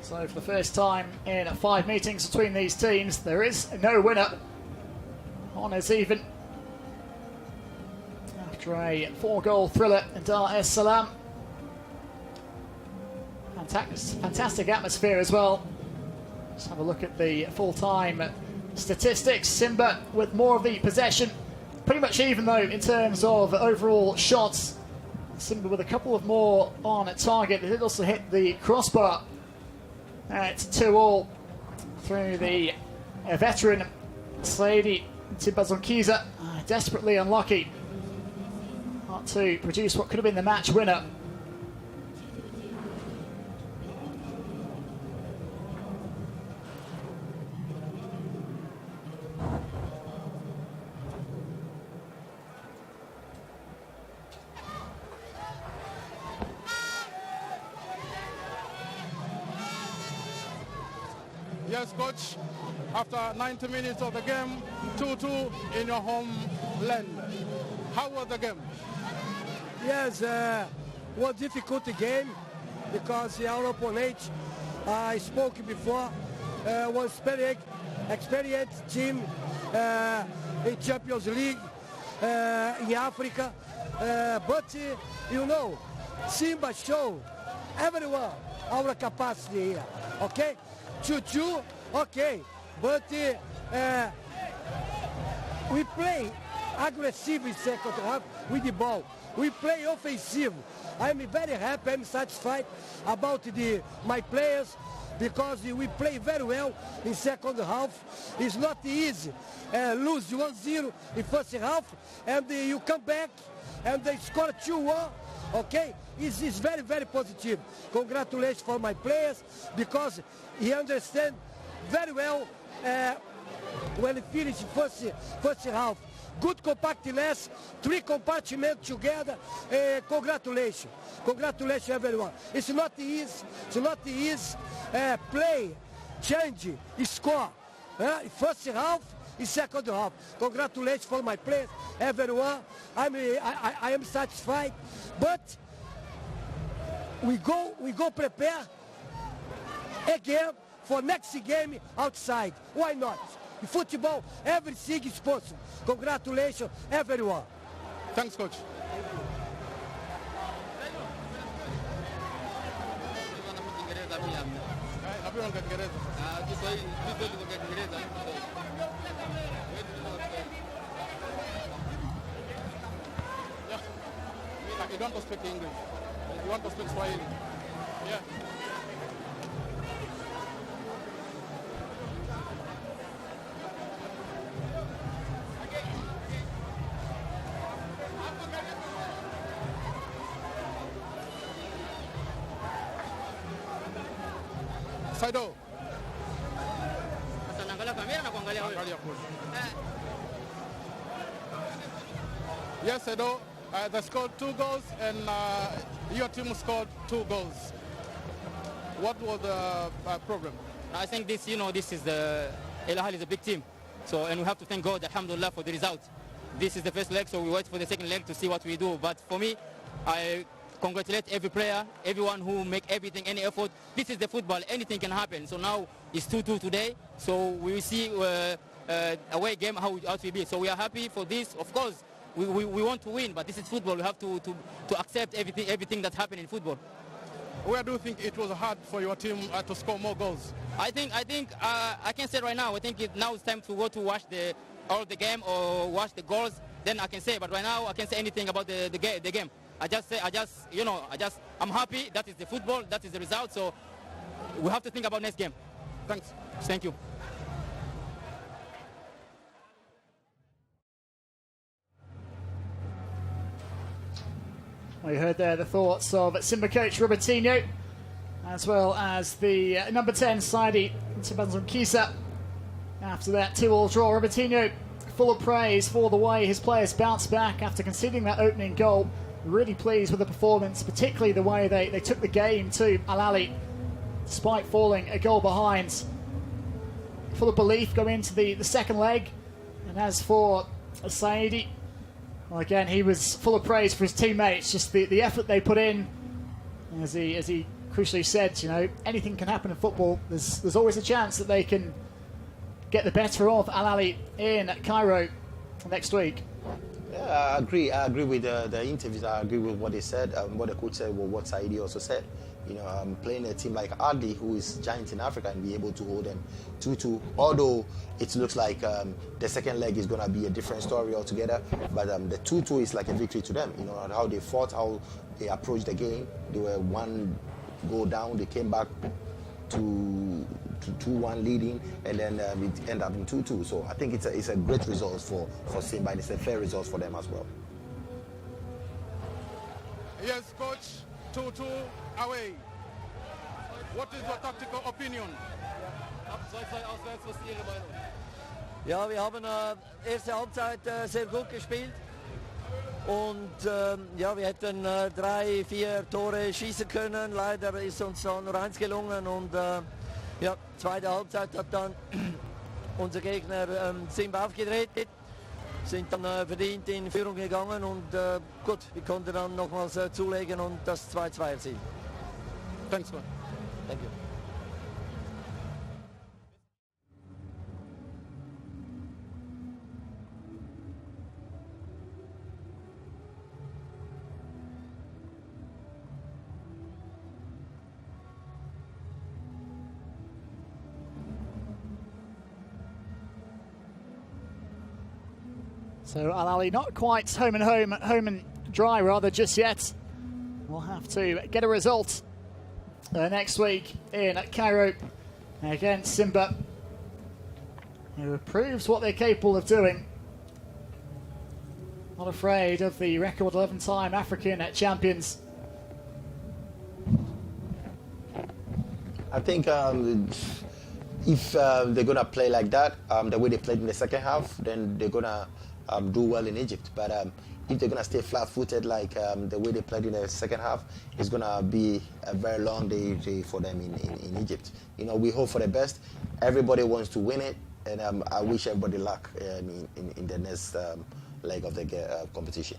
A: So for the first time in 5 meetings between these teams, there is no winner. On as even after a 4-goal thriller in Dar es Salaam. Fantastic atmosphere as well. Let's have a look at the full-time statistics. Simba with more of the possession. Pretty much even though in terms of overall shots. Simba with a couple of more on target. They did also hit the crossbar at 2-2 through the veteran Saidi Tibazonkiza. Desperately unlucky not to produce what could have been the match winner.
C: Yes, coach. After 90 minutes of the game, 2-2 in your homeland. How was the game?
G: Yes, was difficult game because our opponent I spoke before, was very experienced team in Champions League in Africa. But you know, Simba show everyone our capacity here. Okay, 2-2, okay, but we play aggressive in second half with the ball. We play offensive. I'm very happy, I'm satisfied about my players because we play very well in second half. It's not easy. Lose 1-0 in first half and you come back and they score 2-1. Okay, it's very, very positive. Congratulations for my players because he understand very well when he finished first half. Good compactness, 3 compartments together. Congratulations. Congratulations everyone. It's not easy. It's not easy. Play, change, score. First half, second half. Congratulations for my players, everyone. I am satisfied. But we go prepare again for next game outside. Why not? In football, everything is possible. Congratulations, everyone.
C: Thanks, coach. You don't speak English. You want to speak Swahili. Yeah. Saido. Yes, Saido. They scored 2 goals and your team scored 2 goals. What was the problem?
H: I think this is Ahly is a big team. So, and we have to thank God, alhamdulillah, for the result. This is the first leg, so we wait for the second leg to see what we do. But for me, I congratulate every player, everyone who make everything, any effort. This is the football, anything can happen. So now it's 2-2 today. So we will see away game how it will be. So we are happy for this. Of course, we want to win, but this is football. We have to accept everything that happened in football.
C: Where do you think it was hard for your team to score more goals?
H: I think I can say right now. I think now it's time to go to watch all the game or watch the goals. Then I can say. But right now I can't say anything about the game. I'm happy. That is the football. That is the result. So we have to think about next game.
C: Thanks.
H: Thank you.
A: We heard there the thoughts of Simba coach Robertinho, as well as the number 10 Saidi Kisa. After that 2-2 draw, Robertinho full of praise for the way his players bounced back after conceding that opening goal. Really pleased with the performance, particularly the way they took the game to Ahly, despite falling a goal behind. Full of belief going into the second leg. And as for Saidi, well, again, he was full of praise for his teammates, just the effort they put in. As he crucially said, anything can happen in football. There's always a chance that they can get the better of Ahly in Cairo next week.
F: Yeah, I agree with the interviews. I agree with what they said, what the coach said, what Saidi also said. Playing a team like Ahly, who is giant in Africa, and be able to hold them 2-2. Although it looks like the second leg is going to be a different story altogether, but the 2-2 is like a victory to them. How they fought, how they approached the game. They were 1 goal down, they came back to 2-1 leading, and then it ended up in 2-2. So I think it's a great result for Simba, and it's a fair result for them as well.
C: Yes, coach. 2-2 away. What is your tactical opinion?
G: Ja, wir haben erste Halbzeit sehr gut gespielt und wir hätten 3-4 Tore schießen können. Leider ist uns nur 1 gelungen und zweite Halbzeit hat dann unser Gegner Simba aufgedreht. Sind dann verdient in Führung gegangen und gut, wir konnten dann nochmals zulegen und das 2-2 erzielen.
C: Thanks, man.
G: Thank you.
A: So Ahly not quite home and dry rather just yet. We'll have to get a result next week in Cairo against Simba, who proves what they're capable of doing. Not afraid of the record 11-time African champions.
F: I think if they're going to play like that, the way they played in the second half, then they're going to do well in Egypt. But if they're going to stay flat-footed like the way they played in the second half, it's going to be a very long day for them in Egypt. You know, we hope for the best. Everybody wants to win it, and I wish everybody luck in the next leg of the competition.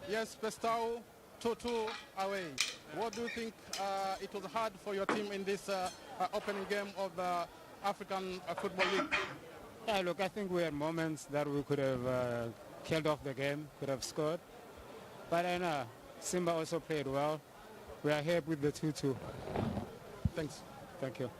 C: Yes, Pestao, 2-2 away. What do you think it was hard for your team in this opening game of the African Football League?
I: Yeah, look, I think we had moments that we could have killed off the game, could have scored. But I know Simba also played well. We are here with the 2-2.
C: Thanks.
I: Thank you.